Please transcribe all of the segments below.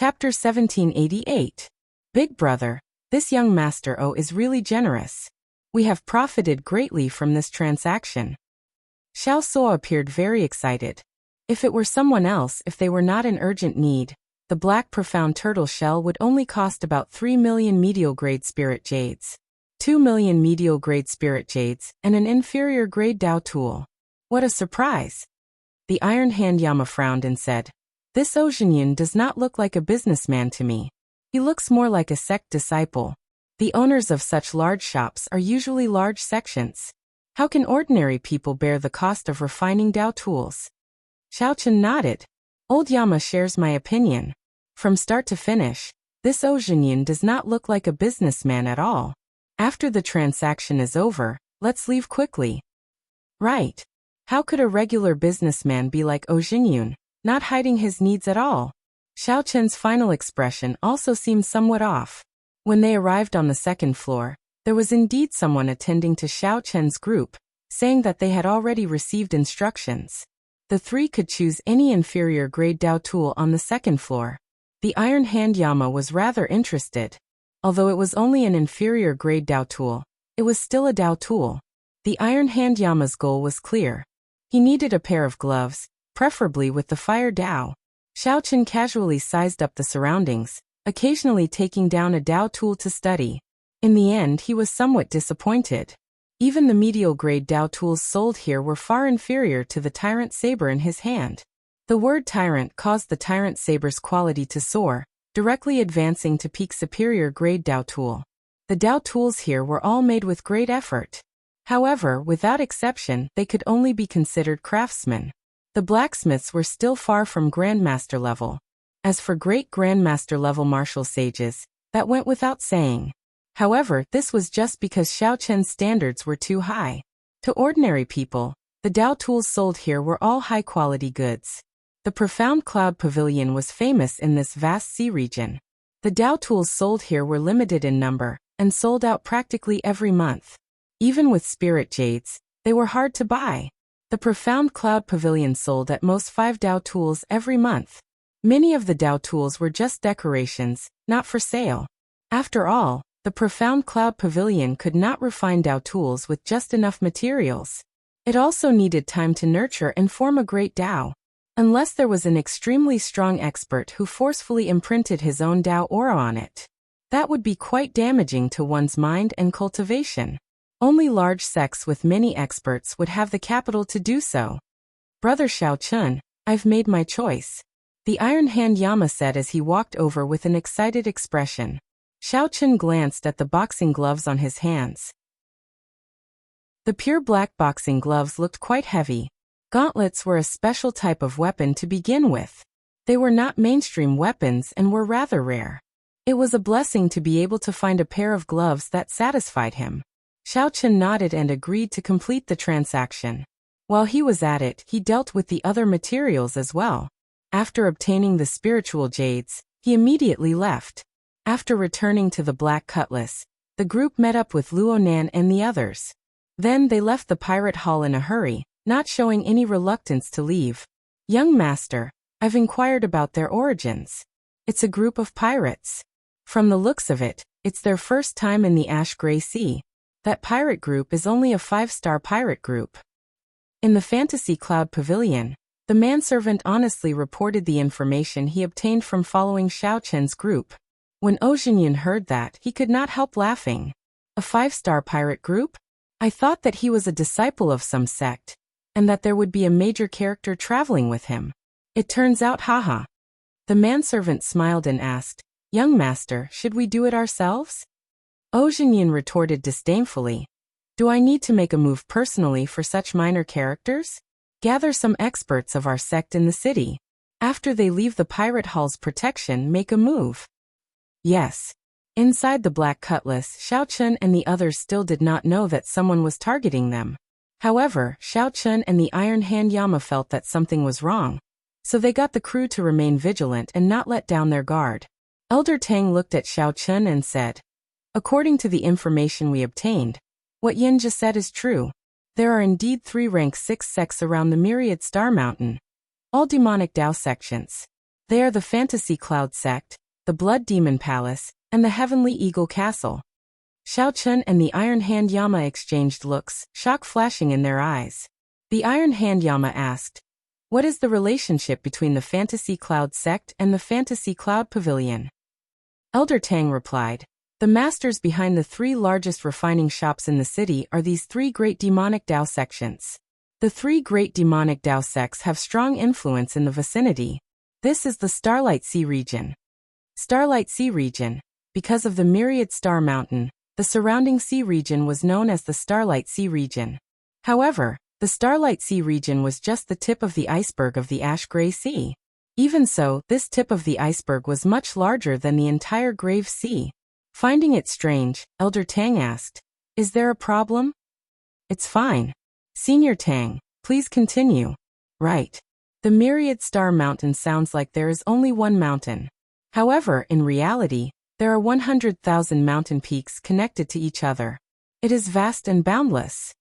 Chapter 1788. Big Brother, this young Master O is really generous. We have profited greatly from this transaction. Xiao Suo appeared very excited. If it were someone else, if they were not in urgent need, the black profound turtle shell would only cost about 3 million medial-grade spirit jades, 2 million medial-grade spirit jades, and an inferior-grade Dao tool. What a surprise! The Iron Hand Yama frowned and said, "This Ozhinyun does not look like a businessman to me. He looks more like a sect disciple. The owners of such large shops are usually large sections. How can ordinary people bear the cost of refining Dao tools?" Xiao Chen nodded. Old Yama shares my opinion. From start to finish, this Ozhinyun does not look like a businessman at all. After the transaction is over, let's leave quickly. Right. How could a regular businessman be like Ozhinyun, not hiding his needs at all? Xiao Chen's final expression also seemed somewhat off. When they arrived on the second floor, there was indeed someone attending to Xiao Chen's group, saying that they had already received instructions. The three could choose any inferior grade Dao tool on the second floor. The Iron Hand Yama was rather interested. Although it was only an inferior grade Dao tool, it was still a Dao tool. The Iron Hand Yama's goal was clear. He needed a pair of gloves, preferably with the fire Dao. Xiao Chen casually sized up the surroundings, occasionally taking down a Dao tool to study. In the end, he was somewhat disappointed. Even the medial grade Dao tools sold here were far inferior to the tyrant saber in his hand. The word tyrant caused the tyrant saber's quality to soar, directly advancing to peak superior grade Dao tool. The Dao tools here were all made with great effort. However, without exception, they could only be considered craftsmen. The blacksmiths were still far from Grandmaster level. As for great Grandmaster level martial sages, that went without saying. However, this was just because Xiao Chen's standards were too high. To ordinary people, the Dao tools sold here were all high-quality goods. The profound cloud pavilion was famous in this vast sea region. The Dao tools sold here were limited in number, and sold out practically every month. Even with spirit jades, they were hard to buy. The profound cloud pavilion sold at most 5 Dao tools every month. Many of the Dao tools were just decorations, not for sale. After all, the profound cloud pavilion could not refine Dao tools with just enough materials. It also needed time to nurture and form a great Dao. Unless there was an extremely strong expert who forcefully imprinted his own Dao aura on it. That would be quite damaging to one's mind and cultivation. Only large sects with many experts would have the capital to do so. Brother Xiao Chen, I've made my choice. The Iron Hand Yama said as he walked over with an excited expression. Xiao Chen glanced at the boxing gloves on his hands. The pure black boxing gloves looked quite heavy. Gauntlets were a special type of weapon to begin with. They were not mainstream weapons and were rather rare. It was a blessing to be able to find a pair of gloves that satisfied him. Xiao Chen nodded and agreed to complete the transaction. While he was at it, he dealt with the other materials as well. After obtaining the spiritual jades, he immediately left. After returning to the Black Cutlass, the group met up with Luonan and the others. Then they left the pirate hall in a hurry, not showing any reluctance to leave. "Young Master, I've inquired about their origins. It's a group of pirates. From the looks of it, it's their first time in the Ash-Gray Sea. That pirate group is only a 5-star pirate group." In the Fantasy Cloud Pavilion, the manservant honestly reported the information he obtained from following Xiao Chen's group. When Ozhinyun heard that, he could not help laughing. A 5-star pirate group? I thought that he was a disciple of some sect, and that there would be a major character traveling with him. It turns out, haha. The manservant smiled and asked, "Young Master, should we do it ourselves?" Ozhinyun retorted disdainfully. "Do I need to make a move personally for such minor characters? Gather some experts of our sect in the city. After they leave the pirate hall's protection, make a move." Yes. Inside the Black Cutlass, Xiao Chen and the others still did not know that someone was targeting them. However, Xiao Chen and the Iron Hand Yama felt that something was wrong. So they got the crew to remain vigilant and not let down their guard. Elder Tang looked at Xiao Chen and said, "According to the information we obtained, what Yin just said is true. There are indeed 3 rank 6 sects around the myriad Star Mountain. All demonic Dao sections. They are the Fantasy Cloud Sect, the Blood Demon Palace, and the Heavenly Eagle Castle. Xiao Chun and the Iron Hand Yama exchanged looks, shock flashing in their eyes. The Iron Hand Yama asked, "What is the relationship between the Fantasy Cloud Sect and the Fantasy Cloud Pavilion?" Elder Tang replied, "The masters behind the 3 largest refining shops in the city are these 3 great demonic Dao sections. The 3 great demonic Dao sects have strong influence in the vicinity. This is the Starlight Sea region. Starlight Sea region. Because of the myriad Star Mountain, the surrounding sea region was known as the Starlight Sea region. However, the Starlight Sea region was just the tip of the iceberg of the Ash-Gray Sea. Even so, this tip of the iceberg was much larger than the entire Grave Sea." Finding it strange, Elder Tang asked, "Is there a problem?" "It's fine. Senior Tang, please continue." "Right. The myriad Star Mountain sounds like there is only one mountain. However, in reality, there are 100,000 mountain peaks connected to each other. It is vast and boundless."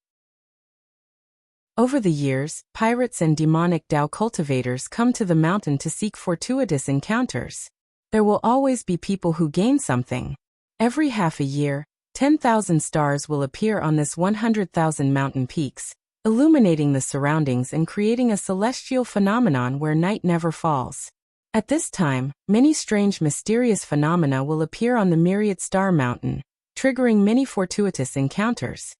Over the years, pirates and demonic Dao cultivators come to the mountain to seek fortuitous encounters. There will always be people who gain something. Every half a year, 10,000 stars will appear on this 100,000 mountain peaks, illuminating the surroundings and creating a celestial phenomenon where night never falls. At this time, many strange mysterious phenomena will appear on the myriad Star Mountain, triggering many fortuitous encounters.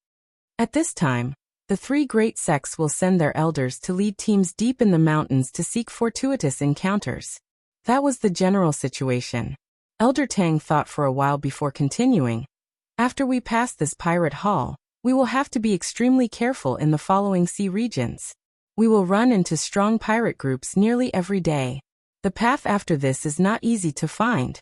At this time, the 3 great sects will send their elders to lead teams deep in the mountains to seek fortuitous encounters. That was the general situation. Elder Tang thought for a while before continuing. "After we pass this pirate hall, we will have to be extremely careful in the following sea regions. We will run into strong pirate groups nearly every day. The path after this is not easy to find."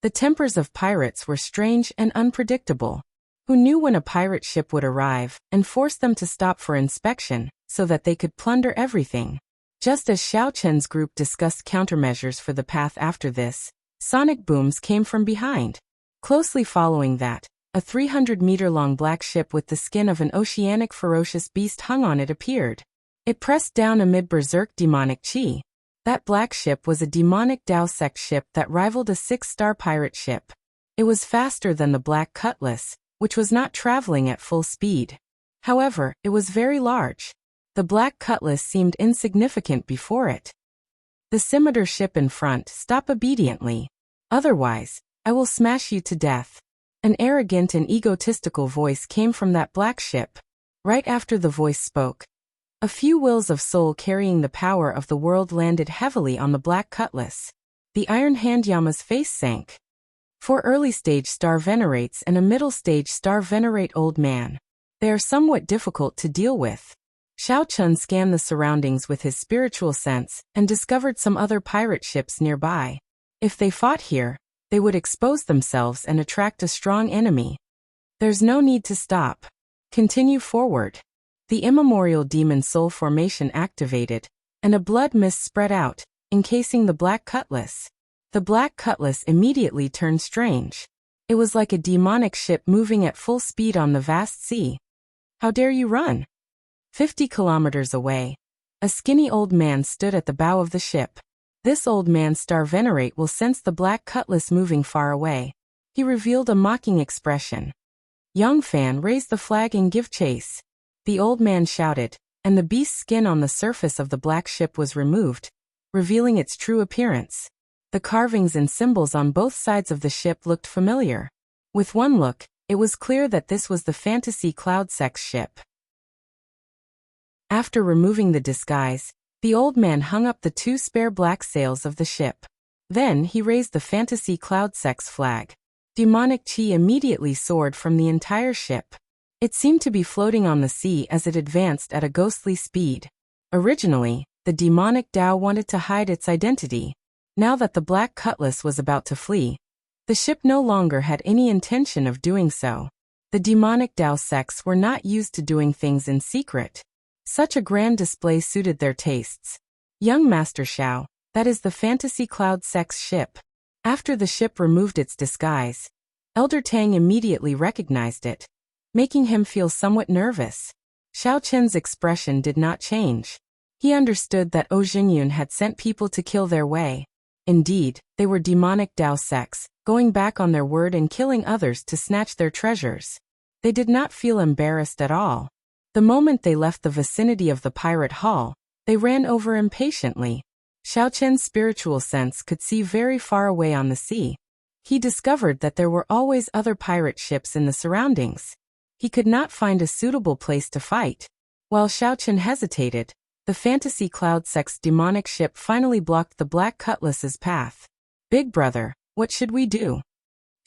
The tempers of pirates were strange and unpredictable. Who knew when a pirate ship would arrive and force them to stop for inspection so that they could plunder everything? Just as Xiao Chen's group discussed countermeasures for the path after this, sonic booms came from behind. Closely following that, a 300-meter-long black ship with the skin of an oceanic ferocious beast hung on it appeared. It pressed down amid berserk demonic chi. That black ship was a demonic Dao sect ship that rivaled a 6-star pirate ship. It was faster than the Black Cutlass, which was not traveling at full speed. However, it was very large. The Black Cutlass seemed insignificant before it. "The scimitar ship in front, stop obediently. Otherwise, I will smash you to death." An arrogant and egotistical voice came from that black ship. Right after the voice spoke, a few wills of soul carrying the power of the world landed heavily on the Black Cutlass. The Iron Hand Yama's face sank. 4 early-stage star venerates and a middle-stage star venerate old man. They are somewhat difficult to deal with. Xiao Chun scanned the surroundings with his spiritual sense and discovered some other pirate ships nearby. If they fought here, they would expose themselves and attract a strong enemy. There's no need to stop. Continue forward. The immemorial demon soul formation activated, and a blood mist spread out, encasing the Black Cutlass. The Black Cutlass immediately turned strange. It was like a demonic ship moving at full speed on the vast sea. "How dare you run?" 50 kilometers away, a skinny old man stood at the bow of the ship. This old man's star venerate will sense the Black Cutlass moving far away. He revealed a mocking expression. "Young Fan, raise the flag and give chase." The old man shouted, and the beast's skin on the surface of the black ship was removed, revealing its true appearance. The carvings and symbols on both sides of the ship looked familiar. With one look, it was clear that this was the Fantasy Cloud Sect's ship. After removing the disguise, the old man hung up the 2 spare black sails of the ship. Then he raised the Fantasy Cloud Sect's flag. Demonic chi immediately soared from the entire ship. It seemed to be floating on the sea as it advanced at a ghostly speed. Originally, the demonic Dao wanted to hide its identity. Now that the Black Cutlass was about to flee, the ship no longer had any intention of doing so. The demonic Dao sects were not used to doing things in secret. Such a grand display suited their tastes. "Young Master Xiao, that is the Fantasy Cloud sect's ship." After the ship removed its disguise, Elder Tang immediately recognized it, making him feel somewhat nervous. Xiao Chen's expression did not change. He understood that O Jinyun had sent people to kill their way. Indeed, they were demonic Dao sects, going back on their word and killing others to snatch their treasures. They did not feel embarrassed at all. The moment they left the vicinity of the pirate hall, they ran over impatiently. Xiao Chen's spiritual sense could see very far away on the sea. He discovered that there were always other pirate ships in the surroundings. He could not find a suitable place to fight. While Xiao Chen hesitated, the Fantasy Cloud sect's demonic ship finally blocked the Black Cutlass's path. "Big brother, what should we do?"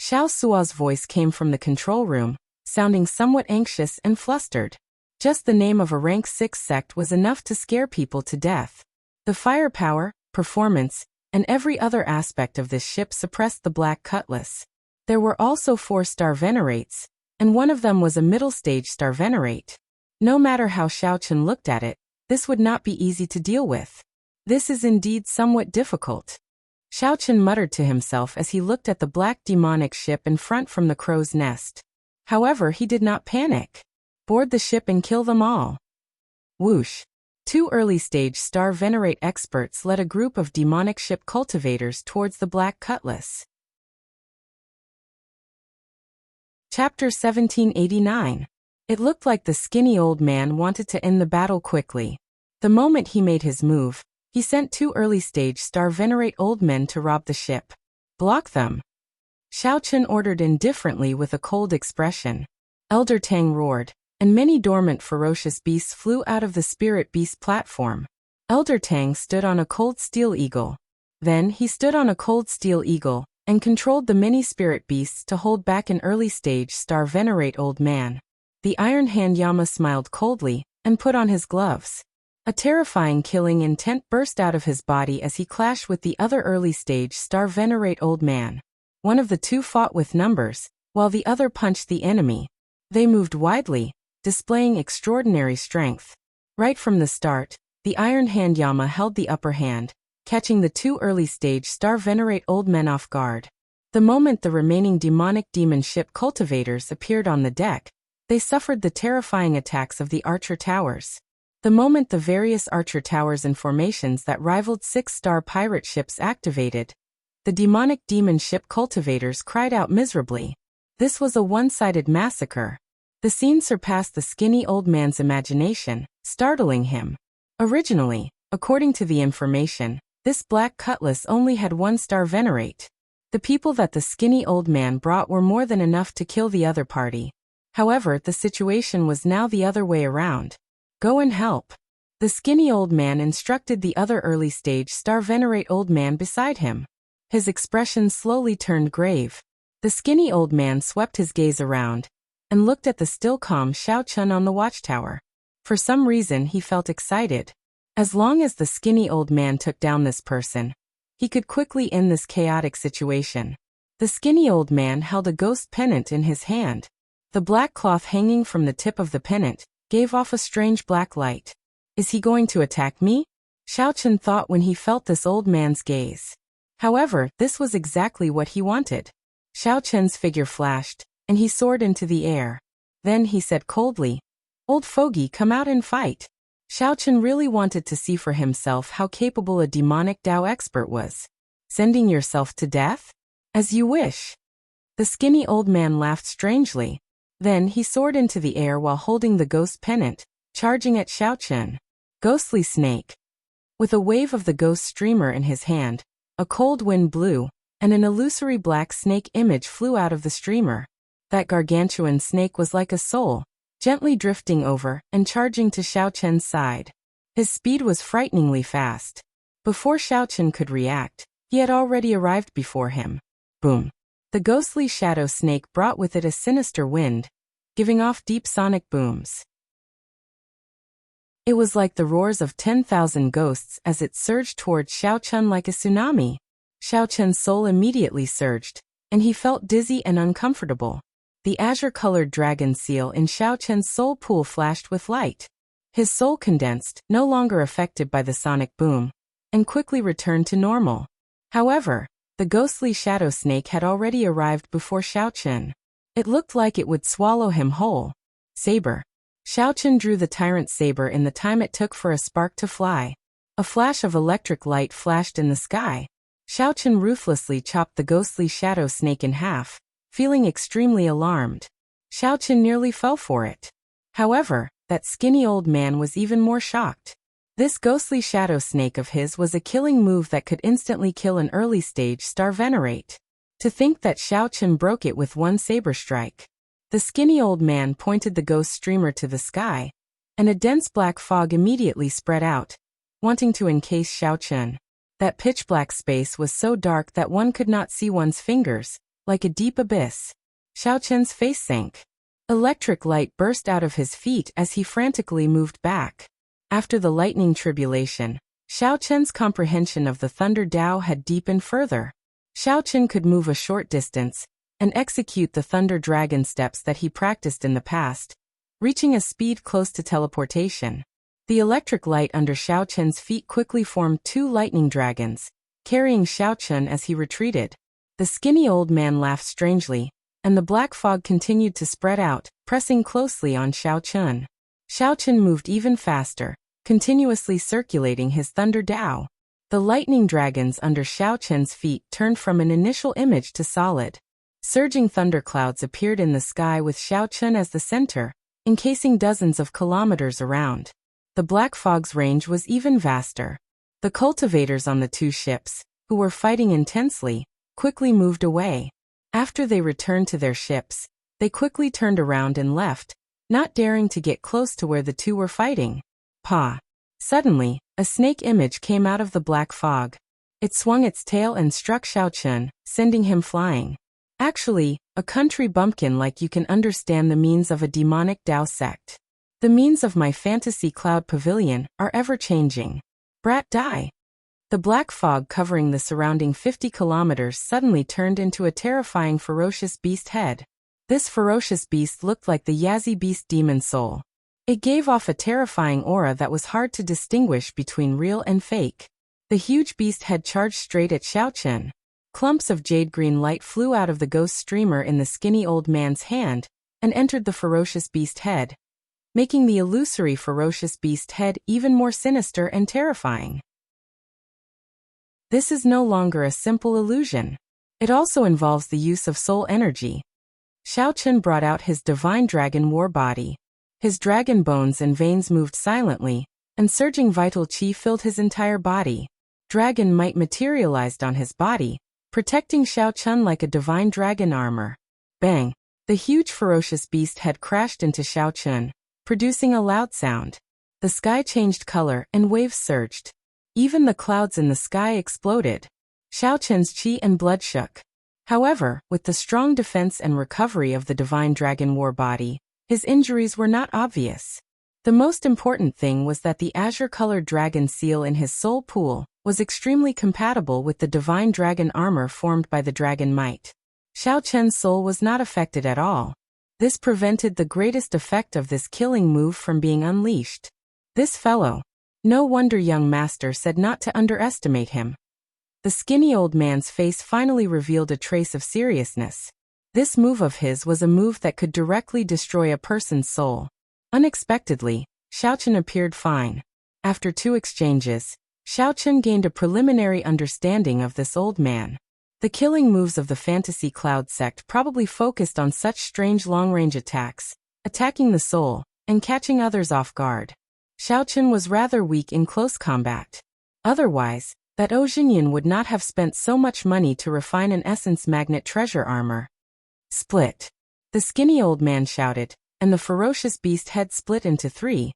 Xiao Suo's voice came from the control room, sounding somewhat anxious and flustered. Just the name of a rank 6 sect was enough to scare people to death. The firepower, performance, and every other aspect of this ship suppressed the Black Cutlass. There were also 4-star venerates, and one of them was a middle-stage star venerate. No matter how Xiao Chen looked at it, this would not be easy to deal with. This is indeed somewhat difficult. Xiao Chen muttered to himself as he looked at the black demonic ship in front from the crow's nest. However, he did not panic. Board the ship and kill them all. Whoosh. 2 early-stage star venerate experts led a group of demonic ship cultivators towards the Black Cutlass. Chapter 1789. It looked like the skinny old man wanted to end the battle quickly. The moment he made his move, he sent 2 early-stage star venerate old men to rob the ship. "Block them." Xiao Chen ordered indifferently with a cold expression. Elder Tang roared, and many dormant ferocious beasts flew out of the spirit beast platform. Elder Tang stood on a cold steel eagle. Then he stood on a cold steel eagle, and controlled the many spirit beasts to hold back an early-stage star venerate old man. The Iron Hand Yama smiled coldly, and put on his gloves. A terrifying killing intent burst out of his body as he clashed with the other early-stage star venerate old man. One of the 2 fought with numbers, while the other punched the enemy. They moved widely, displaying extraordinary strength. Right from the start, the Iron Hand Yama held the upper hand, catching the 2 early-stage star venerate old men off guard. The moment the remaining demonic demon ship cultivators appeared on the deck, they suffered the terrifying attacks of the archer towers. The moment the various archer towers and formations that rivaled 6-star pirate ships activated, the demonic demon ship cultivators cried out miserably. This was a one-sided massacre. The scene surpassed the skinny old man's imagination, startling him. Originally, according to the information, this Black Cutlass only had 1-star venerate. The people that the skinny old man brought were more than enough to kill the other party. However, the situation was now the other way around. "Go and help." The skinny old man instructed the other early-stage star venerate old man beside him. His expression slowly turned grave. The skinny old man swept his gaze around, and looked at the still calm Xiao Chen on the watchtower. For some reason he felt excited. As long as the skinny old man took down this person, he could quickly end this chaotic situation. The skinny old man held a ghost pennant in his hand. The black cloth hanging from the tip of the pennant gave off a strange black light. "Is he going to attack me?" Xiao Chen thought when he felt this old man's gaze. However, this was exactly what he wanted. Xiao Chen's figure flashed, and he soared into the air. Then he said coldly, "Old fogey, come out and fight." Xiao Chen really wanted to see for himself how capable a demonic Dao expert was. "Sending yourself to death? As you wish." The skinny old man laughed strangely. Then he soared into the air while holding the ghost pennant, charging at Xiao Chen. Ghostly snake. With a wave of the ghost streamer in his hand, a cold wind blew, and an illusory black snake image flew out of the streamer. That gargantuan snake was like a soul, gently drifting over and charging to Xiao Chen's side. His speed was frighteningly fast. Before Xiao Chen could react, he had already arrived before him. Boom. The ghostly shadow snake brought with it a sinister wind, giving off deep sonic booms. It was like the roars of 10,000 ghosts as it surged toward Xiao Chen like a tsunami. Xiao Chen's soul immediately surged, and he felt dizzy and uncomfortable. The azure-colored dragon seal in Xiao Chen's soul pool flashed with light. His soul condensed, no longer affected by the sonic boom, and quickly returned to normal. However, the ghostly shadow snake had already arrived before Xiao Chen. It looked like it would swallow him whole. Saber. Xiao Chen drew the tyrant saber in the time it took for a spark to fly. A flash of electric light flashed in the sky. Xiao Chen ruthlessly chopped the ghostly shadow snake in half, feeling extremely alarmed. Xiao Chen nearly fell for it. However, that skinny old man was even more shocked. This ghostly shadow snake of his was a killing move that could instantly kill an early-stage star venerate. To think that Xiao Chen broke it with one saber strike. The skinny old man pointed the ghost streamer to the sky, and a dense black fog immediately spread out, wanting to encase Xiao Chen. That pitch-black space was so dark that one could not see one's fingers, like a deep abyss. Xiao Chen's face sank. Electric light burst out of his feet as he frantically moved back. After the lightning tribulation, Xiao Chen's comprehension of the Thunder Dao had deepened further. Xiao Chen could move a short distance and execute the Thunder Dragon steps that he practiced in the past, reaching a speed close to teleportation. The electric light under Xiao Chen's feet quickly formed two lightning dragons, carrying Xiao Chen as he retreated. The skinny old man laughed strangely, and the black fog continued to spread out, pressing closely on Xiao Chen. Xiao Chen moved even faster, continuously circulating his Thunder Dao. The lightning dragons under Xiao Chen's feet turned from an initial image to solid. Surging thunderclouds appeared in the sky with Xiao Chen as the center, encasing dozens of kilometers around. The black fog's range was even vaster. The cultivators on the two ships, who were fighting intensely, quickly moved away. After they returned to their ships, they quickly turned around and left, not daring to get close to where the two were fighting. Pa! Suddenly, a snake image came out of the black fog. It swung its tail and struck Xiao Chen, sending him flying. Actually, a country bumpkin like you can understand the means of a demonic Dao sect. The means of my fantasy cloud pavilion are ever-changing. Brat die. The black fog covering the surrounding 50 kilometers suddenly turned into a terrifying ferocious beast head. This ferocious beast looked like the Yazi beast demon soul. It gave off a terrifying aura that was hard to distinguish between real and fake. The huge beast head charged straight at Xiao Chen. Clumps of jade-green light flew out of the ghost streamer in the skinny old man's hand and entered the ferocious beast head, making the illusory ferocious beast head even more sinister and terrifying. This is no longer a simple illusion. It also involves the use of soul energy. Xiao Chen brought out his divine dragon war body. His dragon bones and veins moved silently, and surging vital qi filled his entire body. Dragon might materialized on his body, protecting Xiao Chen like a divine dragon armor. Bang! The huge ferocious beast head crashed into Xiao Chen, producing a loud sound. The sky changed color and waves surged. Even the clouds in the sky exploded. Xiao Chen's qi and blood shook. However, with the strong defense and recovery of the divine dragon war body, his injuries were not obvious. The most important thing was that the azure-colored dragon seal in his soul pool was extremely compatible with the divine dragon armor formed by the dragon might. Xiao Chen's soul was not affected at all. This prevented the greatest effect of this killing move from being unleashed. This fellow. No wonder young master said not to underestimate him. The skinny old man's face finally revealed a trace of seriousness. This move of his was a move that could directly destroy a person's soul. Unexpectedly, Xiao Chen appeared fine. After 2 exchanges, Xiao Chen gained a preliminary understanding of this old man. The killing moves of the Fantasy Cloud sect probably focused on such strange long-range attacks, attacking the soul, and catching others off guard. Xiao Chen was rather weak in close combat. Otherwise, that Ojinyan would not have spent so much money to refine an essence magnet treasure armor. Split! The skinny old man shouted, and the ferocious beast head split into 3,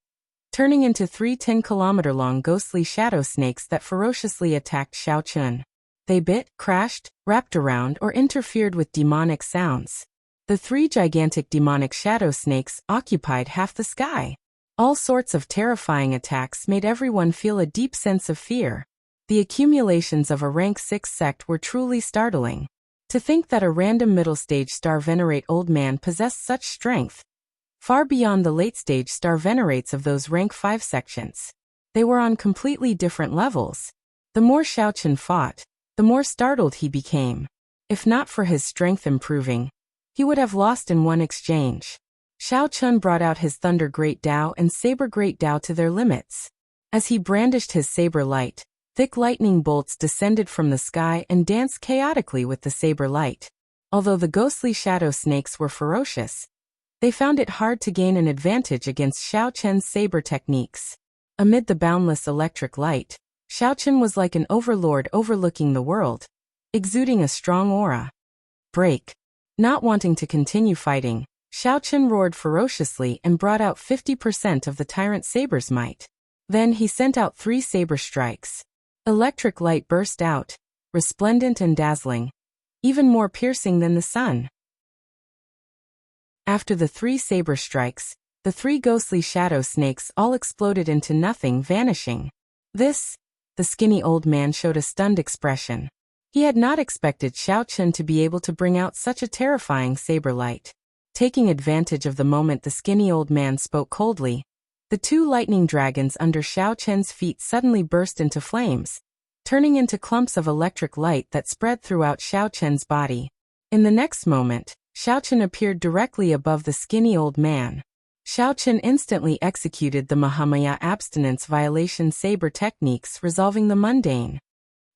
turning into 3 10-kilometer-long ghostly shadow snakes that ferociously attacked Xiao Chen. They bit, crashed, wrapped around, or interfered with demonic sounds. The 3 gigantic demonic shadow snakes occupied half the sky. All sorts of terrifying attacks made everyone feel a deep sense of fear. The accumulations of a rank 6 sect were truly startling. To think that a random middle-stage star venerate old man possessed such strength, far beyond the late-stage star venerates of those rank 5 sections. They were on completely different levels. The more Xiao Chen fought, the more startled he became. If not for his strength improving, he would have lost in one exchange. Xiao Chen brought out his Thunder Great Dao and Saber Great Dao to their limits. As he brandished his saber light, Thick lightning bolts descended from the sky and danced chaotically with the saber light. Although the ghostly shadow snakes were ferocious, they found it hard to gain an advantage against Xiao Chen's saber techniques. Amid the boundless electric light, Xiao Chen was like an overlord overlooking the world, exuding a strong aura. Break. Not wanting to continue fighting, Xiao Chen roared ferociously and brought out 50% of the tyrant saber's might. Then he sent out 3 saber strikes. Electric light burst out, resplendent and dazzling, even more piercing than the sun. After the 3 saber strikes, the 3 ghostly shadow snakes all exploded into nothing, vanishing. The skinny old man showed a stunned expression. He had not expected Xiao Chen to be able to bring out such a terrifying saber light. Taking advantage of the moment, the skinny old man spoke coldly. The 2 lightning dragons under Xiao Chen's feet suddenly burst into flames, turning into clumps of electric light that spread throughout Xiao Chen's body. In the next moment, Xiao Chen appeared directly above the skinny old man. Xiao Chen instantly executed the Mahamaya abstinence violation saber techniques, resolving the mundane.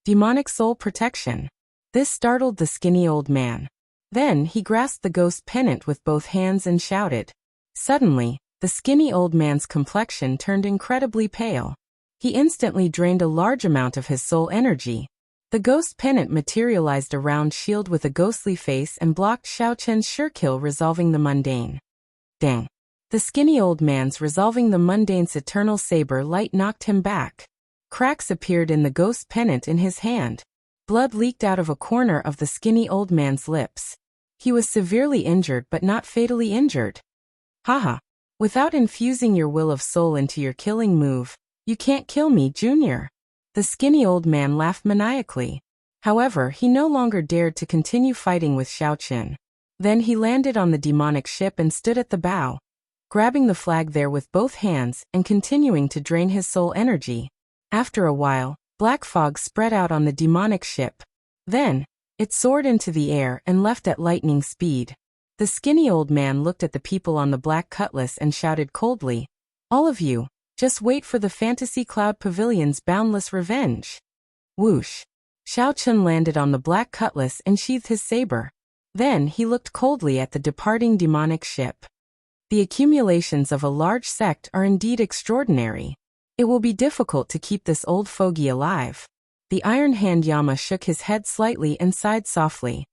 Demonic soul protection. This startled the skinny old man. Then he grasped the ghost pennant with both hands and shouted. Suddenly, the skinny old man's complexion turned incredibly pale. He instantly drained a large amount of his soul energy. The ghost pennant materialized a round shield with a ghostly face and blocked Xiao Chen's sure kill, resolving the mundane. Dang. The skinny old man's resolving the mundane's eternal saber light knocked him back. Cracks appeared in the ghost pennant in his hand. Blood leaked out of a corner of the skinny old man's lips. He was severely injured but not fatally injured. Haha. Without infusing your will of soul into your killing move, you can't kill me, Junior. The skinny old man laughed maniacally. However, he no longer dared to continue fighting with Xiao Chen. Then he landed on the demonic ship and stood at the bow, grabbing the flag there with both hands and continuing to drain his soul energy. After a while, black fog spread out on the demonic ship. Then, it soared into the air and left at lightning speed. The skinny old man looked at the people on the black cutlass and shouted coldly, "All of you, just wait for the Fantasy Cloud Pavilion's boundless revenge." Whoosh. Xiao Chen landed on the black cutlass and sheathed his saber. Then he looked coldly at the departing demonic ship. The accumulations of a large sect are indeed extraordinary. It will be difficult to keep this old fogey alive. The Iron Hand Yama shook his head slightly and sighed softly.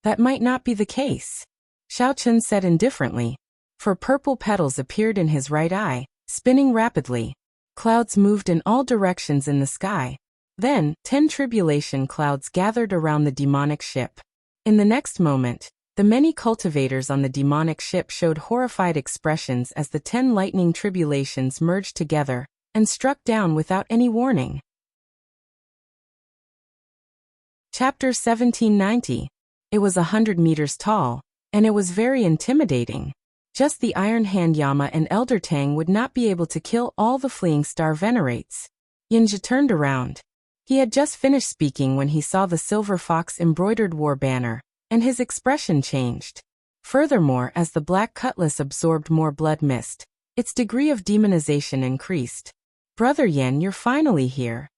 That might not be the case, Xiao Chen said indifferently, for purple petals appeared in his right eye, spinning rapidly. Clouds moved in all directions in the sky. Then, 10 tribulation clouds gathered around the demonic ship. In the next moment, the many cultivators on the demonic ship showed horrified expressions as the 10 lightning tribulations merged together and struck down without any warning. Chapter 1790. It was 100 meters tall, and it was very intimidating. Just the Iron Hand Yama and Elder Tang would not be able to kill all the fleeing star venerates. Yinja turned around. He had just finished speaking when he saw the silver fox embroidered war banner, and his expression changed. Furthermore, as the black cutlass absorbed more blood mist, its degree of demonization increased. Brother Yen, you're finally here.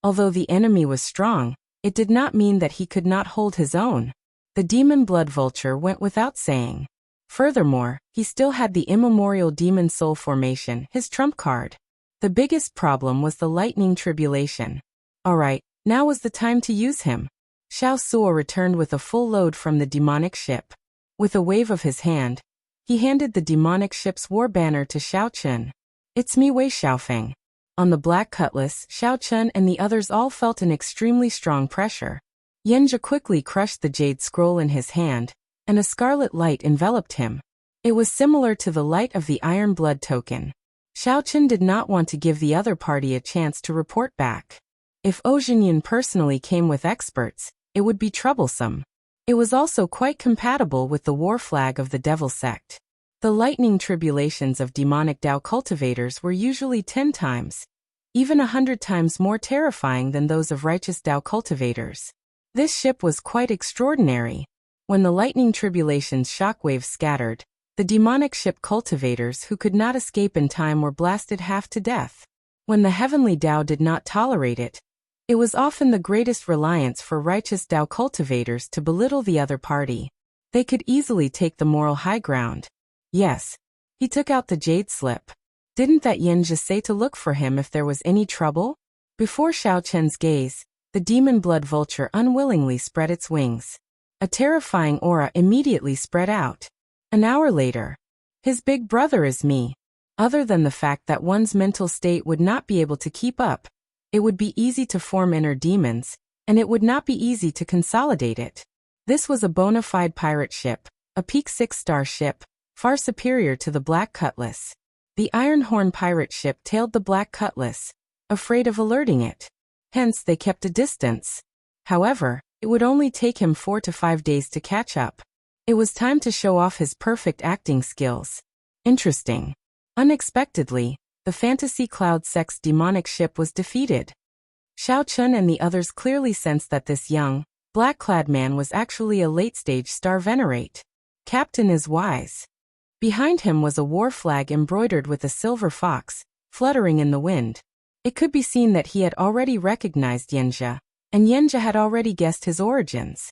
Although the enemy was strong, it did not mean that he could not hold his own. The demon blood vulture went without saying. Furthermore, he still had the immemorial demon soul formation, his trump card. The biggest problem was the lightning tribulation. Alright, now was the time to use him. Xiao Suo returned with a full load from the demonic ship. With a wave of his hand, he handed the demonic ship's war banner to Xiao Chen. It's me, Wei Xiaofeng. On the black cutlass, Xiao Chen and the others all felt an extremely strong pressure. Yenja quickly crushed the jade scroll in his hand, and a scarlet light enveloped him. It was similar to the light of the Iron Blood token. Xiao Chen did not want to give the other party a chance to report back. If Ojinyan personally came with experts, it would be troublesome. It was also quite compatible with the war flag of the Devil Sect. The lightning tribulations of demonic Dao cultivators were usually 10 times, even 100 times more terrifying than those of righteous Dao cultivators. This ship was quite extraordinary. When the lightning tribulations shockwaves scattered, the demonic ship cultivators who could not escape in time were blasted half to death. When the heavenly Dao did not tolerate it, It was often the greatest reliance for righteous Tao cultivators to belittle the other party. They could easily take the moral high ground. Yes. He took out the jade slip. Didn't that Yenja say to look for him if there was any trouble? Before Xiao Chen's gaze, the demon blood vulture unwillingly spread its wings. A terrifying aura immediately spread out. An hour later. His big brother is me. Other than the fact that one's mental state would not be able to keep up, it would be easy to form inner demons, and it would not be easy to consolidate it. This was a bona fide pirate ship, a peak 6-star ship, far superior to the Black Cutlass. The Iron Horn pirate ship tailed the Black Cutlass, afraid of alerting it. Hence they kept a distance. However, it would only take him 4 to 5 days to catch up. It was time to show off his perfect acting skills. Interesting. Unexpectedly, the Fantasy Cloud Sex demonic ship was defeated. Xiao Chun and the others clearly sensed that this young, black-clad man was actually a late-stage star venerate. Captain is wise. Behind him was a war flag embroidered with a silver fox, fluttering in the wind. It could be seen that he had already recognized Yenja, and Yenja had already guessed his origins.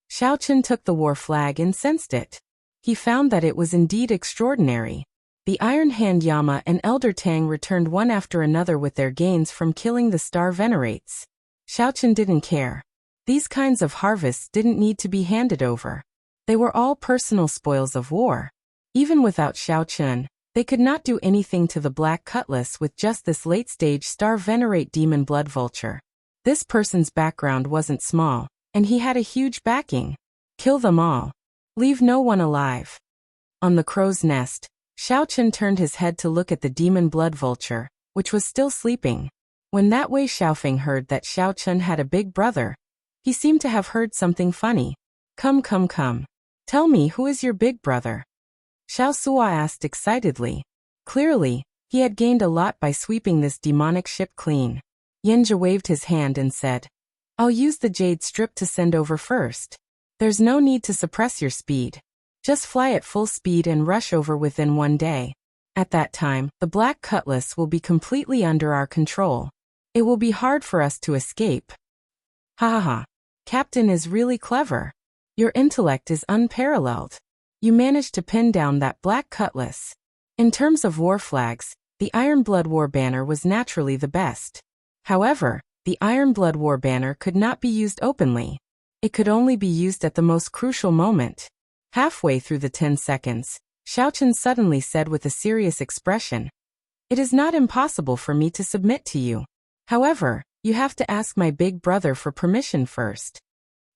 Xiao Chun took the war flag and sensed it. He found that it was indeed extraordinary. The Iron Hand Yama and Elder Tang returned one after another with their gains from killing the star venerates. Xiao Chun didn't care. These kinds of harvests didn't need to be handed over. They were all personal spoils of war. Even without Xiao Chun, they could not do anything to the Black Cutlass with just this late-stage star venerate demon blood vulture. This person's background wasn't small, and he had a huge backing. Kill them all. Leave no one alive. On the crow's nest, Xiao Chun turned his head to look at the demon blood vulture, which was still sleeping. When that Wei Xiaofeng heard that Xiao Chun had a big brother, he seemed to have heard something funny. Come. Tell me, who is your big brother? Xiao Sua asked excitedly. Clearly, he had gained a lot by sweeping this demonic ship clean. Yenja waved his hand and said, I'll use the jade strip to send over first. There's no need to suppress your speed. Just fly at full speed and rush over within 1 day. At that time, the Black Cutlass will be completely under our control. It will be hard for us to escape. Ha. Captain is really clever. Your intellect is unparalleled. You managed to pin down that Black Cutlass. In terms of war flags, the Iron Blood War banner was naturally the best. However, the Iron Blood War banner could not be used openly. It could only be used at the most crucial moment. Halfway through the 10 seconds, Xiao Chun suddenly said with a serious expression, It is not impossible for me to submit to you. However, you have to ask my big brother for permission first.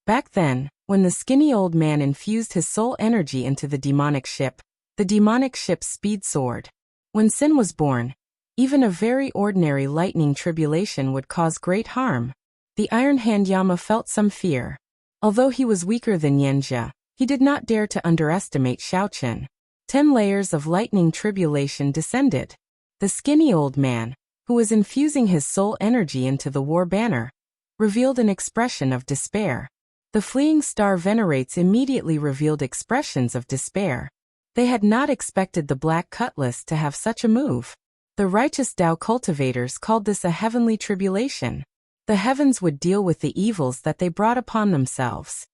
Back then, when the skinny old man infused his soul energy into the demonic ship's speed soared. When sin was born, even a very ordinary lightning tribulation would cause great harm. The Iron Hand Yama felt some fear. Although he was weaker than Yenja, he did not dare to underestimate Xiao Chun. 10 layers of lightning tribulation descended. The skinny old man, who was infusing his soul energy into the war banner, revealed an expression of despair. The fleeing star venerates immediately revealed expressions of despair. They had not expected the Black Cutlass to have such a move. The righteous Tao cultivators called this a heavenly tribulation. The heavens would deal with the evils that they brought upon themselves.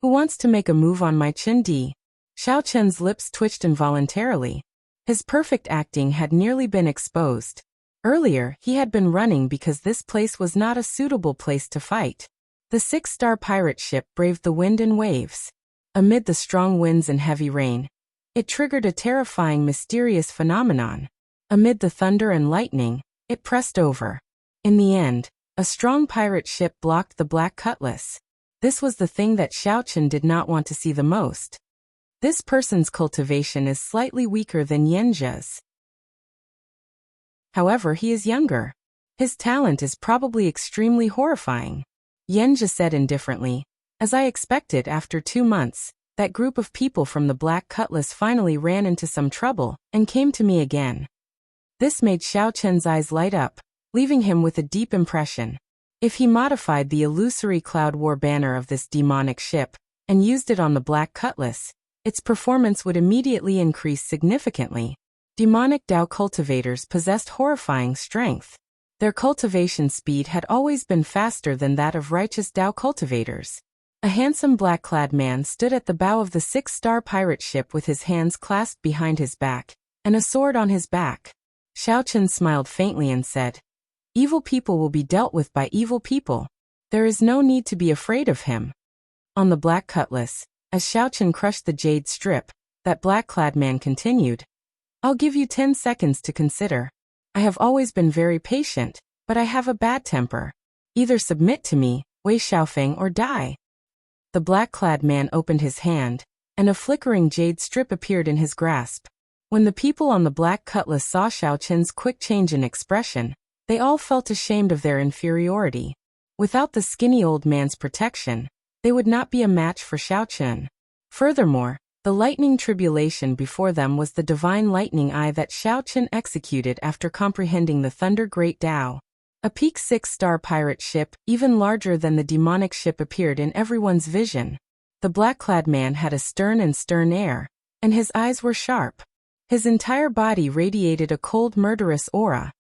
Who wants to make a move on my Chindi? Xiao Chen's lips twitched involuntarily. His perfect acting had nearly been exposed. Earlier, he had been running because this place was not a suitable place to fight. The 6-star pirate ship braved the wind and waves. Amid the strong winds and heavy rain, it triggered a terrifying mysterious phenomenon. Amid the thunder and lightning, it pressed over. In the end, a strong pirate ship blocked the Black Cutlass. This was the thing that Xiao Chun did not want to see the most. This person's cultivation is slightly weaker than Yenja's. However, he is younger. His talent is probably extremely horrifying. Yenja said indifferently, As I expected, after 2 months, that group of people from the Black Cutlass finally ran into some trouble and came to me again. This made Xiao Chen's eyes light up, leaving him with a deep impression. If he modified the illusory Cloud War banner of this demonic ship and used it on the Black Cutlass, its performance would immediately increase significantly. Demonic Tao cultivators possessed horrifying strength. Their cultivation speed had always been faster than that of righteous Tao cultivators. A handsome black-clad man stood at the bow of the 6-star pirate ship with his hands clasped behind his back, and a sword on his back. Xiao Chen smiled faintly and said, "Evil people will be dealt with by evil people. There is no need to be afraid of him." On the black cutlass, as Xiao Chen crushed the jade strip, that black-clad man continued, "I'll give you 10 seconds to consider. I have always been very patient, but I have a bad temper. Either submit to me, Wei Xiaofeng, or die." The black-clad man opened his hand, and a flickering jade strip appeared in his grasp. When the people on the black cutlass saw Xiao Chen's quick change in expression, they all felt ashamed of their inferiority. Without the skinny old man's protection, they would not be a match for Xiao Chen. Furthermore, the lightning tribulation before them was the divine lightning eye that Xiao Chen executed after comprehending the Thunder Great Tao. A peak 6-star pirate ship, even larger than the demonic ship, appeared in everyone's vision. The black-clad man had a stern air, and his eyes were sharp. His entire body radiated a cold, murderous aura.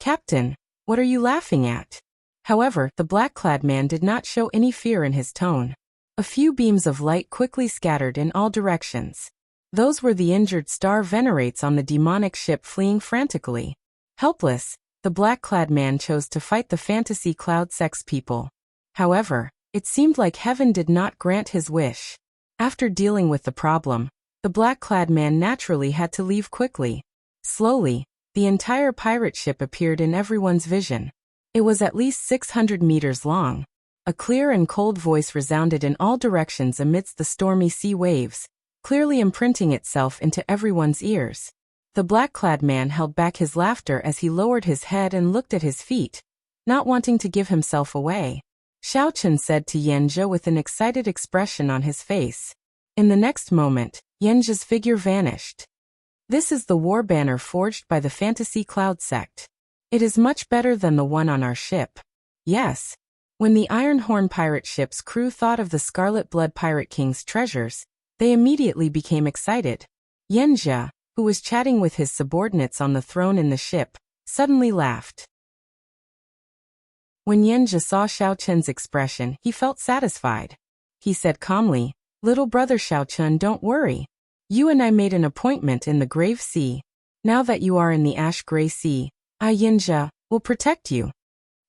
"Captain, what are you laughing at?" However, the black-clad man did not show any fear in his tone. A few beams of light quickly scattered in all directions. Those were the injured star venerates on the demonic ship fleeing frantically. Helpless, the black-clad man chose to fight the fantasy cloud sex people. However, it seemed like heaven did not grant his wish. After dealing with the problem, the black-clad man naturally had to leave quickly. Slowly, the entire pirate ship appeared in everyone's vision. It was at least 600 meters long. A clear and cold voice resounded in all directions amidst the stormy sea waves, clearly imprinting itself into everyone's ears. The black-clad man held back his laughter as he lowered his head and looked at his feet, not wanting to give himself away. Xiao Chen said to Yanjia with an excited expression on his face. In the next moment, Yanjia's figure vanished. "This is the war banner forged by the Fantasy Cloud sect. It is much better than the one on our ship." Yes. When the Iron Horn pirate ship's crew thought of the Scarlet Blood Pirate King's treasures, they immediately became excited. Yanjia, who was chatting with his subordinates on the throne in the ship, suddenly laughed. When Yanjia saw Xiao Chen's expression, he felt satisfied. He said calmly, "Little brother Xiao Chen, don't worry. You and I made an appointment in the Grave Sea. Now that you are in the Ash Gray Sea, I, Yanjia, will protect you."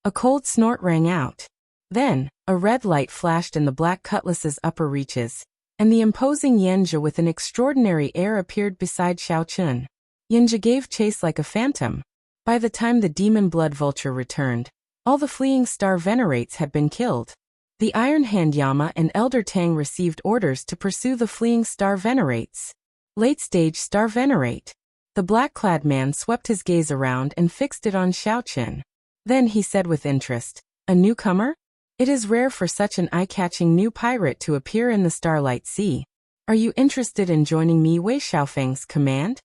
A cold snort rang out. Then, a red light flashed in the black cutlass's upper reaches, and the imposing Yanjia with an extraordinary air appeared beside Xiao Chen. Yanjia gave chase like a phantom. By the time the demon blood vulture returned, all the fleeing star venerates had been killed. The Iron Hand Yama and Elder Tang received orders to pursue the fleeing star venerates. Late-stage star venerate. The black-clad man swept his gaze around and fixed it on Xiao Chen. Then he said with interest, "A newcomer? It is rare for such an eye-catching new pirate to appear in the Starlight Sea. Are you interested in joining me, Wei Xiaofeng's command?"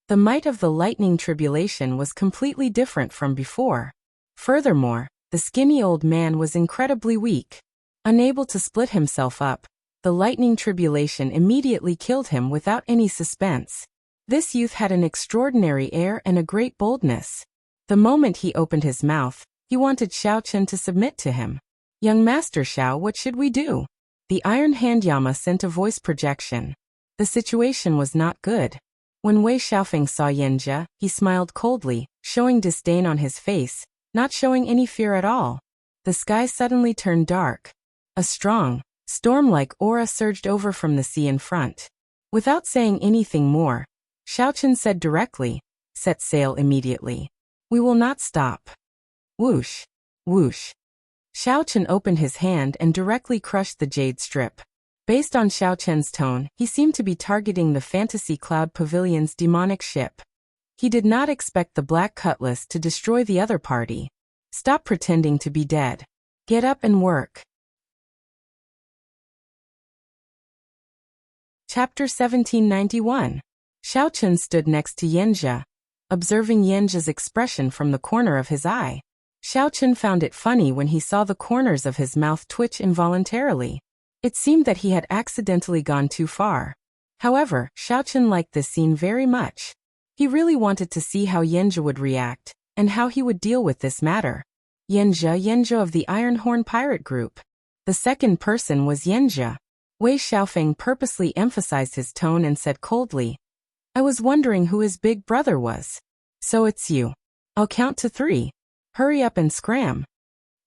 The might of the lightning tribulation was completely different from before. Furthermore, the skinny old man was incredibly weak. Unable to split himself up, the lightning tribulation immediately killed him without any suspense. This youth had an extraordinary air and a great boldness. The moment he opened his mouth, he wanted Xiao Chen to submit to him. "Young Master Xiao, what should we do?" The Iron Hand Yama sent a voice projection. The situation was not good. When Wei Xiaofeng saw Yanjia, he smiled coldly, showing disdain on his face, not showing any fear at all. The sky suddenly turned dark. A strong, storm-like aura surged over from the sea in front. Without saying anything more, Xiao Chen said directly, "Set sail immediately. We will not stop." Whoosh, whoosh. Xiao Chen opened his hand and directly crushed the jade strip. Based on Xiao Chen's tone, he seemed to be targeting the Fantasy Cloud Pavilion's demonic ship. He did not expect the Black Cutlass to destroy the other party. "Stop pretending to be dead. Get up and work." Chapter 1791. Xiao Chen stood next to Yanjia, observing Yanjia's expression from the corner of his eye. Xiao Chen found it funny when he saw the corners of his mouth twitch involuntarily. It seemed that he had accidentally gone too far. However, Xiao Chen liked this scene very much. He really wanted to see how Yanjia would react, and how he would deal with this matter. Yenja of the Iron Horn Pirate Group. The second person was Yenja. Wei Xiaofeng purposely emphasized his tone and said coldly, I was wondering who his big brother was. So it's you. I'll count to 3. Hurry up and scram.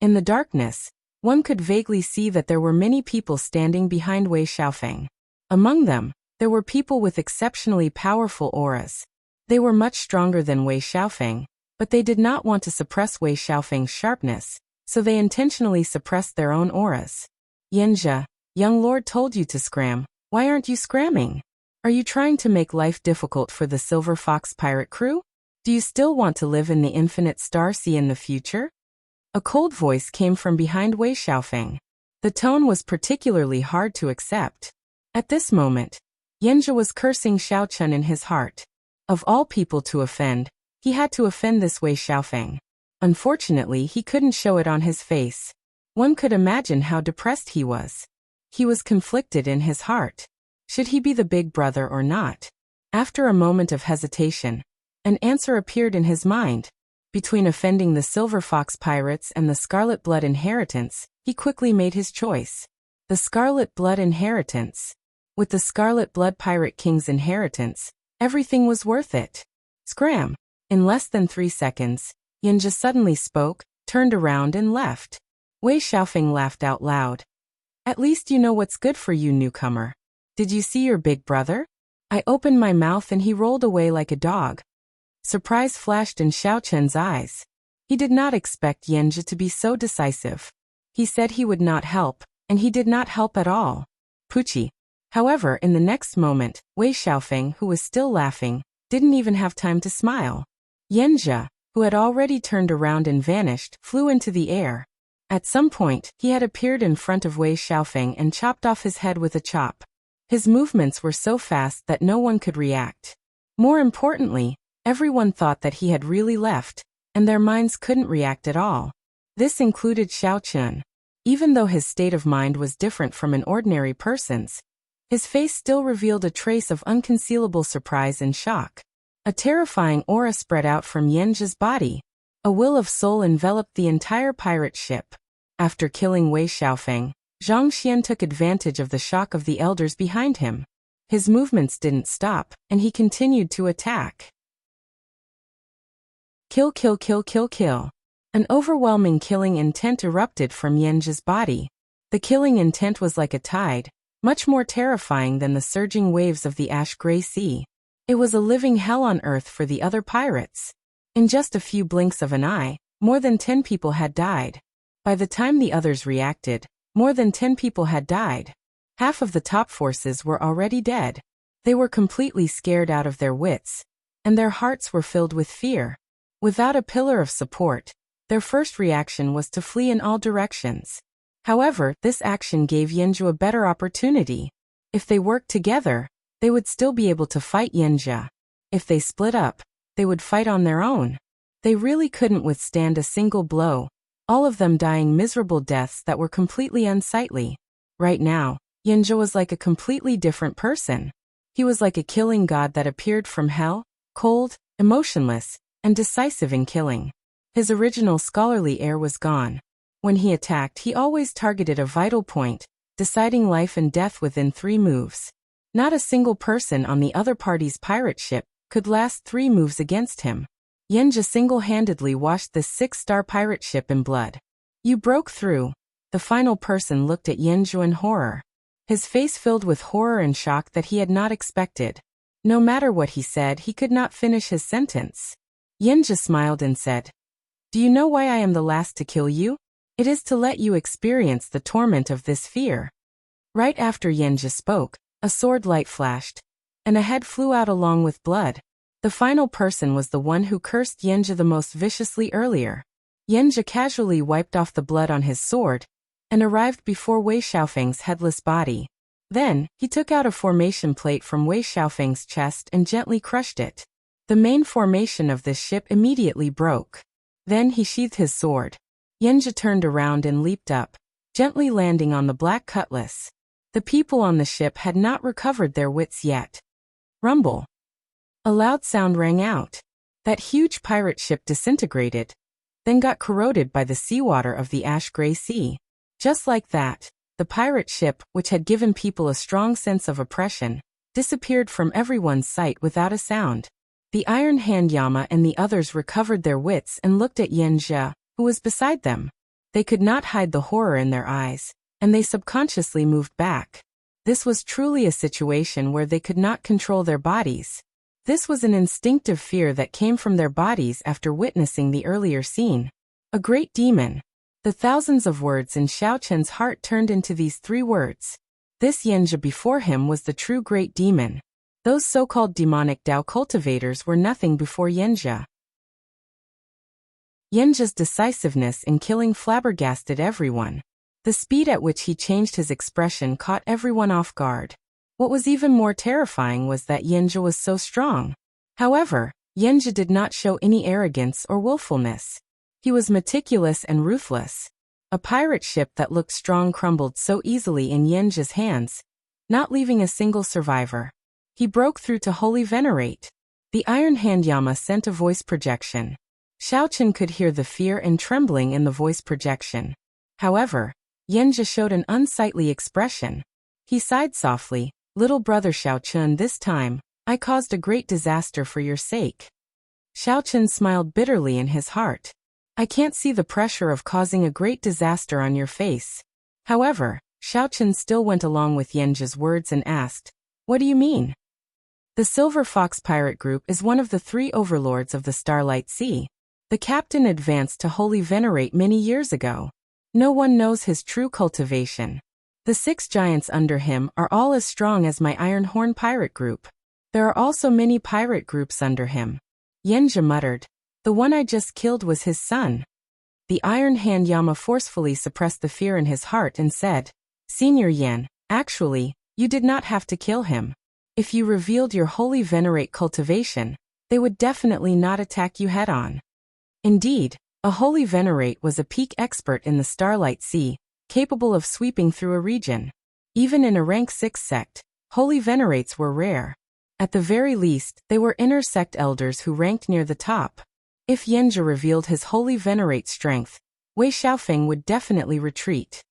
In the darkness, one could vaguely see that there were many people standing behind Wei Xiaofeng. Among them, there were people with exceptionally powerful auras. They were much stronger than Wei Xiaofeng, but they did not want to suppress Wei Xiaofeng's sharpness, so they intentionally suppressed their own auras. Yenja, young lord told you to scram. Why aren't you scramming? Are you trying to make life difficult for the Silver Fox pirate crew? Do you still want to live in the infinite star sea in the future? A cold voice came from behind Wei Xiaofeng. The tone was particularly hard to accept. At this moment, Yenja was cursing Xiao Chun in his heart. Of all people to offend, he had to offend this Wei Xiaofeng. Unfortunately, he couldn't show it on his face. One could imagine how depressed he was. He was conflicted in his heart. Should he be the big brother or not? After a moment of hesitation, an answer appeared in his mind. Between offending the Silver Fox Pirates and the Scarlet Blood Inheritance, he quickly made his choice. The Scarlet Blood Inheritance. With the Scarlet Blood Pirate King's inheritance, everything was worth it. Scram! In less than 3 seconds, Yenja suddenly spoke, turned around and left. Wei Xiaofeng laughed out loud. At least you know what's good for you, newcomer. Did you see your big brother? I opened my mouth and he rolled away like a dog. Surprise flashed in Xiao Chen's eyes. He did not expect Yenja to be so decisive. He said he would not help, and he did not help at all. Poochie. However, in the next moment, Wei Xiaofeng, who was still laughing, didn't even have time to smile. Yenja, who had already turned around and vanished, flew into the air. At some point, he had appeared in front of Wei Xiaofeng and chopped off his head with a chop. His movements were so fast that no one could react. More importantly, everyone thought that he had really left, and their minds couldn't react at all. This included Xiao Chun. Even though his state of mind was different from an ordinary person's, his face still revealed a trace of unconcealable surprise and shock. A terrifying aura spread out from Yenja's body. A will of soul enveloped the entire pirate ship. After killing Wei Xiaofeng, Zhang Xian took advantage of the shock of the elders behind him. His movements didn't stop, and he continued to attack. Kill, kill, kill, kill, kill. An overwhelming killing intent erupted from Yenja's body. The killing intent was like a tide, much more terrifying than the surging waves of the ash-gray sea. It was a living hell on earth for the other pirates. In just a few blinks of an eye, more than 10 people had died. By the time the others reacted, more than 10 people had died. Half of the top forces were already dead. They were completely scared out of their wits, and their hearts were filled with fear. Without a pillar of support, their first reaction was to flee in all directions. However, this action gave Yenja a better opportunity. If they worked together, they would still be able to fight Yenja. If they split up, they would fight on their own. They really couldn't withstand a single blow, all of them dying miserable deaths that were completely unsightly. Right now, Yenja was like a completely different person. He was like a killing god that appeared from hell, cold, emotionless, and decisive in killing. His original scholarly air was gone. When he attacked, he always targeted a vital point, deciding life and death within 3 moves. Not a single person on the other party's pirate ship could last 3 moves against him. Yenja single-handedly washed this 6-star pirate ship in blood. You broke through. The final person looked at Yenja in horror. His face filled with horror and shock that he had not expected. No matter what he said, he could not finish his sentence. Yenja smiled and said, "Do you know why I am the last to kill you? It is to let you experience the torment of this fear." Right after Yenja spoke, a sword light flashed, and a head flew out along with blood. The final person was the one who cursed Yenja the most viciously earlier. Yenja casually wiped off the blood on his sword, and arrived before Wei Xiaofeng's headless body. Then, he took out a formation plate from Wei Xiaofeng's chest and gently crushed it. The main formation of this ship immediately broke. Then he sheathed his sword. Yenja turned around and leaped up, gently landing on the black cutlass. The people on the ship had not recovered their wits yet. Rumble. A loud sound rang out. That huge pirate ship disintegrated, then got corroded by the seawater of the ash-gray sea. Just like that, the pirate ship, which had given people a strong sense of oppression, disappeared from everyone's sight without a sound. The Iron Hand Yama and the others recovered their wits and looked at Yanjia, who was beside them. They could not hide the horror in their eyes, and they subconsciously moved back. This was truly a situation where they could not control their bodies. This was an instinctive fear that came from their bodies after witnessing the earlier scene. A great demon. The thousands of words in Xiao Chen's heart turned into these 3 words. This Yanjia before him was the true great demon. Those so-called demonic Dao cultivators were nothing before Yanjia. Yanjia's decisiveness in killing flabbergasted everyone. The speed at which he changed his expression caught everyone off guard. What was even more terrifying was that Yanjia was so strong. However, Yanjia did not show any arrogance or willfulness. He was meticulous and ruthless. A pirate ship that looked strong crumbled so easily in Yanjia's hands, not leaving a single survivor. He broke through to Holy Venerate. The Iron Hand Yama sent a voice projection. Xiao Chen could hear the fear and trembling in the voice projection. However, Yanjia showed an unsightly expression. He sighed softly. Little brother Xiao Chen, this time, I caused a great disaster for your sake. Xiao Chen smiled bitterly in his heart. I can't see the pressure of causing a great disaster on your face. However, Xiao Chen still went along with Yanjia's words and asked, what do you mean? The Silver Fox Pirate Group is one of the 3 overlords of the Starlight Sea. The captain advanced to Holy Venerate many years ago. No one knows his true cultivation. The 6 giants under him are all as strong as my Iron Horn Pirate Group. There are also many pirate groups under him. Yanjia muttered. The one I just killed was his son. The Iron Hand Yama forcefully suppressed the fear in his heart and said, Senior Yan, actually, you did not have to kill him. If you revealed your Holy Venerate cultivation, they would definitely not attack you head-on. Indeed, a Holy Venerate was a peak expert in the Starlight Sea, capable of sweeping through a region. Even in a rank 6 sect, Holy Venerates were rare. At the very least, they were inner sect elders who ranked near the top. If Yanjia revealed his Holy Venerate strength, Wei Xiaofeng would definitely retreat.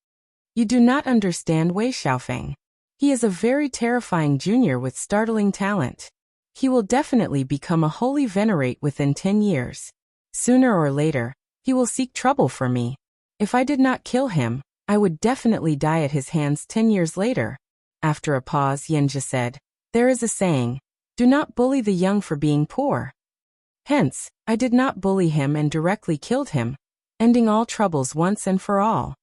You do not understand Wei Xiaofeng. He is a very terrifying junior with startling talent. He will definitely become a Holy Venerate within 10 years. Sooner or later, he will seek trouble for me. If I did not kill him, I would definitely die at his hands 10 years later. After a pause, Yanjia said, there is a saying, do not bully the young for being poor. Hence, I did not bully him and directly killed him, ending all troubles once and for all.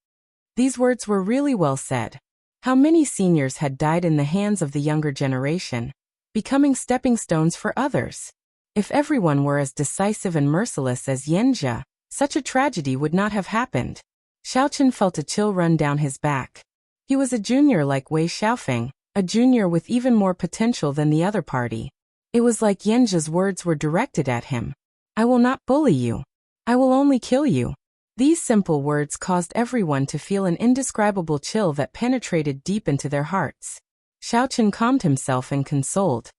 These words were really well said. How many seniors had died in the hands of the younger generation, becoming stepping stones for others? If everyone were as decisive and merciless as Yanjia, such a tragedy would not have happened. Xiao Chen felt a chill run down his back. He was a junior like Wei Xiaofeng, a junior with even more potential than the other party. It was like Yanjia's words were directed at him. I will not bully you. I will only kill you. These simple words caused everyone to feel an indescribable chill that penetrated deep into their hearts. Xiao Chen calmed himself and consoled.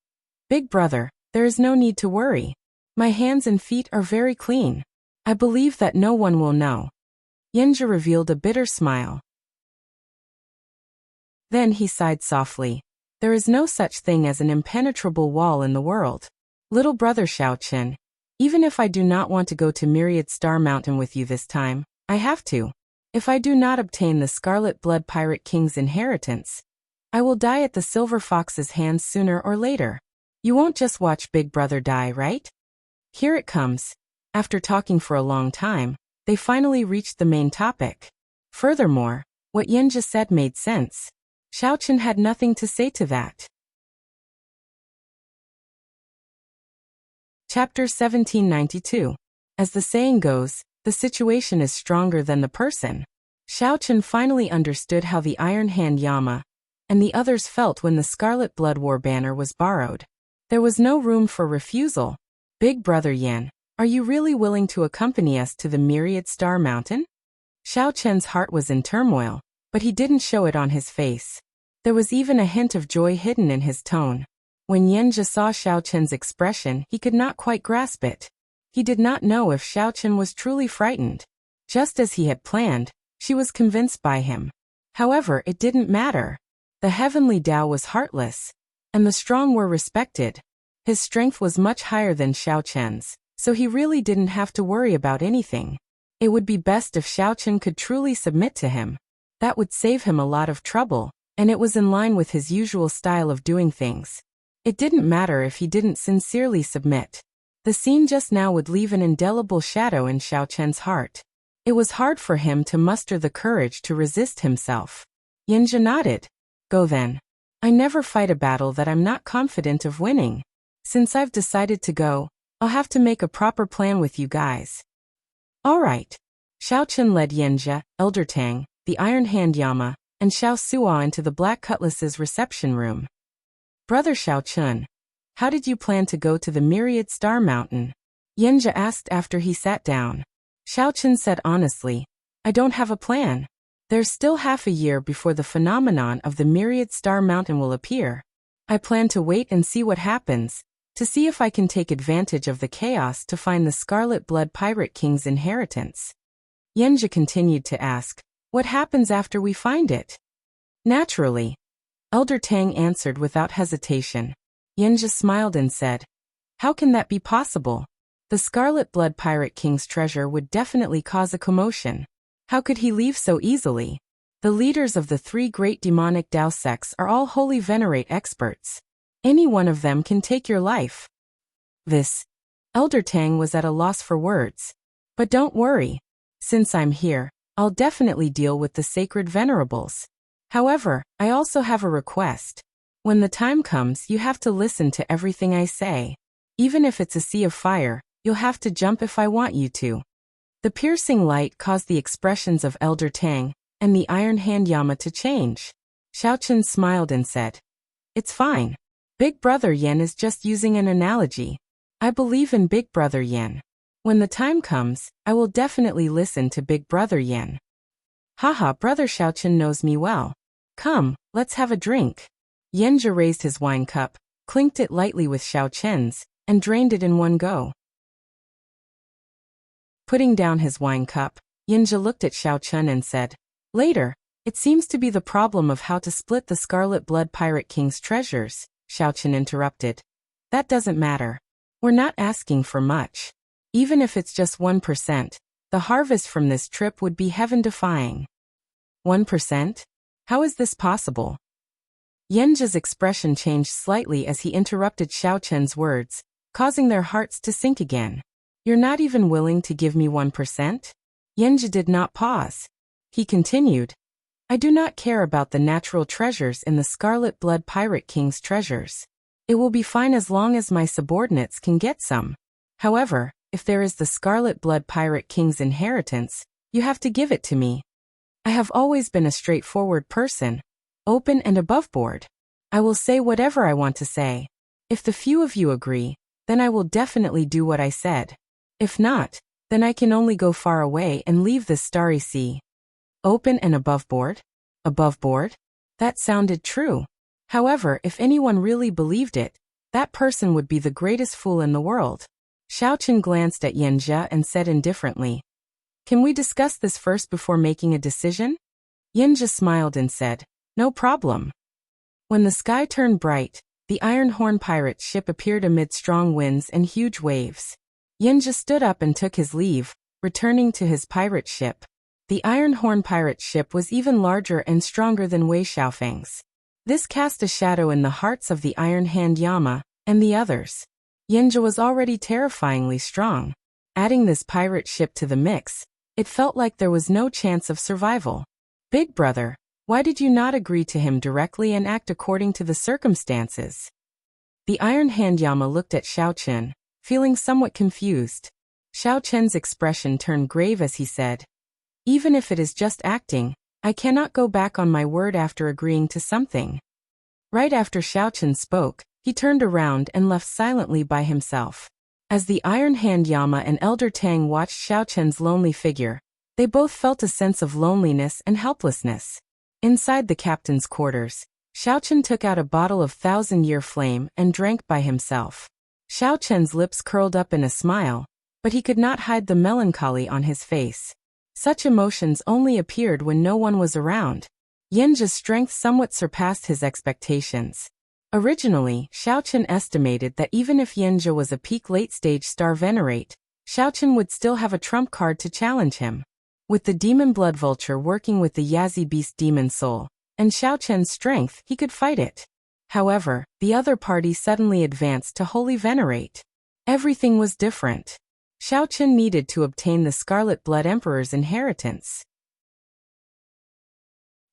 Big brother, there is no need to worry. My hands and feet are very clean. I believe that no one will know. Yanjia revealed a bitter smile. Then he sighed softly. There is no such thing as an impenetrable wall in the world. Little brother Xiao Chen, even if I do not want to go to Myriad Star Mountain with you this time, I have to. If I do not obtain the Scarlet Blood Pirate King's inheritance, I will die at the Silver Fox's hands sooner or later. You won't just watch Big Brother die, right? Here it comes. After talking for a long time, they finally reached the main topic. Furthermore, what Yanjia said made sense. Xiao Chen had nothing to say to that. Chapter 1792. As the saying goes, the situation is stronger than the person. Xiao Chen finally understood how the Iron Hand Yama and the others felt when the Scarlet Blood War banner was borrowed. There was no room for refusal. Big brother Yan, are you really willing to accompany us to the Myriad Star Mountain? Xiao Chen's heart was in turmoil, but he didn't show it on his face. There was even a hint of joy hidden in his tone. When Yanjia saw Xiao Chen's expression, he could not quite grasp it. He did not know if Xiao Chen was truly frightened. Just as he had planned, she was convinced by him. However, it didn't matter. The heavenly Tao was heartless, and the strong were respected. His strength was much higher than Xiao Chen's, so he really didn't have to worry about anything. It would be best if Xiao Chen could truly submit to him. That would save him a lot of trouble, and it was in line with his usual style of doing things. It didn't matter if he didn't sincerely submit. The scene just now would leave an indelible shadow in Xiao Chen's heart. It was hard for him to muster the courage to resist himself. Yinja nodded. Go then. I never fight a battle that I'm not confident of winning. Since I've decided to go, I'll have to make a proper plan with you guys. All right. Xiao Chen led Yinja, Elder Tang, the Iron Hand Yama, and Xiao Suo into the Black Cutlass's reception room. Brother Xiao Chen, how did you plan to go to the Myriad Star Mountain? Yinja asked after he sat down. Xiao Chen said honestly, I don't have a plan. There's still half a year before the phenomenon of the Myriad Star Mountain will appear. I plan to wait and see what happens, to see if I can take advantage of the chaos to find the Scarlet Blood Pirate King's inheritance. Yinja continued to ask, what happens after we find it? Naturally. Elder Tang answered without hesitation. Yinja smiled and said, how can that be possible? The Scarlet Blood Pirate King's treasure would definitely cause a commotion. How could he leave so easily? The leaders of the 3 great demonic Dao sects are all holy venerate experts. Any one of them can take your life. Elder Tang was at a loss for words. But don't worry. Since I'm here, I'll definitely deal with the sacred venerables. However, I also have a request. When the time comes, you have to listen to everything I say. Even if it's a sea of fire, you'll have to jump if I want you to. The piercing light caused the expressions of Elder Tang and the Iron Hand Yama to change. Xiao Chen smiled and said, it's fine. Big Brother Yen is just using an analogy. I believe in Big Brother Yen. When the time comes, I will definitely listen to Big Brother Yen. Haha, Brother Xiao Chen knows me well. Come, let's have a drink. Yinja raised his wine cup, clinked it lightly with Xiao Chen's, and drained it in one go. Putting down his wine cup, Yinja looked at Xiao Chen and said, later, it seems to be the problem of how to split the Scarlet Blood Pirate King's treasures. Xiao Chen interrupted. That doesn't matter. We're not asking for much. Even if it's just 1%, the harvest from this trip would be heaven-defying. 1%? How is this possible? Yinja's expression changed slightly as he interrupted Xiao Chen's words, causing their hearts to sink again. You're not even willing to give me 1%? Yinja did not pause. He continued, I do not care about the natural treasures in the Scarlet Blood Pirate King's treasures. It will be fine as long as my subordinates can get some. However, if there is the Scarlet Blood Pirate King's inheritance, you have to give it to me. I have always been a straightforward person, open and aboveboard. I will say whatever I want to say. If the few of you agree, then I will definitely do what I said. If not, then I can only go far away and leave this starry sea. Open and aboveboard? Aboveboard? That sounded true. However, if anyone really believed it, that person would be the greatest fool in the world. Xiao Chen glanced at Yinja and said indifferently, can we discuss this first before making a decision? Yinja smiled and said, no problem. When the sky turned bright, the Iron Horn pirate ship appeared amid strong winds and huge waves. Yinja stood up and took his leave, returning to his pirate ship. The Iron Horn pirate ship was even larger and stronger than Wei Xiaofeng's. This cast a shadow in the hearts of the Iron Hand Yama and the others. Yinja was already terrifyingly strong. Adding this pirate ship to the mix, it felt like there was no chance of survival. Big Brother, why did you not agree to him directly and act according to the circumstances? The Iron Hand Yama looked at Xiao Chen, feeling somewhat confused. Xiao Chen's expression turned grave as he said, even if it is just acting, I cannot go back on my word after agreeing to something. Right after Xiao Chen spoke, he turned around and left silently by himself. As the Iron Hand Yama and Elder Tang watched Xiao Chen's lonely figure, they both felt a sense of loneliness and helplessness. Inside the captain's quarters, Xiao Chen took out a bottle of 1,000-year flame and drank by himself. Xiao Chen's lips curled up in a smile, but he could not hide the melancholy on his face. Such emotions only appeared when no one was around. Yanji's strength somewhat surpassed his expectations. Originally, Xiaochen estimated that even if Yanji was a peak late-stage star venerate, Xiaochen would still have a trump card to challenge him. With the demon blood vulture working with the Yazi beast demon soul, and Xiaochen's strength, he could fight it. However, the other party suddenly advanced to holy venerate. Everything was different. Xiaochen needed to obtain the Scarlet Blood Emperor's inheritance.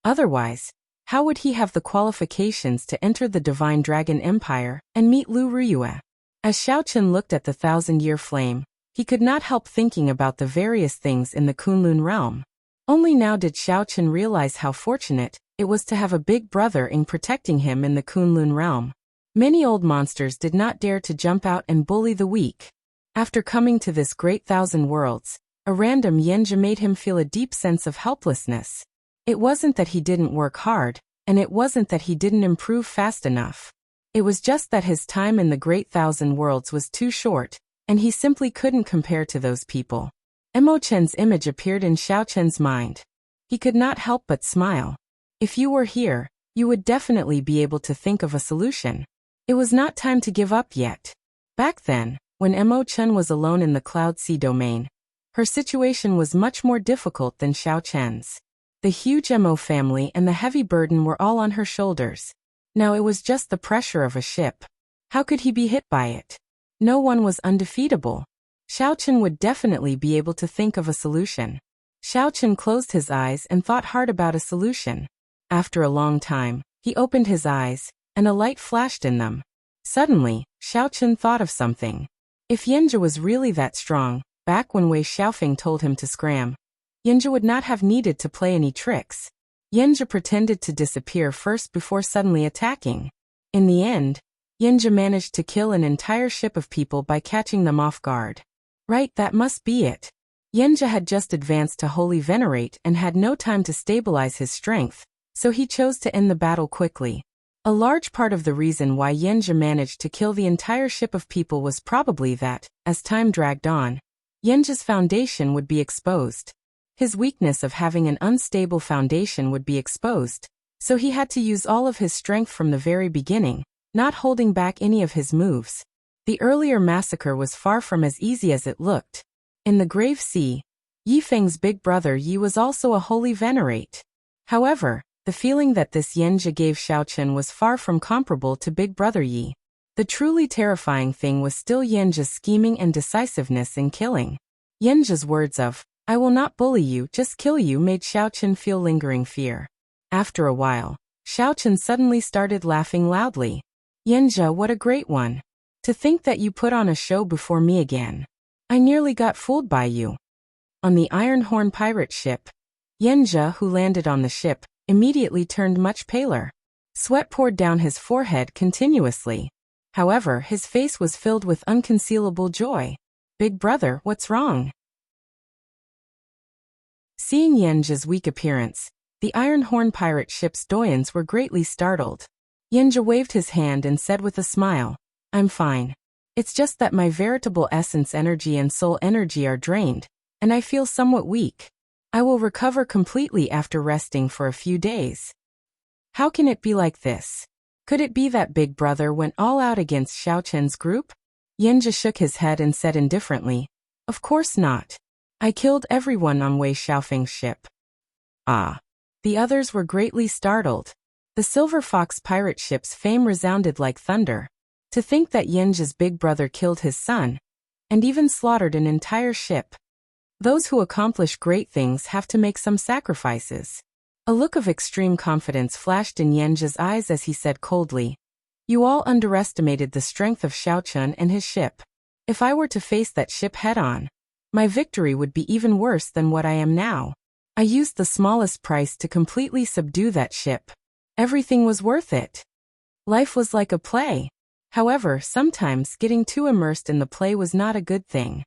Otherwise, how would he have the qualifications to enter the Divine Dragon Empire and meet Lu Ruyue? As Xiaochen looked at the thousand-year flame, he could not help thinking about the various things in the Kunlun realm. Only now did Xiaochen realize how fortunate it was to have a big brother in protecting him in the Kunlun realm. Many old monsters did not dare to jump out and bully the weak. After coming to this great thousand worlds, a random Yanji made him feel a deep sense of helplessness. It wasn't that he didn't work hard, and it wasn't that he didn't improve fast enough. It was just that his time in the great thousand worlds was too short, and he simply couldn't compare to those people. Emochen's image appeared in Xiaochen's mind. He could not help but smile. If you were here, you would definitely be able to think of a solution. It was not time to give up yet. Back then, when Emochen was alone in the Cloud Sea domain, her situation was much more difficult than Xiaochen's. The huge Emo family and the heavy burden were all on her shoulders. Now it was just the pressure of a ship. How could he be hit by it? No one was undefeatable. Xiaochen would definitely be able to think of a solution. Xiaochen closed his eyes and thought hard about a solution. After a long time, he opened his eyes, and a light flashed in them. Suddenly, Xiaochen thought of something. If Yanji was really that strong, back when Wei Xiaofeng told him to scram, Yanji would not have needed to play any tricks. Yanji pretended to disappear first before suddenly attacking. In the end, Yanji managed to kill an entire ship of people by catching them off guard. Right, that must be it. Yanji had just advanced to Holy Venerate and had no time to stabilize his strength, so he chose to end the battle quickly. A large part of the reason why Yanji managed to kill the entire ship of people was probably that, as time dragged on, Yanji's foundation would be exposed. His weakness of having an unstable foundation would be exposed, so he had to use all of his strength from the very beginning, not holding back any of his moves. The earlier massacre was far from as easy as it looked. In the Grave Sea, Yi Feng's big brother Yi was also a holy venerate. However, the feeling that this Yanji gave Xiaochen was far from comparable to big brother Yi. The truly terrifying thing was still Yanji's scheming and decisiveness in killing. Yanji's words of, "I will not bully you, just kill you," made Xiaochen feel lingering fear. After a while, Xiaochen suddenly started laughing loudly. "Yanji, what a great one. To think that you put on a show before me again. I nearly got fooled by you." On the Iron Horn pirate ship, Yanji, who landed on the ship, immediately turned much paler. Sweat poured down his forehead continuously. However, his face was filled with unconcealable joy. "Big brother, what's wrong?" Seeing Yanji's weak appearance, the Iron Horn pirate ship's doyens were greatly startled. Yanji waved his hand and said with a smile, "I'm fine. It's just that my veritable essence energy and soul energy are drained, and I feel somewhat weak. I will recover completely after resting for a few days." How can it be like this? Could it be that big brother went all out against Xiaochen's group? Yanji shook his head and said indifferently, "Of course not. I killed everyone on Wei Xiaofeng's ship." Ah. The others were greatly startled. The Silver Fox pirate ship's fame resounded like thunder. To think that Yanji's big brother killed his son, and even slaughtered an entire ship. Those who accomplish great things have to make some sacrifices. A look of extreme confidence flashed in Yanji's eyes as he said coldly, "You all underestimated the strength of Xiaochen and his ship. If I were to face that ship head-on, my victory would be even worse than what I am now. I used the smallest price to completely subdue that ship. Everything was worth it. Life was like a play. However, sometimes getting too immersed in the play was not a good thing."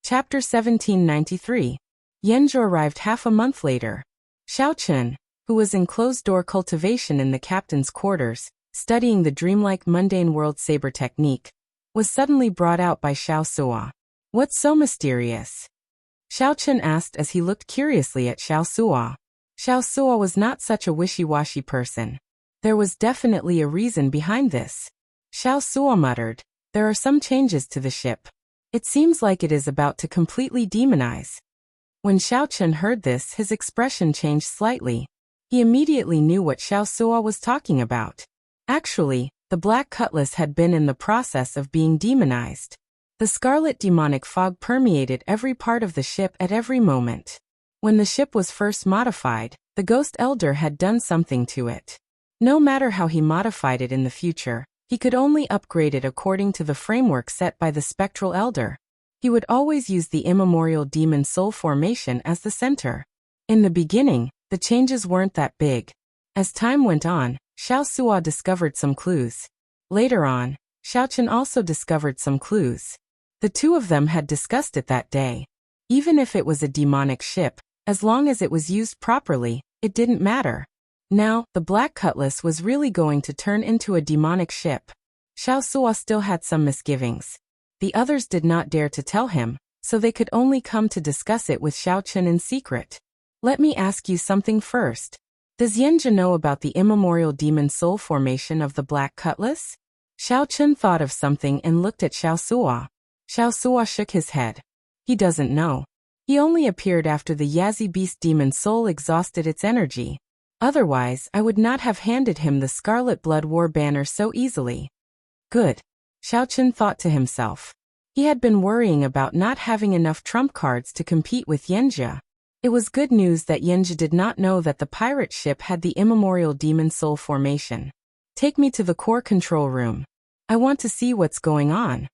Chapter 1793. Yanji arrived half a month later. Xiaochen, who was in closed-door cultivation in the captain's quarters, studying the dreamlike mundane world saber technique, was suddenly brought out by Xiao Suo. What's so mysterious? Xiao Chen asked as he looked curiously at Xiao Suo. Xiao Suo was not such a wishy-washy person. There was definitely a reason behind this. Xiao Suo muttered, there are some changes to the ship. It seems like it is about to completely demonize. When Xiao Chen heard this, his expression changed slightly. He immediately knew what Xiao Suo was talking about. Actually, the Black Cutlass had been in the process of being demonized. The scarlet demonic fog permeated every part of the ship at every moment. When the ship was first modified, the Ghost Elder had done something to it. No matter how he modified it in the future, he could only upgrade it according to the framework set by the Spectral Elder. He would always use the immemorial demon soul formation as the center. In the beginning, the changes weren't that big. As time went on, Xiao Suo discovered some clues. Later on, Xiao Chen also discovered some clues. The two of them had discussed it that day. Even if it was a demonic ship, as long as it was used properly, it didn't matter. Now, the Black Cutlass was really going to turn into a demonic ship. Xiao Suo still had some misgivings. The others did not dare to tell him, so they could only come to discuss it with Xiao Chen in secret. Let me ask you something first. Does Yanjia know about the immemorial demon soul formation of the Black Cutlass? Xiao Chen thought of something and looked at Xiao Suo. Xiao Suo shook his head. He doesn't know. He only appeared after the Yazi Beast demon soul exhausted its energy. Otherwise, I would not have handed him the Scarlet Blood War banner so easily. Good. Xiao Chen thought to himself. He had been worrying about not having enough trump cards to compete with Yanjia. It was good news that Yanjia did not know that the pirate ship had the immemorial demon soul formation. Take me to the core control room. I want to see what's going on.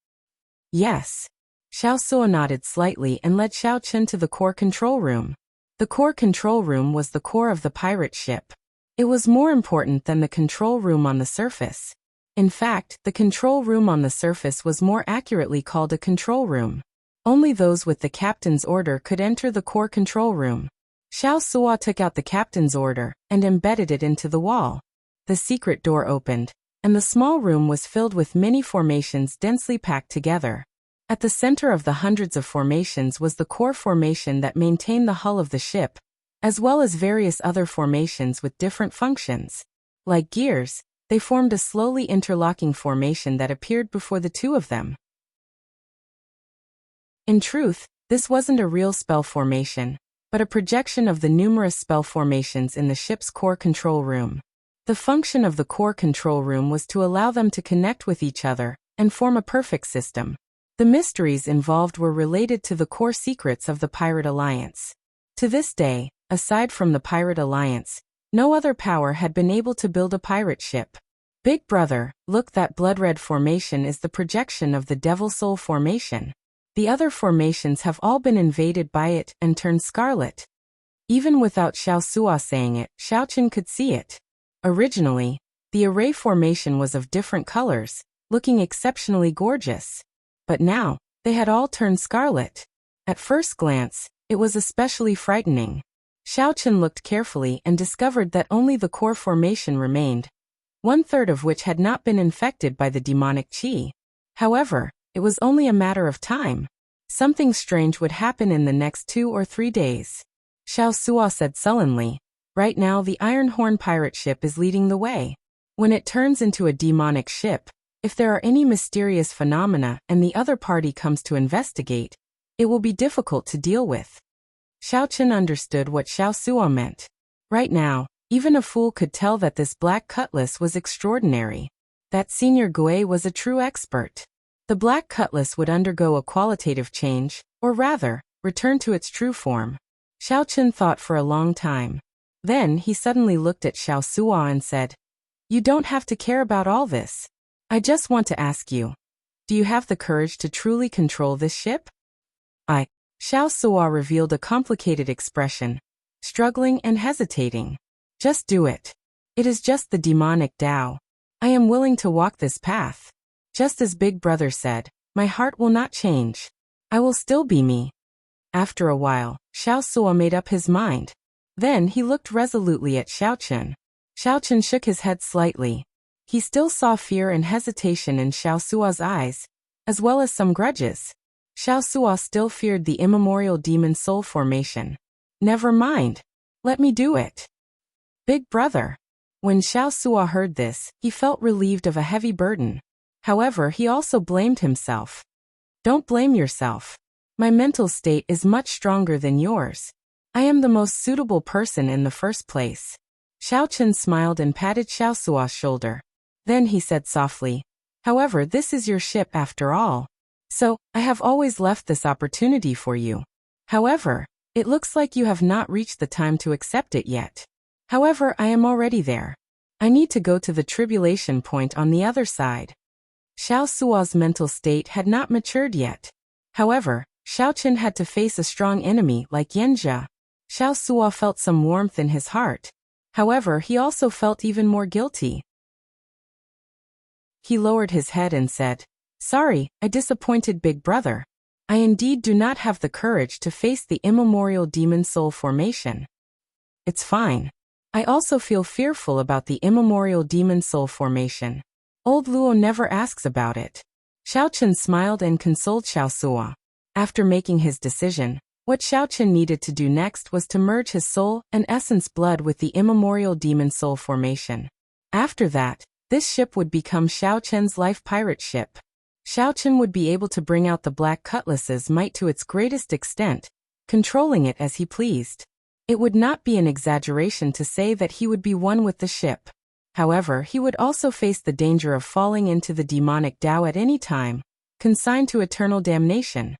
Yes. Xiao Suo nodded slightly and led Xiao Chen to the core control room. The core control room was the core of the pirate ship. It was more important than the control room on the surface. In fact, the control room on the surface was more accurately called a control room. Only those with the captain's order could enter the core control room. Xiao Suo took out the captain's order and embedded it into the wall. The secret door opened, and the small room was filled with many formations densely packed together. At the center of the hundreds of formations was the core formation that maintained the hull of the ship, as well as various other formations with different functions. Like gears, they formed a slowly interlocking formation that appeared before the two of them. In truth, this wasn't a real spell formation, but a projection of the numerous spell formations in the ship's core control room. The function of the core control room was to allow them to connect with each other and form a perfect system. The mysteries involved were related to the core secrets of the Pirate Alliance. To this day, aside from the Pirate Alliance, no other power had been able to build a pirate ship. Big brother, look, that blood-red formation is the projection of the Devil Soul formation. The other formations have all been invaded by it and turned scarlet. Even without Xiao Suo saying it, Xiao Chen could see it. Originally, the array formation was of different colors, looking exceptionally gorgeous. But now, they had all turned scarlet. At first glance, it was especially frightening. Xiao Chen looked carefully and discovered that only the core formation remained, 1/3 of which had not been infected by the demonic qi. However, it was only a matter of time. Something strange would happen in the next 2 or 3 days. Xiao Suo said sullenly, right now the Iron Horn pirate ship is leading the way. When it turns into a demonic ship, if there are any mysterious phenomena and the other party comes to investigate, it will be difficult to deal with. Xiao Chen understood what Xiao Suo meant. Right now, even a fool could tell that this Black Cutlass was extraordinary. That Senior Gui was a true expert. The Black Cutlass would undergo a qualitative change, or rather, return to its true form. Xiao Chen thought for a long time. Then he suddenly looked at Xiao Suo and said, "You don't have to care about all this. I just want to ask you, do you have the courage to truly control this ship?" Xiao Suo revealed a complicated expression, struggling and hesitating. "Just do it. It is just the demonic Tao. I am willing to walk this path. Just as Big Brother said, my heart will not change. I will still be me." After a while, Xiao Suo made up his mind. Then he looked resolutely at Xiao Chen. Xiao Chen shook his head slightly. He still saw fear and hesitation in Xiao Sua's eyes, as well as some grudges. Xiao Sua still feared the immemorial demon soul formation. Never mind. Let me do it. Big brother. When Xiao Sua heard this, he felt relieved of a heavy burden. However, he also blamed himself. Don't blame yourself. My mental state is much stronger than yours. I am the most suitable person in the first place. Xiao Chen smiled and patted Xiao Sua's shoulder. Then he said softly, however, this is your ship after all. So, I have always left this opportunity for you. However, it looks like you have not reached the time to accept it yet. However, I am already there. I need to go to the tribulation point on the other side. Xiao Sua's mental state had not matured yet. However, Xiao Chen had to face a strong enemy like Yanjia. Xiao Sua felt some warmth in his heart. However, he also felt even more guilty. He lowered his head and said, sorry, I disappointed big brother. I indeed do not have the courage to face the immemorial demon soul formation. It's fine. I also feel fearful about the immemorial demon soul formation. Old Luo never asks about it. Xiao Chen smiled and consoled Xiao Sua. After making his decision, what Xiao Chen needed to do next was to merge his soul and essence blood with the immemorial demon soul formation. After that, this ship would become Xiao Chen's life pirate ship. Xiao Chen would be able to bring out the Black Cutlass's might to its greatest extent, controlling it as he pleased. It would not be an exaggeration to say that he would be one with the ship. However, he would also face the danger of falling into the demonic Tao at any time, consigned to eternal damnation.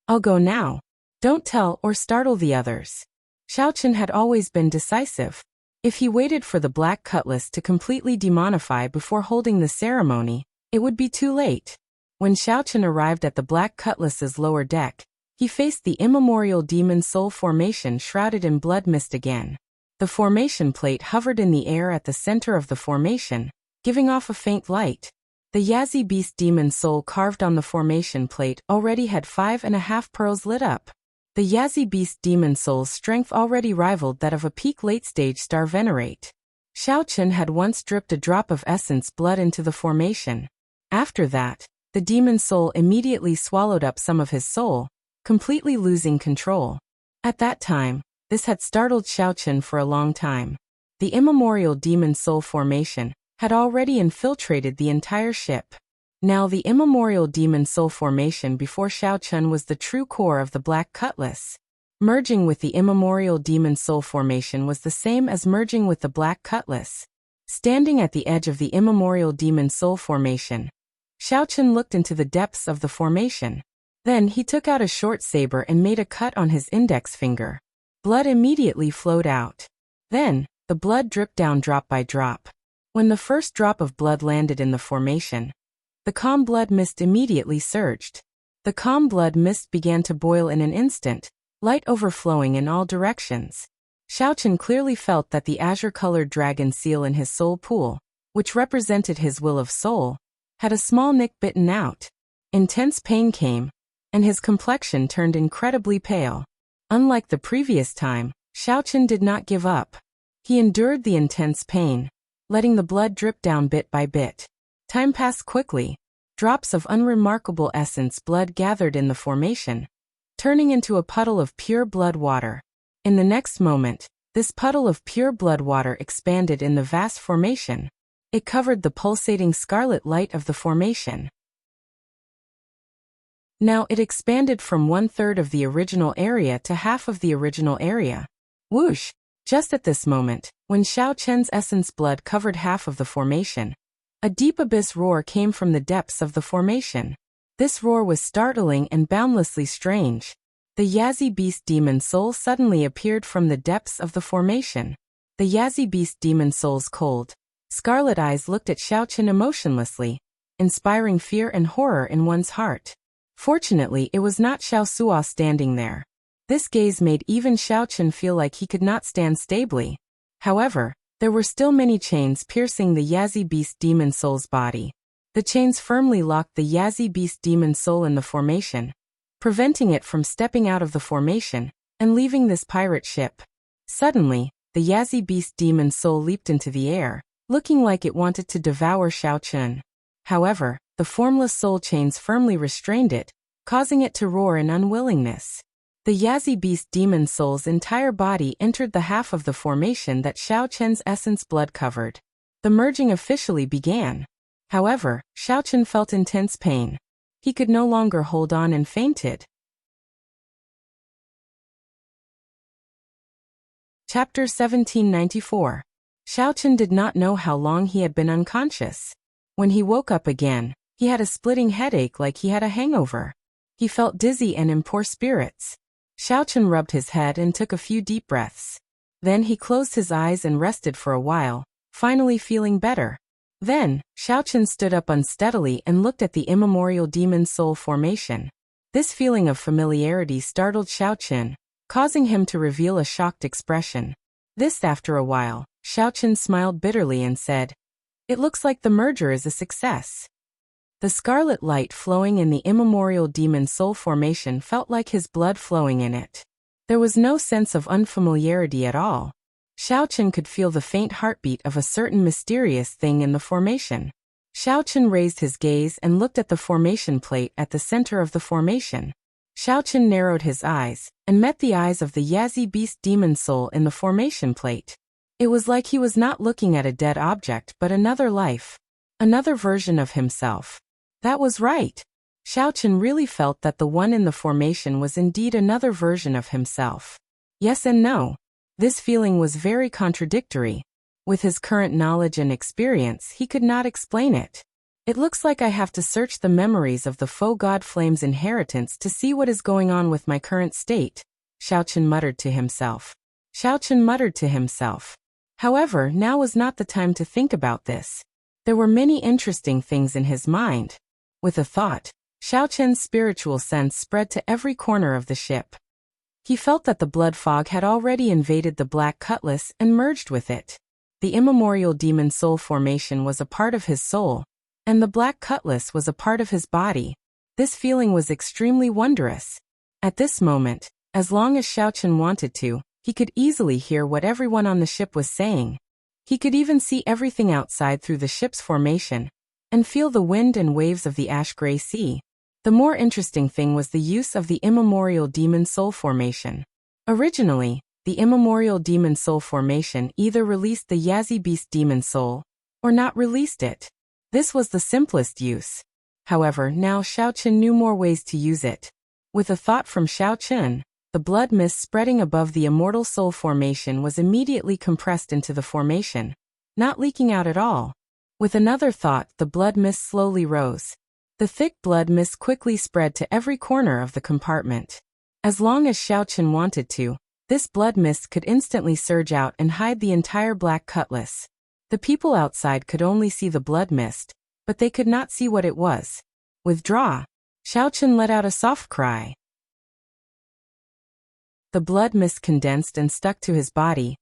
I'll go now. Don't tell or startle the others. Xiao Chen had always been decisive. If he waited for the Black Cutlass to completely demonify before holding the ceremony, it would be too late. When Xiao Chen arrived at the Black Cutlass's lower deck, he faced the immemorial demon soul formation shrouded in blood mist again. The formation plate hovered in the air at the center of the formation, giving off a faint light. The Yazi Beast demon soul carved on the formation plate already had 5.5 pearls lit up. The Yazi Beast demon soul's strength already rivaled that of a peak late-stage star venerate. Xiao Chen had once dripped a drop of essence blood into the formation. After that, the demon soul immediately swallowed up some of his soul, completely losing control. At that time, this had startled Xiao Chen for a long time. The immemorial demon soul formation had already infiltrated the entire ship. Now the immemorial demon soul formation before Xiao Chen was the true core of the Black Cutlass. Merging with the immemorial demon soul formation was the same as merging with the Black Cutlass. Standing at the edge of the immemorial demon soul formation, Xiao Chen looked into the depths of the formation. Then he took out a short saber and made a cut on his index finger. Blood immediately flowed out. Then, the blood dripped down drop by drop. When the first drop of blood landed in the formation, the calm blood mist immediately surged. The calm blood mist began to boil in an instant, light overflowing in all directions. Xiao Chen clearly felt that the azure-colored dragon seal in his soul pool, which represented his will of soul, had a small nick bitten out. Intense pain came, and his complexion turned incredibly pale. Unlike the previous time, Xiao Chen did not give up. He endured the intense pain, letting the blood drip down bit by bit. Time passed quickly. Drops of unremarkable essence blood gathered in the formation, turning into a puddle of pure blood water. In the next moment, this puddle of pure blood water expanded in the vast formation. It covered the pulsating scarlet light of the formation. Now it expanded from 1/3 of the original area to half of the original area. Whoosh! Just at this moment, when Xiao Chen's essence blood covered half of the formation, a deep abyss roar came from the depths of the formation. This roar was startling and boundlessly strange. The Yazi Beast demon soul suddenly appeared from the depths of the formation. The Yazi Beast demon soul's cold, scarlet eyes looked at Xiao Chen emotionlessly, inspiring fear and horror in one's heart. Fortunately, it was not Xiao Sua standing there. This gaze made even Xiao Chen feel like he could not stand stably. However, there were still many chains piercing the Yazi Beast demon soul's body. The chains firmly locked the Yazi Beast demon soul in the formation, preventing it from stepping out of the formation and leaving this pirate ship. Suddenly, the Yazi Beast demon soul leaped into the air, looking like it wanted to devour Xiao Chun. However, the formless soul chains firmly restrained it, causing it to roar in unwillingness. The Yazi beast demon soul's entire body entered the half of the formation that Xiao Chun's essence blood covered. The merging officially began. However, Xiao Chun felt intense pain. He could no longer hold on and fainted. Chapter 1794. Xiao Chun did not know how long he had been unconscious. When he woke up again, he had a splitting headache like he had a hangover. He felt dizzy and in poor spirits. Xiao Chun rubbed his head and took a few deep breaths. Then he closed his eyes and rested for a while, finally feeling better. Then, Xiao Chun stood up unsteadily and looked at the immemorial demon soul formation. This feeling of familiarity startled Xiao Chun, causing him to reveal a shocked expression. After a while, Xiao Chun smiled bitterly and said, "It looks like the merger is a success." The scarlet light flowing in the immemorial demon soul formation felt like his blood flowing in it. There was no sense of unfamiliarity at all. Xiao Chun could feel the faint heartbeat of a certain mysterious thing in the formation. Xiao Chun raised his gaze and looked at the formation plate at the center of the formation. Xiao Chun narrowed his eyes, and met the eyes of the Yazi beast demon soul in the formation plate. It was like he was not looking at a dead object but another life. Another version of himself. That was right. Xiao Chun really felt that the one in the formation was indeed another version of himself. Yes and no. This feeling was very contradictory. With his current knowledge and experience, he could not explain it. It looks like I have to search the memories of the faux god Flame's inheritance to see what is going on with my current state, Xiao Chun muttered to himself. However, now was not the time to think about this. There were many interesting things in his mind. With a thought, Xiao Chun's spiritual sense spread to every corner of the ship. He felt that the blood fog had already invaded the black cutlass and merged with it. The immemorial demon soul formation was a part of his soul, and the black cutlass was a part of his body. This feeling was extremely wondrous. At this moment, as long as Xiao Chun wanted to, he could easily hear what everyone on the ship was saying. He could even see everything outside through the ship's formation, and feel the wind and waves of the ash-gray sea. The more interesting thing was the use of the immemorial demon soul formation. Originally, the immemorial demon soul formation either released the Yazi beast demon soul, or not released it. This was the simplest use. However, now Xiao Chun knew more ways to use it. With a thought from Xiao Chun, the blood mist spreading above the immortal soul formation was immediately compressed into the formation, not leaking out at all. With another thought, the blood mist slowly rose. The thick blood mist quickly spread to every corner of the compartment. As long as Xiao Chun wanted to, this blood mist could instantly surge out and hide the entire black cutlass. The people outside could only see the blood mist, but they could not see what it was. Withdraw. Xiao Chun let out a soft cry. The blood mist condensed and stuck to his body,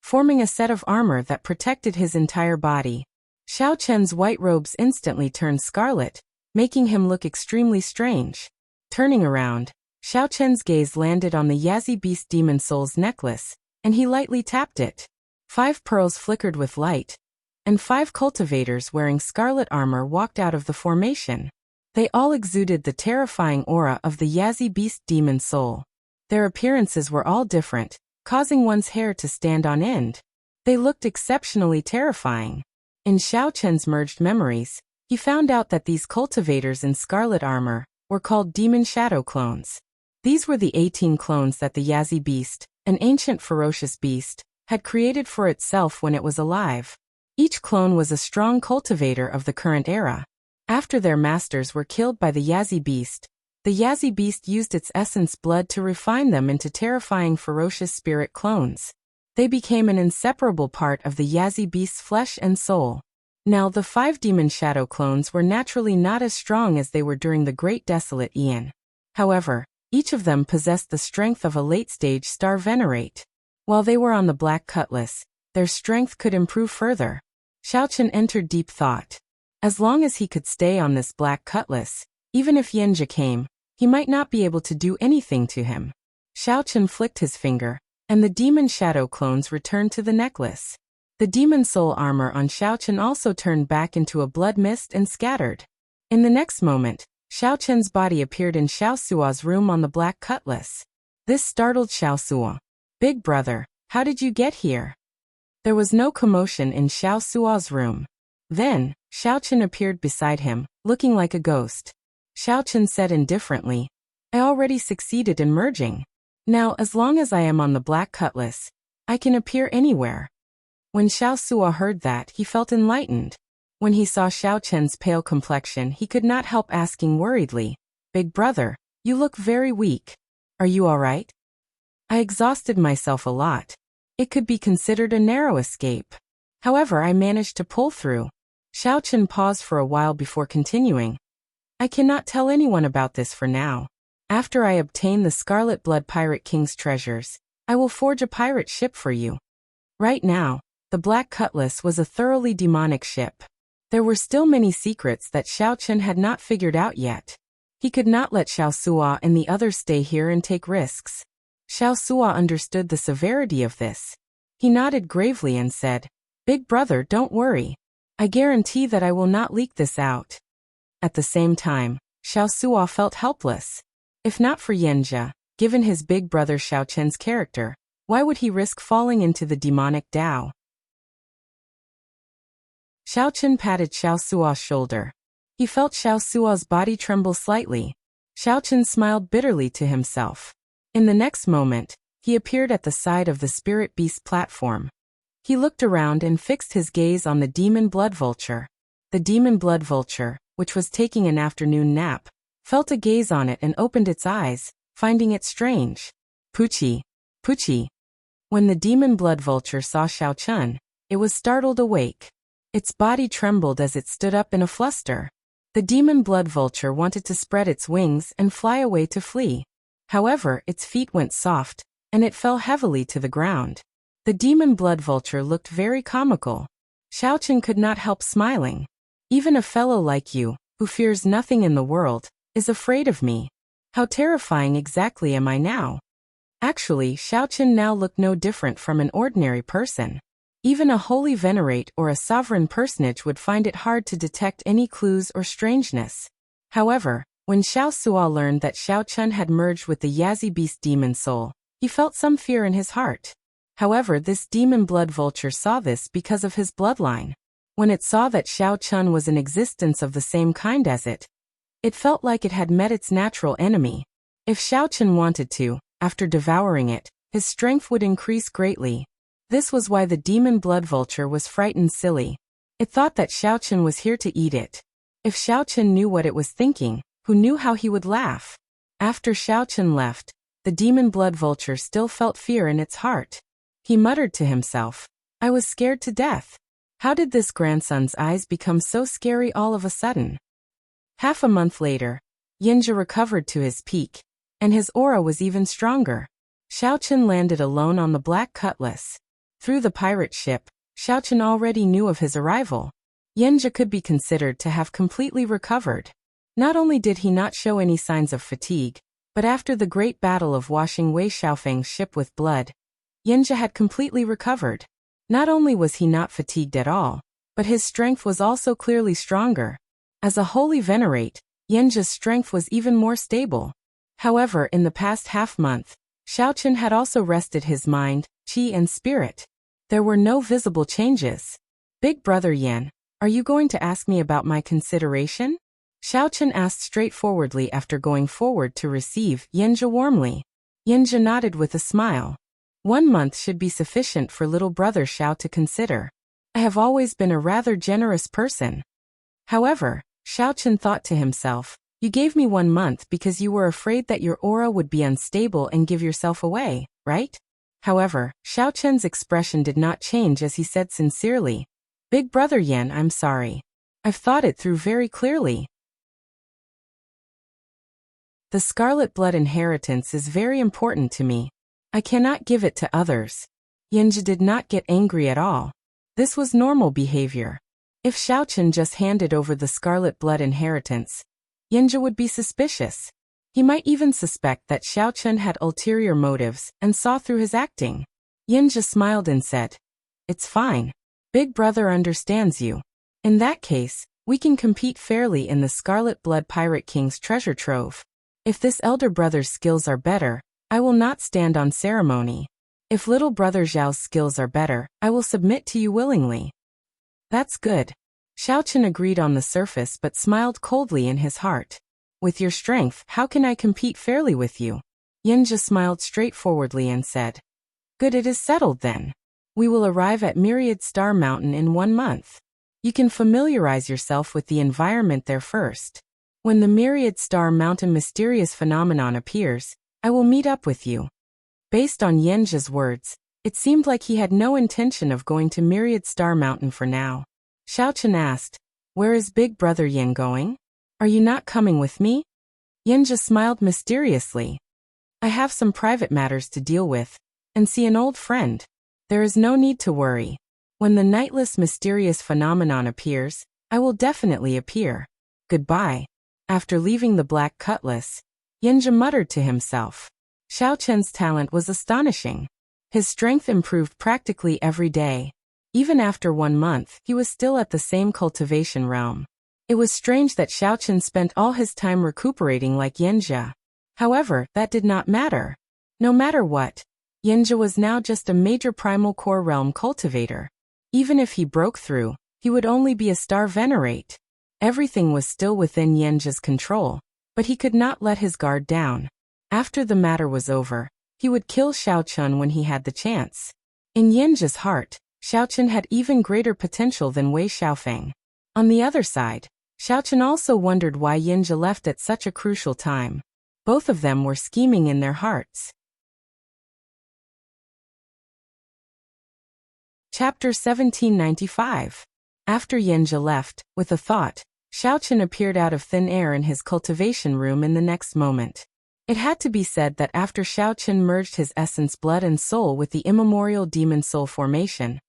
forming a set of armor that protected his entire body. Xiao Chun's white robes instantly turned scarlet, making him look extremely strange. Turning around, Xiao Chun's gaze landed on the Yazi beast demon soul's necklace, and he lightly tapped it. 5 pearls flickered with light, and 5 cultivators wearing scarlet armor walked out of the formation. They all exuded the terrifying aura of the Yazi beast demon soul. Their appearances were all different, causing one's hair to stand on end. They looked exceptionally terrifying. In Xiao Chun's merged memories, he found out that these cultivators in scarlet armor were called demon shadow clones. These were the 18 clones that the Yazi beast, an ancient ferocious beast, had created for itself when it was alive. Each clone was a strong cultivator of the current era. After their masters were killed by the Yazi beast, the Yazi beast used its essence blood to refine them into terrifying ferocious spirit clones. They became an inseparable part of the Yazi beast's flesh and soul. Now the 5 demon shadow clones were naturally not as strong as they were during the Great Desolate Aeon. However, each of them possessed the strength of a late-stage star venerate. While they were on the black cutlass, their strength could improve further. Xiao Chun entered deep thought. As long as he could stay on this black cutlass, even if Yenja came, he might not be able to do anything to him. Xiao Chun flicked his finger, and the demon shadow clones returned to the necklace. The demon soul armor on Xiaochen also turned back into a blood mist and scattered. In the next moment, Xiaochen's body appeared in Xiaosua's room on the black cutlass. This startled Xiaosua. "Big brother, how did you get here?" There was no commotion in Xiaosua's room. Then, Xiaochen appeared beside him, looking like a ghost. Xiaochen said indifferently, "I already succeeded in merging. Now, as long as I am on the black cutlass, I can appear anywhere." When Xiaosua heard that, he felt enlightened. When he saw Xiaochen's pale complexion, he could not help asking worriedly, "Big brother, you look very weak. Are you all right?" "I exhausted myself a lot. It could be considered a narrow escape. However, I managed to pull through." Xiaochen paused for a while before continuing, "I cannot tell anyone about this for now. After I obtain the Scarlet Blood Pirate King's treasures, I will forge a pirate ship for you." Right now, the Black Cutlass was a thoroughly demonic ship. There were still many secrets that Xiaochen had not figured out yet. He could not let Xiaosua and the others stay here and take risks. Xiaosua understood the severity of this. He nodded gravely and said, "Big brother, don't worry. I guarantee that I will not leak this out." At the same time, Xiaosua felt helpless. If not for Yanjia, given his big brother Xiaochen's character, why would he risk falling into the demonic Tao? Xiaochen patted Xiaosua's shoulder. He felt Xiaosua's body tremble slightly. Xiaochen smiled bitterly to himself. In the next moment, he appeared at the side of the Spirit Beast platform. He looked around and fixed his gaze on the demon blood vulture. The demon blood vulture, which was taking an afternoon nap, felt a gaze on it and opened its eyes, finding it strange. "Puchi, Puchi." When the demon blood vulture saw Xiaochen, it was startled awake. Its body trembled as it stood up in a fluster. The demon blood vulture wanted to spread its wings and fly away to flee. However, its feet went soft, and it fell heavily to the ground. The demon blood vulture looked very comical. Xiaochen could not help smiling. "Even a fellow like you, who fears nothing in the world, is afraid of me. How terrifying exactly am I now?" Actually, Xiaochen now looked no different from an ordinary person. Even a holy venerate or a sovereign personage would find it hard to detect any clues or strangeness. However, when Xiaosua learned that Xiaochen had merged with the Yazi Beast demon soul, he felt some fear in his heart. However, this demon blood vulture saw this because of his bloodline. When it saw that Xiaochen was an existence of the same kind as it, it felt like it had met its natural enemy. If Xiaochen wanted to, after devouring it, his strength would increase greatly. This was why the demon blood vulture was frightened silly. It thought that Xiaochen was here to eat it. If Xiaochen knew what it was thinking, who knew how he would laugh? After Xiaochen left, the demon blood vulture still felt fear in its heart. He muttered to himself, "I was scared to death. How did this grandson's eyes become so scary all of a sudden?" Half a month later, Yanjia recovered to his peak, and his aura was even stronger. Xiaochen landed alone on the Black Cutlass. Through the pirate ship, Xiaochen already knew of his arrival. Yanjia could be considered to have completely recovered. Not only did he not show any signs of fatigue, but after the great battle of washing Wei Xiaofeng's ship with blood, Yanjia had completely recovered. Not only was he not fatigued at all, but his strength was also clearly stronger. As a holy venerate, Yanjia's strength was even more stable. However, in the past half-month, Xiaochen had also rested his mind, qi and spirit. There were no visible changes. "Big brother Yan, are you going to ask me about my consideration?" Xiaochen asked straightforwardly after going forward to receive Yanjia warmly. Yanjia nodded with a smile. 1 month should be sufficient for little brother Xiao to consider. I have always been a rather generous person. However, Xiaochen thought to himself, "You gave me 1 month because you were afraid that your aura would be unstable and give yourself away, right?" However, Xiaochen's expression did not change as he said sincerely, "Big brother Yan, I'm sorry. I've thought it through very clearly. The Scarlet Blood inheritance is very important to me. I cannot give it to others." Yanjia did not get angry at all. This was normal behavior. If Xiaochen just handed over the Scarlet Blood inheritance, Yanjia would be suspicious. He might even suspect that Xiaochen had ulterior motives and saw through his acting. Yanjia smiled and said, "It's fine. Big Brother understands you. In that case, we can compete fairly in the Scarlet Blood Pirate King's treasure trove. If this elder brother's skills are better, I will not stand on ceremony. If little brother Zhao's skills are better, I will submit to you willingly. That's good. Xiaochen agreed on the surface but smiled coldly in his heart. With your strength, how can I compete fairly with you? Yinja smiled straightforwardly and said, Good, it is settled then. We will arrive at Myriad Star Mountain in 1 month. You can familiarize yourself with the environment there first. When the Myriad Star Mountain mysterious phenomenon appears, I will meet up with you. Based on Yenja's words, it seemed like he had no intention of going to Myriad Star Mountain for now. Xiaochen asked, Where is Big Brother Yin going? Are you not coming with me? Yenja smiled mysteriously. I have some private matters to deal with, and see an old friend. There is no need to worry. When the nightless mysterious phenomenon appears, I will definitely appear. Goodbye. After leaving the Black Cutlass, Yenja muttered to himself. Xiaochen's talent was astonishing. His strength improved practically every day. Even after 1 month, he was still at the same cultivation realm. It was strange that Xiaochen spent all his time recuperating like Yenja. However, that did not matter. No matter what, Yenja was now just a major primal core realm cultivator. Even if he broke through, he would only be a star venerate. Everything was still within Yenja's control, but he could not let his guard down. After the matter was over, he would kill Xiaochen when he had the chance. In Yenja's heart, Xiaochen had even greater potential than Wei Xiaofeng. On the other side, Xiaochen also wondered why Yenja left at such a crucial time. Both of them were scheming in their hearts. Chapter 1795. After Yenja left, with a thought, Xiaochen appeared out of thin air in his cultivation room in the next moment. It had to be said that after Xiaochen merged his essence blood and soul with the immemorial demon soul formation,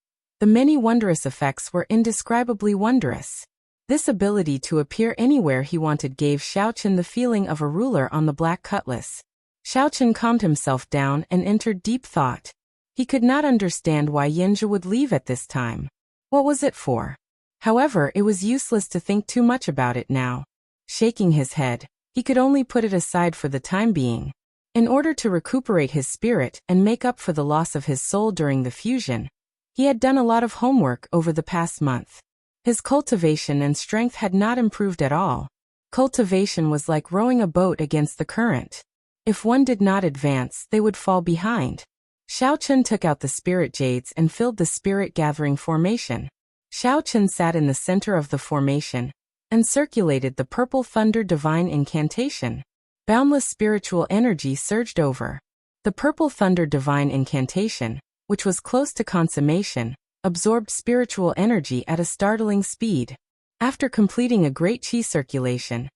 the many wondrous effects were indescribably wondrous. This ability to appear anywhere he wanted gave Xiaochen the feeling of a ruler on the Black Cutlass. Xiaochen calmed himself down and entered deep thought. He could not understand why Yenja would leave at this time. What was it for? However, it was useless to think too much about it now. Shaking his head, he could only put it aside for the time being. In order to recuperate his spirit and make up for the loss of his soul during the fusion, he had done a lot of homework over the past month. His cultivation and strength had not improved at all. Cultivation was like rowing a boat against the current. If one did not advance, they would fall behind. Xiaochen took out the spirit jades and filled the spirit gathering formation. Xiaochen sat in the center of the formation and circulated the purple thunder divine incantation. Boundless spiritual energy surged over. The purple thunder divine incantation, which was close to consummation, absorbed spiritual energy at a startling speed. After completing a great chi circulation,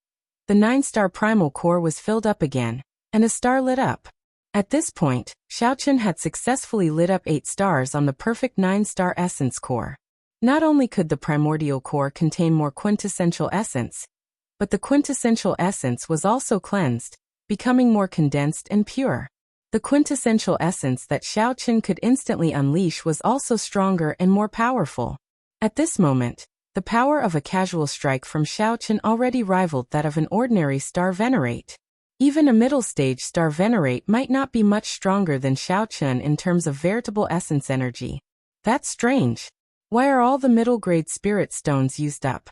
the 9-star primal core was filled up again, and a star lit up. At this point, Xiaochen had successfully lit up 8 stars on the perfect 9-star essence core. Not only could the primordial core contain more quintessential essence, but the quintessential essence was also cleansed, becoming more condensed and pure. The quintessential essence that Xiaochen could instantly unleash was also stronger and more powerful. At this moment, the power of a casual strike from Xiaochen already rivaled that of an ordinary star venerate. Even a middle-stage star venerate might not be much stronger than Xiaochen in terms of veritable essence energy. That's strange. Why are all the middle-grade spirit stones used up?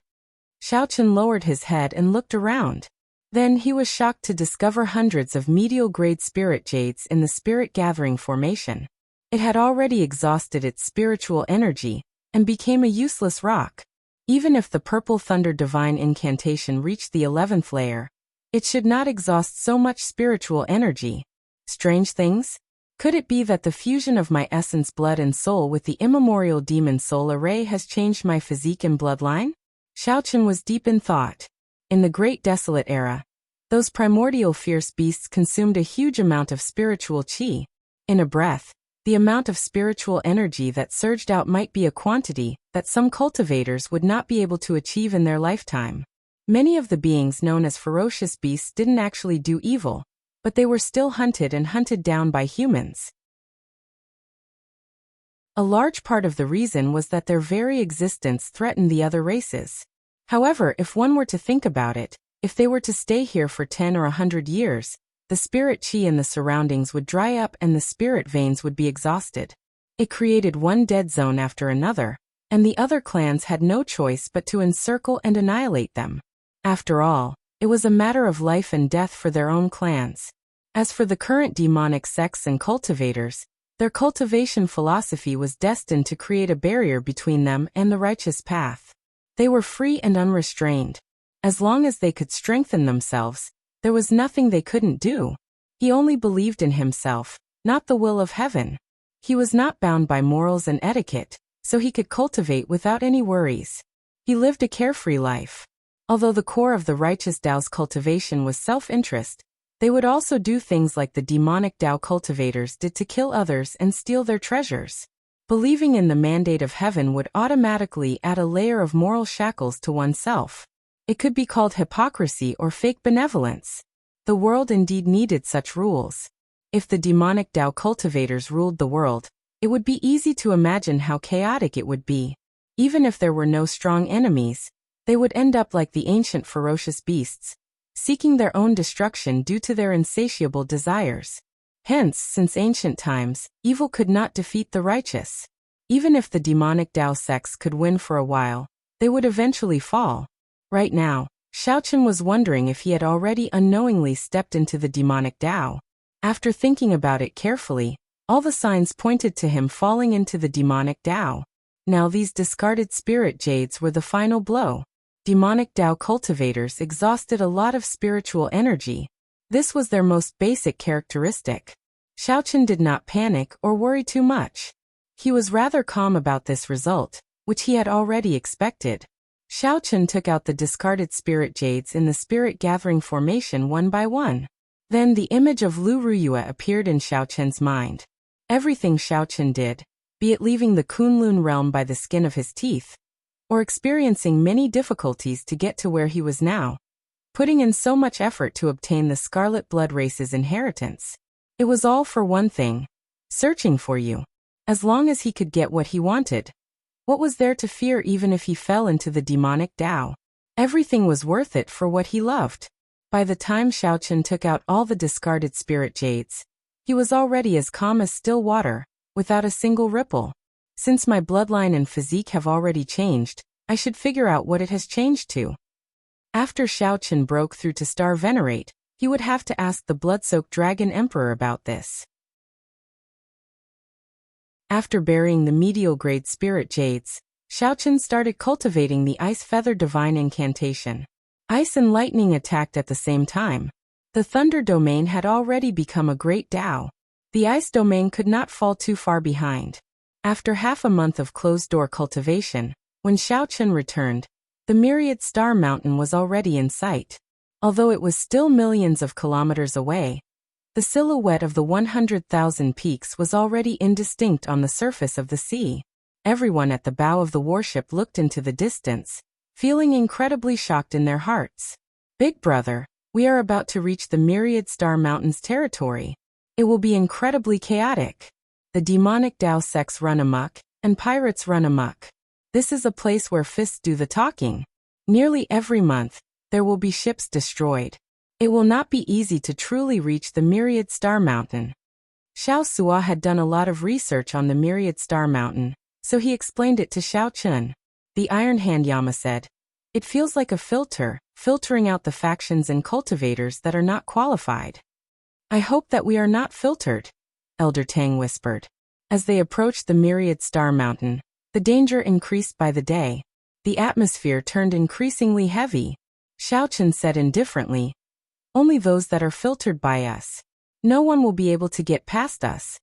Xiaochen lowered his head and looked around. Then he was shocked to discover hundreds of medial-grade spirit jades in the spirit gathering formation. It had already exhausted its spiritual energy and became a useless rock. Even if the purple thunder divine incantation reached the 11th layer, it should not exhaust so much spiritual energy. Strange things? Could it be that the fusion of my essence blood and soul with the immemorial demon soul array has changed my physique and bloodline? Xiaochen was deep in thought. In the Great Desolate Era, those primordial fierce beasts consumed a huge amount of spiritual qi. In a breath, the amount of spiritual energy that surged out might be a quantity that some cultivators would not be able to achieve in their lifetime. Many of the beings known as ferocious beasts didn't actually do evil, but they were still hunted and hunted down by humans. A large part of the reason was that their very existence threatened the other races. However, if one were to think about it, if they were to stay here for 10 or 100 years, the spirit chi in the surroundings would dry up and the spirit veins would be exhausted. It created one dead zone after another, and the other clans had no choice but to encircle and annihilate them. After all, it was a matter of life and death for their own clans. As for the current demonic sects and cultivators, their cultivation philosophy was destined to create a barrier between them and the righteous path. They were free and unrestrained. As long as they could strengthen themselves, there was nothing they couldn't do. He only believed in himself, not the will of heaven. He was not bound by morals and etiquette, so he could cultivate without any worries. He lived a carefree life. Although the core of the righteous Tao's cultivation was self-interest, they would also do things like the demonic Tao cultivators did to kill others and steal their treasures. Believing in the mandate of heaven would automatically add a layer of moral shackles to oneself. It could be called hypocrisy or fake benevolence. The world indeed needed such rules. If the demonic Tao cultivators ruled the world, it would be easy to imagine how chaotic it would be. Even if there were no strong enemies, they would end up like the ancient ferocious beasts, seeking their own destruction due to their insatiable desires. Hence, since ancient times, evil could not defeat the righteous. Even if the demonic Tao sects could win for a while, they would eventually fall. Right now, Xiaochen was wondering if he had already unknowingly stepped into the demonic Tao. After thinking about it carefully, all the signs pointed to him falling into the demonic Tao. Now these discarded spirit jades were the final blow. Demonic Tao cultivators exhausted a lot of spiritual energy. This was their most basic characteristic. Xiaochen did not panic or worry too much. He was rather calm about this result, which he had already expected. Xiaochen took out the discarded spirit jades in the spirit gathering formation one by one. Then the image of Lu Ruyue appeared in Xiaochen's mind. Everything Xiaochen did, be it leaving the Kunlun realm by the skin of his teeth, or experiencing many difficulties to get to where he was now, putting in so much effort to obtain the Scarlet Blood race's inheritance. It was all for one thing: searching for you. As long as he could get what he wanted, what was there to fear even if he fell into the demonic Tao? Everything was worth it for what he loved. By the time Xiaochen took out all the discarded spirit jades, he was already as calm as still water, without a single ripple. Since my bloodline and physique have already changed, I should figure out what it has changed to. After Xiaochen broke through to Star Venerate, he would have to ask the blood-soaked Dragon Emperor about this. After burying the medial-grade spirit jades, Xiaochen started cultivating the Ice Feather Divine Incantation. Ice and lightning attacked at the same time. The Thunder Domain had already become a great Tao. The Ice Domain could not fall too far behind. After half a month of closed-door cultivation, when Xiaochen returned, the Myriad Star Mountain was already in sight. Although it was still millions of kilometers away, the silhouette of the 100,000 peaks was already indistinct on the surface of the sea. Everyone at the bow of the warship looked into the distance, feeling incredibly shocked in their hearts. Big brother, we are about to reach the Myriad Star Mountain's territory. It will be incredibly chaotic. The demonic Tao sects run amok, and pirates run amok. This is a place where fists do the talking. Nearly every month, there will be ships destroyed. It will not be easy to truly reach the Myriad Star Mountain. Xiao Sua had done a lot of research on the Myriad Star Mountain, so he explained it to Xiaochen. The Iron Hand Yama said, "It feels like a filter, filtering out the factions and cultivators that are not qualified." "I hope that we are not filtered," Elder Tang whispered. As they approached the Myriad Star Mountain, the danger increased by the day. The atmosphere turned increasingly heavy. Xiaochen said indifferently, "Only those that are filtered by us. No one will be able to get past us."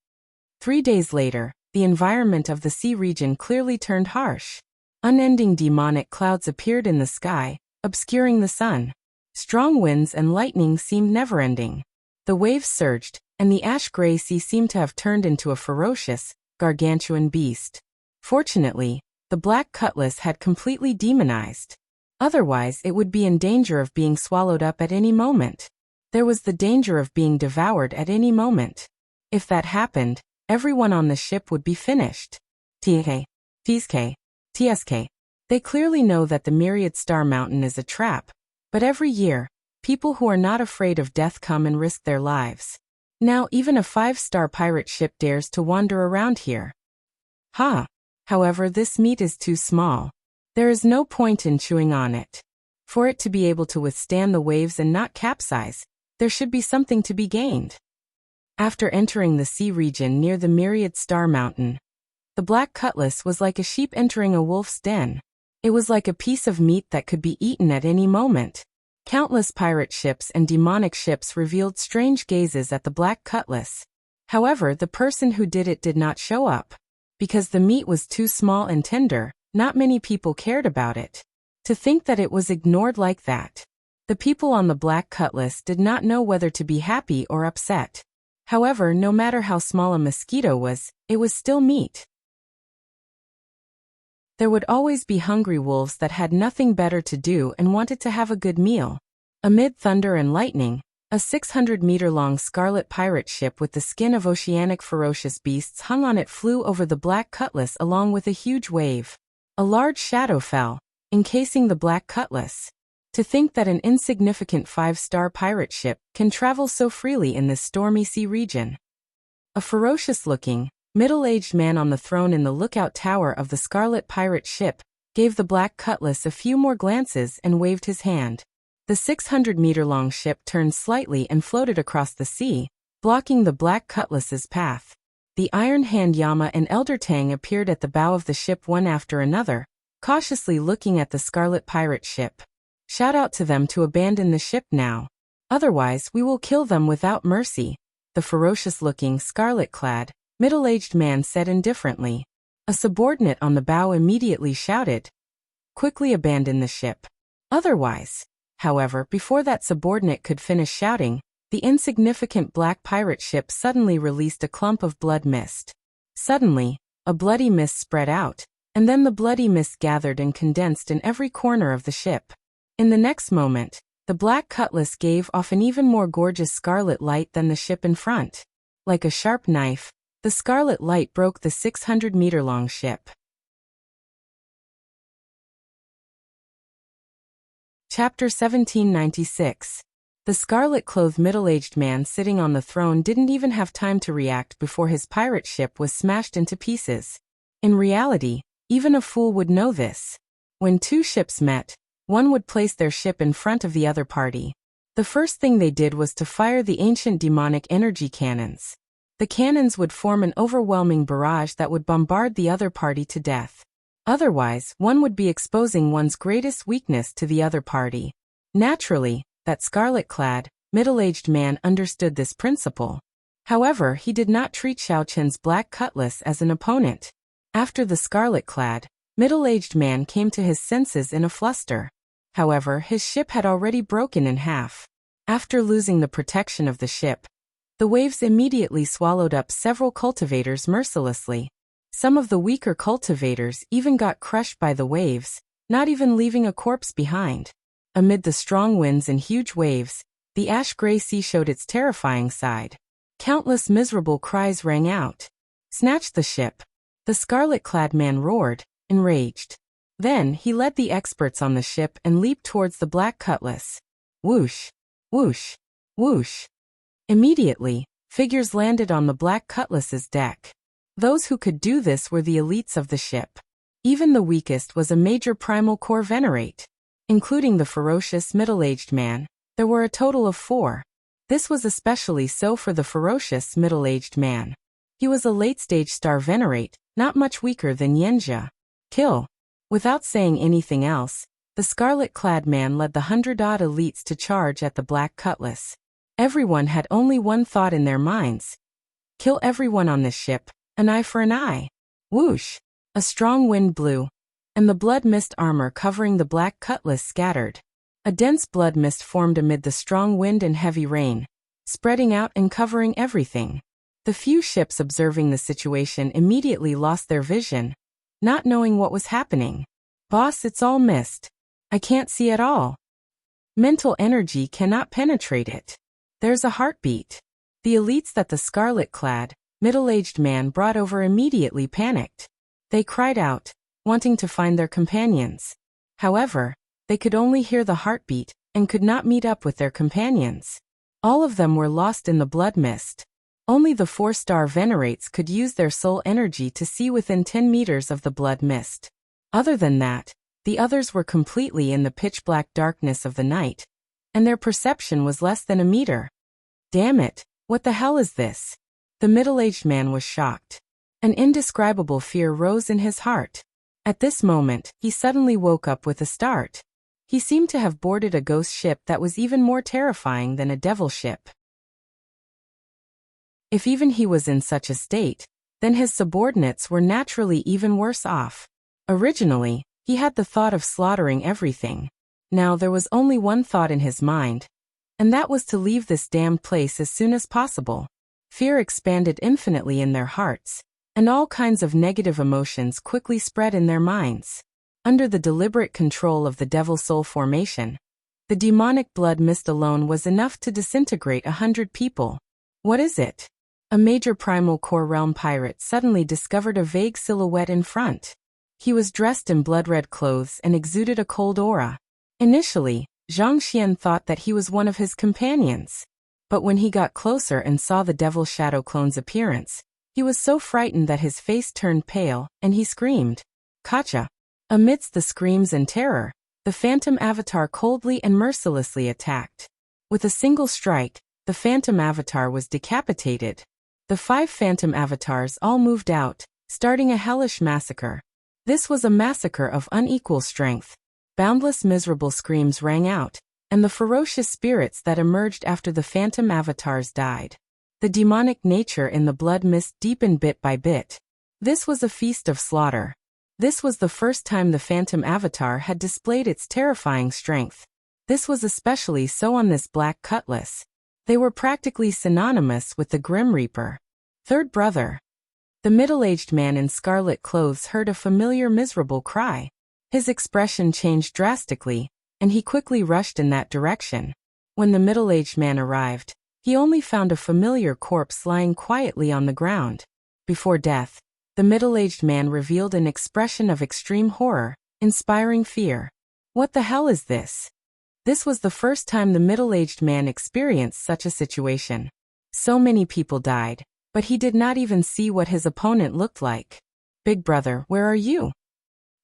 3 days later, the environment of the sea region clearly turned harsh. Unending demonic clouds appeared in the sky, obscuring the sun. Strong winds and lightning seemed never-ending. The waves surged, and the ash-gray sea seemed to have turned into a ferocious, gargantuan beast. Fortunately, the Black Cutlass had completely demonized. Otherwise, it would be in danger of being swallowed up at any moment. There was the danger of being devoured at any moment. If that happened, everyone on the ship would be finished. TK, TSK, TSK. They clearly know that the Myriad Star Mountain is a trap, but every year, people who are not afraid of death come and risk their lives. Now even a 5-star pirate ship dares to wander around here. However, this meat is too small. There is no point in chewing on it. For it to be able to withstand the waves and not capsize, there should be something to be gained. After entering the sea region near the Myriad Star Mountain, the Black Cutlass was like a sheep entering a wolf's den. It was like a piece of meat that could be eaten at any moment. Countless pirate ships and demonic ships revealed strange gazes at the Black Cutlass. However, the person who did it did not show up. Because the meat was too small and tender, not many people cared about it. To think that it was ignored like that. The people on the Black Cutlass did not know whether to be happy or upset. However, no matter how small a mosquito was, it was still meat. There would always be hungry wolves that had nothing better to do and wanted to have a good meal. Amid thunder and lightning, a 600-meter-long scarlet pirate ship with the skin of oceanic ferocious beasts hung on it flew over the Black Cutlass along with a huge wave. A large shadow fell, encasing the Black Cutlass. To think that an insignificant 5-star pirate ship can travel so freely in this stormy sea region. A ferocious-looking, middle-aged man on the throne in the lookout tower of the scarlet pirate ship gave the Black Cutlass a few more glances and waved his hand. The 600-meter-long ship turned slightly and floated across the sea, blocking the Black Cutlass's path. The Iron Hand Yama and Elder Tang appeared at the bow of the ship one after another, cautiously looking at the scarlet pirate ship. Shout out to them to abandon the ship now. Otherwise, we will kill them without mercy, the ferocious-looking, scarlet-clad, middle-aged man said indifferently. A subordinate on the bow immediately shouted, "Quickly abandon the ship. Otherwise." However, before that subordinate could finish shouting, the insignificant black pirate ship suddenly released a clump of blood mist. Suddenly, a bloody mist spread out, and then the bloody mist gathered and condensed in every corner of the ship. In the next moment, the Black Cutlass gave off an even more gorgeous scarlet light than the ship in front. Like a sharp knife, the scarlet light broke the 600-meter-long ship. Chapter 1796. The scarlet-clothed middle-aged man sitting on the throne didn't even have time to react before his pirate ship was smashed into pieces. In reality, even a fool would know this. When two ships met, one would place their ship in front of the other party. The first thing they did was to fire the ancient demonic energy cannons. The cannons would form an overwhelming barrage that would bombard the other party to death. Otherwise, one would be exposing one's greatest weakness to the other party. Naturally, that scarlet-clad, middle-aged man understood this principle. However, he did not treat Xiao Chen's Black Cutlass as an opponent. After the scarlet-clad, middle-aged man came to his senses in a fluster. However, his ship had already broken in half. After losing the protection of the ship, the waves immediately swallowed up several cultivators mercilessly. Some of the weaker cultivators even got crushed by the waves, not even leaving a corpse behind. Amid the strong winds and huge waves, the ash-gray sea showed its terrifying side. Countless miserable cries rang out. "Snatch the ship!" The scarlet-clad man roared, enraged. Then he led the experts on the ship and leaped towards the Black Cutlass. Whoosh! Whoosh! Whoosh! Immediately, figures landed on the Black Cutlass's deck. Those who could do this were the elites of the ship. Even the weakest was a major primal core venerate. Including the ferocious middle-aged man, there were a total of 4. This was especially so for the ferocious middle-aged man. He was a late-stage star venerate, not much weaker than Yenjia. Kill! Without saying anything else, the scarlet-clad man led the 100-odd elites to charge at the Black Cutlass. Everyone had only one thought in their minds. Kill everyone on this ship, an eye for an eye. Whoosh! A strong wind blew, and the blood mist armor covering the Black Cutlass scattered. A dense blood mist formed amid the strong wind and heavy rain, spreading out and covering everything. The few ships observing the situation immediately lost their vision, not knowing what was happening. "Boss, it's all mist. I can't see at all. Mental energy cannot penetrate it. There's a heartbeat." The elites that the scarlet-clad, middle-aged man brought over immediately panicked. They cried out, wanting to find their companions. However, they could only hear the heartbeat and could not meet up with their companions. All of them were lost in the blood mist. Only the 4-star venerates could use their soul energy to see within 10 meters of the blood mist. Other than that, the others were completely in the pitch-black darkness of the night, and their perception was less than a meter. Damn it, what the hell is this? The middle-aged man was shocked. An indescribable fear rose in his heart. At this moment, he suddenly woke up with a start. He seemed to have boarded a ghost ship that was even more terrifying than a devil ship. If even he was in such a state, then his subordinates were naturally even worse off. Originally, he had the thought of slaughtering everything. Now there was only one thought in his mind, and that was to leave this damned place as soon as possible. Fear expanded infinitely in their hearts, and all kinds of negative emotions quickly spread in their minds. Under the deliberate control of the devil soul formation, the demonic blood mist alone was enough to disintegrate 100 people. What is it? A major primal core realm pirate suddenly discovered a vague silhouette in front. He was dressed in blood-red clothes and exuded a cold aura. Initially, Zhang Xian thought that he was one of his companions. But when he got closer and saw the devil shadow clone's appearance, he was so frightened that his face turned pale, and he screamed, "Kacha!" Amidst the screams and terror, the phantom avatar coldly and mercilessly attacked. With a single strike, the phantom avatar was decapitated. The 5 phantom avatars all moved out, starting a hellish massacre. This was a massacre of unequal strength. Boundless miserable screams rang out, and the ferocious spirits that emerged after the phantom avatars died. The demonic nature in the blood mist deepened bit by bit. This was a feast of slaughter. This was the first time the phantom avatar had displayed its terrifying strength. This was especially so on this black cutlass. They were practically synonymous with the Grim Reaper. Third brother. The middle-aged man in scarlet clothes heard a familiar miserable cry. His expression changed drastically, and he quickly rushed in that direction. When the middle-aged man arrived, he only found a familiar corpse lying quietly on the ground. Before death, the middle-aged man revealed an expression of extreme horror, inspiring fear. What the hell is this? This was the first time the middle-aged man experienced such a situation. So many people died, but he did not even see what his opponent looked like. "Big brother, where are you?"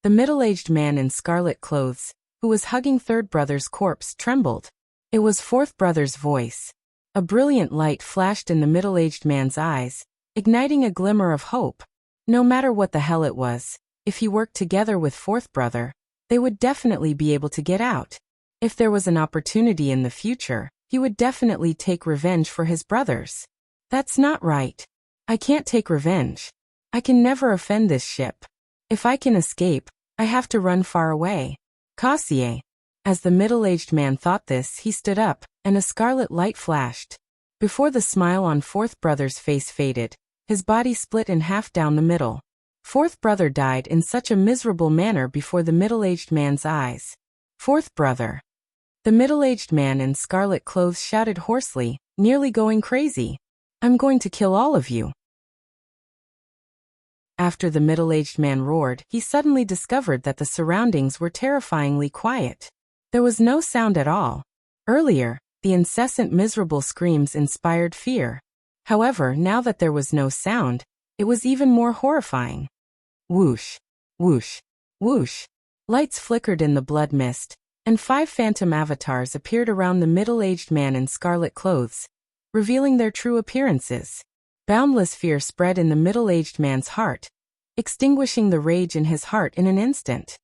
The middle-aged man in scarlet clothes, who was hugging third brother's corpse, trembled. It was fourth brother's voice. A brilliant light flashed in the middle-aged man's eyes, igniting a glimmer of hope. No matter what the hell it was, if he worked together with fourth brother, they would definitely be able to get out. If there was an opportunity in the future, he would definitely take revenge for his brothers. That's not right. I can't take revenge. I can never offend this ship. If I can escape, I have to run far away. Cassier. As the middle-aged man thought this, he stood up, and a scarlet light flashed. Before the smile on fourth brother's face faded, his body split in half down the middle. Fourth brother died in such a miserable manner before the middle-aged man's eyes. Fourth brother. The middle-aged man in scarlet clothes shouted hoarsely, nearly going crazy. "I'm going to kill all of you." After the middle-aged man roared, he suddenly discovered that the surroundings were terrifyingly quiet. There was no sound at all. Earlier, the incessant miserable screams inspired fear. However, now that there was no sound, it was even more horrifying. Whoosh, whoosh, whoosh. Lights flickered in the blood mist, and 5 phantom avatars appeared around the middle-aged man in scarlet clothes, revealing their true appearances. Boundless fear spread in the middle-aged man's heart, extinguishing the rage in his heart in an instant.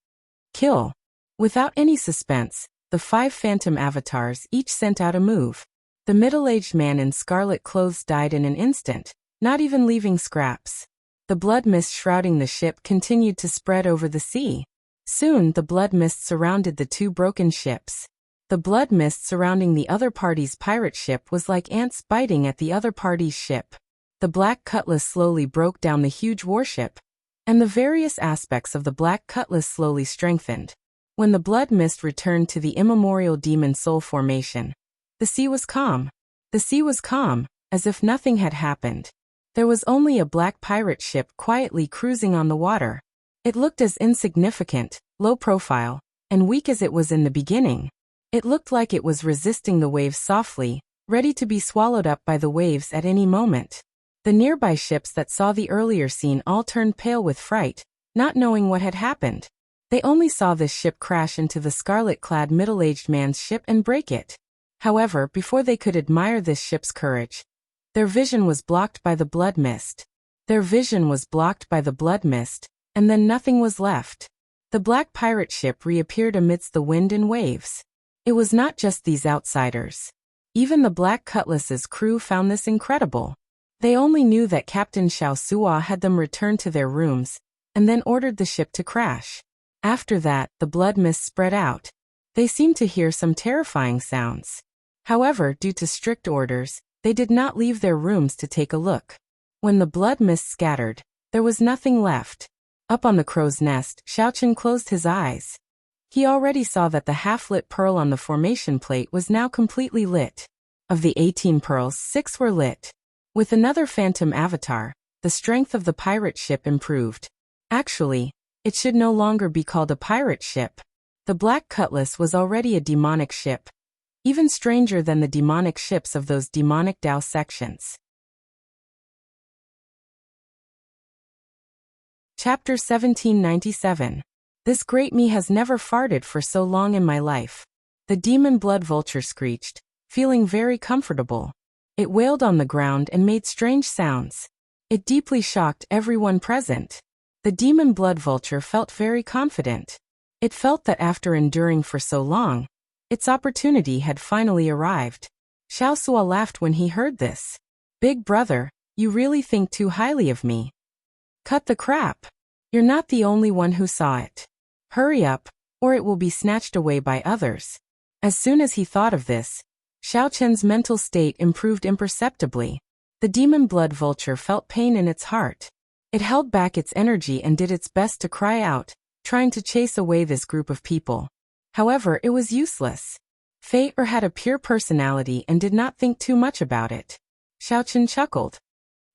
Kill. Without any suspense, the 5 phantom avatars each sent out a move. The middle-aged man in scarlet clothes died in an instant, not even leaving scraps. The blood mist shrouding the ship continued to spread over the sea. Soon the blood mist surrounded the 2 broken ships. The blood mist surrounding the other party's pirate ship was like ants biting at the other party's ship. The Black Cutlass slowly broke down the huge warship, and the various aspects of the Black Cutlass slowly strengthened. When the blood mist returned to the immemorial demon soul formation, the sea was calm. The sea was calm, as if nothing had happened. There was only a black pirate ship quietly cruising on the water. It looked as insignificant, low profile, and weak as it was in the beginning. It looked like it was resisting the waves softly, ready to be swallowed up by the waves at any moment. The nearby ships that saw the earlier scene all turned pale with fright, not knowing what had happened. They only saw this ship crash into the scarlet-clad middle-aged man's ship and break it. However, before they could admire this ship's courage, their vision was blocked by the blood mist. And then nothing was left. The black pirate ship reappeared amidst the wind and waves. It was not just these outsiders. Even the Black Cutlass's crew found this incredible. They only knew that Captain Xiao Sua had them return to their rooms, and then ordered the ship to crash. After that, the blood mist spread out. They seemed to hear some terrifying sounds. However, due to strict orders, they did not leave their rooms to take a look. When the blood mist scattered, there was nothing left. Up on the crow's nest, Xiaochen closed his eyes. He already saw that the half-lit pearl on the formation plate was now completely lit. Of the 18 pearls, 6 were lit. With another phantom avatar, the strength of the pirate ship improved. Actually, it should no longer be called a pirate ship. The Black Cutlass was already a demonic ship, even stranger than the demonic ships of those demonic Dao sections. Chapter 1797. This great me has never farted for so long in my life. The demon blood vulture screeched, feeling very comfortable. It wailed on the ground and made strange sounds. It deeply shocked everyone present. The demon blood vulture felt very confident. It felt that after enduring for so long, its opportunity had finally arrived. Xiao Sua laughed when he heard this. Big brother, you really think too highly of me. Cut the crap. You're not the only one who saw it. Hurry up, or it will be snatched away by others. As soon as he thought of this, Xiaochen's mental state improved imperceptibly. The demon blood vulture felt pain in its heart. It held back its energy and did its best to cry out, trying to chase away this group of people. However, it was useless. Fate had a pure personality and did not think too much about it. Xiaochen chuckled.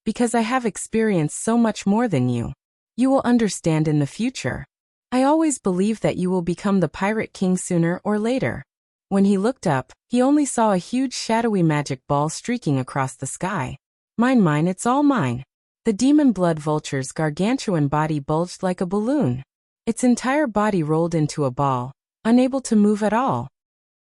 Because I have experienced so much more than you. You will understand in the future. I always believed that you will become the Pirate King sooner or later. When he looked up, he only saw a huge shadowy magic ball streaking across the sky. Mine, it's all mine. The demon blood vulture's gargantuan body bulged like a balloon. Its entire body rolled into a ball, unable to move at all.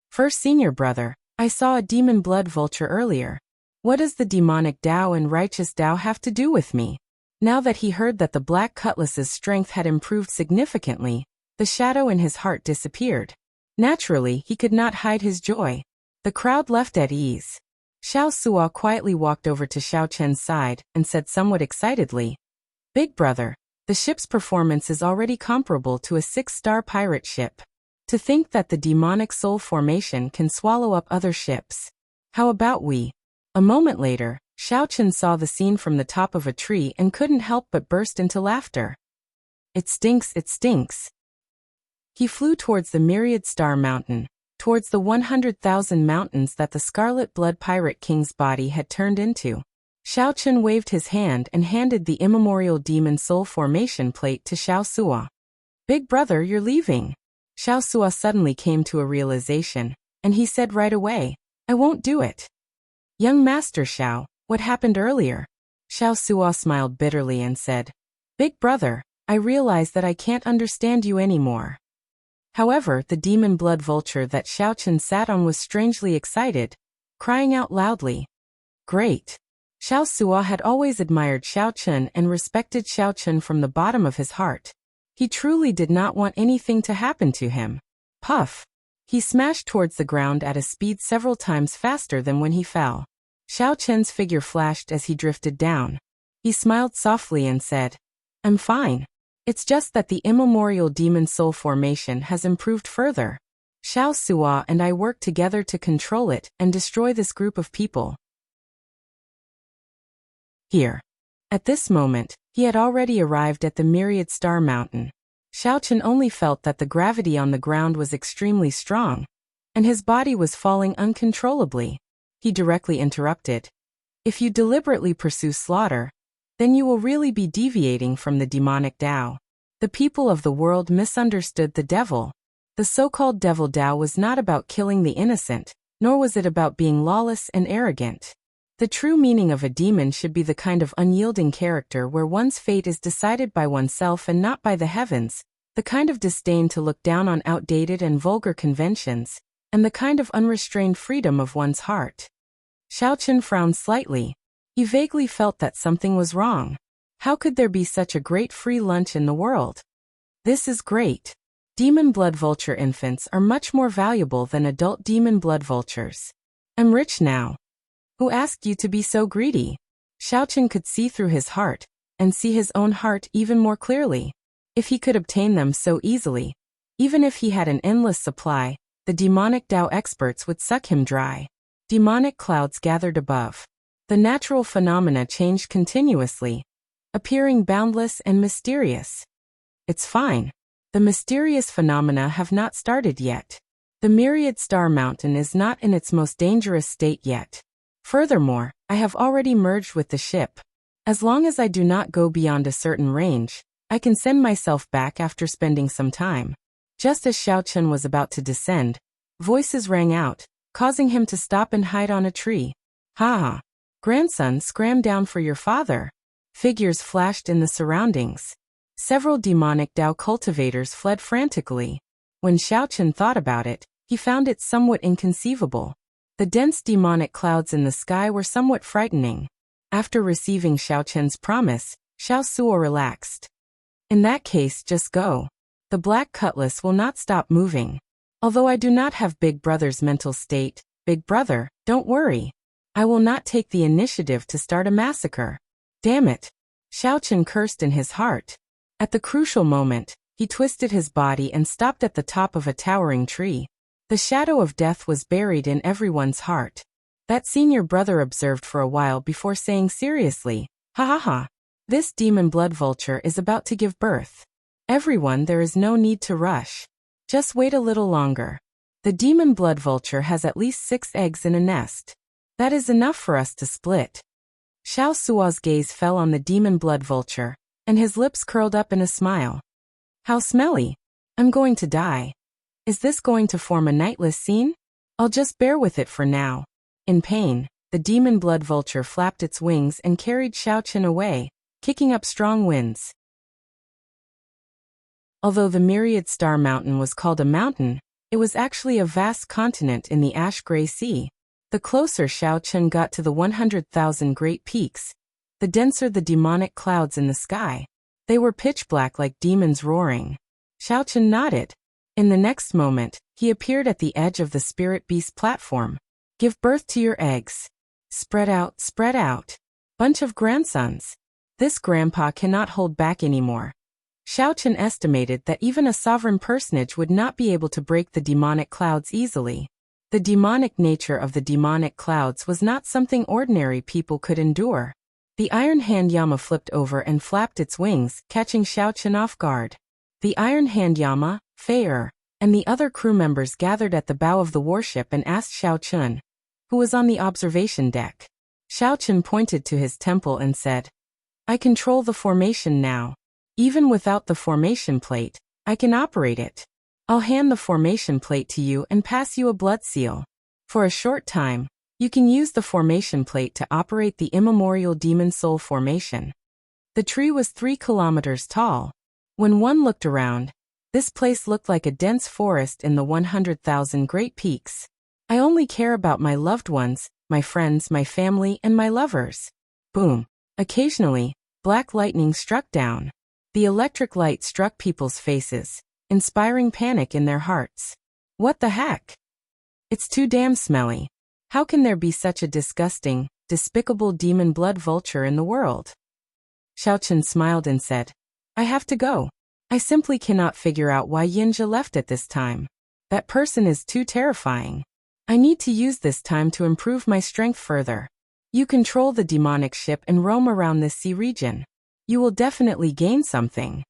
First senior brother, I saw a demon blood vulture earlier. What does the demonic Dao and righteous Dao have to do with me? Now that he heard that the Black Cutlass's strength had improved significantly, the shadow in his heart disappeared. Naturally, he could not hide his joy. The crowd left at ease. Xiao Sua quietly walked over to Xiaochen's side and said somewhat excitedly, Big brother, the ship's performance is already comparable to a 6-star pirate ship. To think that the demonic soul formation can swallow up other ships. How about we? A moment later, Xiaochen saw the scene from the top of a tree and couldn't help but burst into laughter. It stinks, it stinks. He flew towards the Myriad Star Mountain, towards the 100,000 mountains that the Scarlet Blood Pirate King's body had turned into. Xiaochen waved his hand and handed the immemorial demon soul formation plate to Xiao Sua. Big brother, you're leaving. Xiao Sua suddenly came to a realization, and he said right away, I won't do it. Young Master Xiao, what happened earlier? Xiao Sua smiled bitterly and said, Big brother, I realize that I can't understand you anymore. However, the demon blood vulture that Xiaochen sat on was strangely excited, crying out loudly. Great. Xiao Sua had always admired Xiaochen and respected Xiaochen from the bottom of his heart. He truly did not want anything to happen to him. Puff. He smashed towards the ground at a speed several times faster than when he fell. Xiaochen's figure flashed as he drifted down. He smiled softly and said, I'm fine. It's just that the immemorial demon soul formation has improved further. Xiao Sua and I work together to control it and destroy this group of people. Here. At this moment, he had already arrived at the Myriad Star Mountain. Xiaochen only felt that the gravity on the ground was extremely strong, and his body was falling uncontrollably. He directly interrupted. If you deliberately pursue slaughter, then you will really be deviating from the demonic Dao. The people of the world misunderstood the devil. The so-called devil Tao was not about killing the innocent, nor was it about being lawless and arrogant. The true meaning of a demon should be the kind of unyielding character where one's fate is decided by oneself and not by the heavens, the kind of disdain to look down on outdated and vulgar conventions, and the kind of unrestrained freedom of one's heart. Xiaochen frowned slightly. He vaguely felt that something was wrong. How could there be such a great free lunch in the world? This is great. Demon blood vulture infants are much more valuable than adult demon blood vultures. I'm rich now. Who asked you to be so greedy? Xiaochen could see through his heart, and see his own heart even more clearly. If he could obtain them so easily, even if he had an endless supply, the demonic Tao experts would suck him dry. Demonic clouds gathered above. The natural phenomena changed continuously, appearing boundless and mysterious. It's fine. The mysterious phenomena have not started yet. The myriad star mountain is not in its most dangerous state yet. Furthermore, I have already merged with the ship. As long as I do not go beyond a certain range, I can send myself back after spending some time. Just as Xiaochen was about to descend, voices rang out, causing him to stop and hide on a tree. Ha ha! Grandson, scram down for your father. Figures flashed in the surroundings. Several demonic Tao cultivators fled frantically. When Xiaochen thought about it, he found it somewhat inconceivable. The dense demonic clouds in the sky were somewhat frightening. After receiving Xiaochen's promise, Xiao Suo relaxed. In that case, just go. The black cutlass will not stop moving. Although I do not have Big Brother's mental state, Big Brother, don't worry. I will not take the initiative to start a massacre. Damn it. Xiaochen cursed in his heart. At the crucial moment, he twisted his body and stopped at the top of a towering tree. The shadow of death was buried in everyone's heart. That senior brother observed for a while before saying seriously, ha ha ha. This demon blood vulture is about to give birth. Everyone, there is no need to rush. Just wait a little longer. The demon blood vulture has at least 6 eggs in a nest. That is enough for us to split. Xiao Suo's gaze fell on the demon blood vulture, and his lips curled up in a smile. How smelly. I'm going to die. Is this going to form a nightless scene? I'll just bear with it for now. In pain, the demon blood vulture flapped its wings and carried Xiaochen away, kicking up strong winds. Although the myriad star mountain was called a mountain, it was actually a vast continent in the ash-gray sea. The closer Xiaochen got to the 100,000 great peaks, the denser the demonic clouds in the sky. They were pitch black like demons roaring. Xiaochen nodded. In the next moment, he appeared at the edge of the spirit beast platform. Give birth to your eggs. Spread out, spread out. Bunch of grandsons. This grandpa cannot hold back anymore. Xiaochen estimated that even a sovereign personage would not be able to break the demonic clouds easily. The demonic nature of the demonic clouds was not something ordinary people could endure. The Iron Hand Yama flipped over and flapped its wings, catching Xiaochen off guard. The Iron Hand Yama, Fei and the other crew members gathered at the bow of the warship and asked Xiaochen, who was on the observation deck. Xiaochen pointed to his temple and said, I control the formation now. Even without the formation plate, I can operate it. I'll hand the formation plate to you and pass you a blood seal. For a short time, you can use the formation plate to operate the immemorial demon soul formation. The tree was 3 kilometers tall. When one looked around, this place looked like a dense forest in the 100,000 great peaks. I only care about my loved ones, my friends, my family, and my lovers. Boom. Occasionally, black lightning struck down. The electric light struck people's faces, inspiring panic in their hearts. What the heck? It's too damn smelly. How can there be such a disgusting, despicable demon blood vulture in the world? Xiaochen smiled and said, I have to go. I simply cannot figure out why Yinja left at this time. That person is too terrifying. I need to use this time to improve my strength further. You control the demonic ship and roam around this sea region. You will definitely gain something.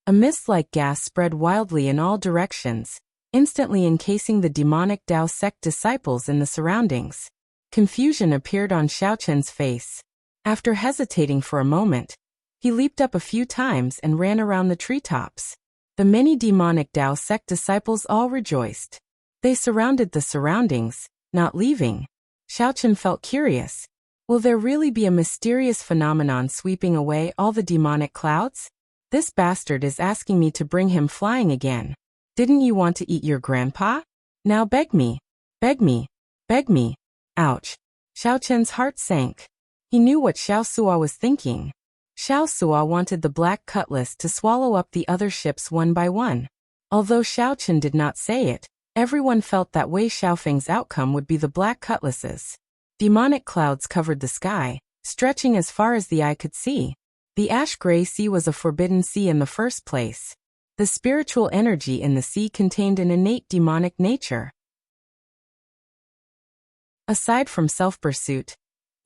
A mist-like gas spread wildly in all directions, instantly encasing the demonic Tao sect disciples in the surroundings. Confusion appeared on Xiaochen's face. After hesitating for a moment, He leaped up a few times and ran around the treetops. The many demonic Dao sect disciples all rejoiced. They surrounded the surroundings, not leaving. Xiaochen felt curious. Will there really be a mysterious phenomenon sweeping away all the demonic clouds? This bastard is asking me to bring him flying again. Didn't you want to eat your grandpa? Now beg me. Beg me. Beg me. Ouch. Xiaochen's heart sank. He knew what Xiao Sua was thinking. Xiao Sua wanted the black cutlass to swallow up the other ships one by one. Although Xiaochen did not say it, everyone felt that Wei Xiaofeng's outcome would be the black cutlasses. Demonic clouds covered the sky, stretching as far as the eye could see. The ash-gray sea was a forbidden sea in the first place. The spiritual energy in the sea contained an innate demonic nature. Aside from self-pursuit,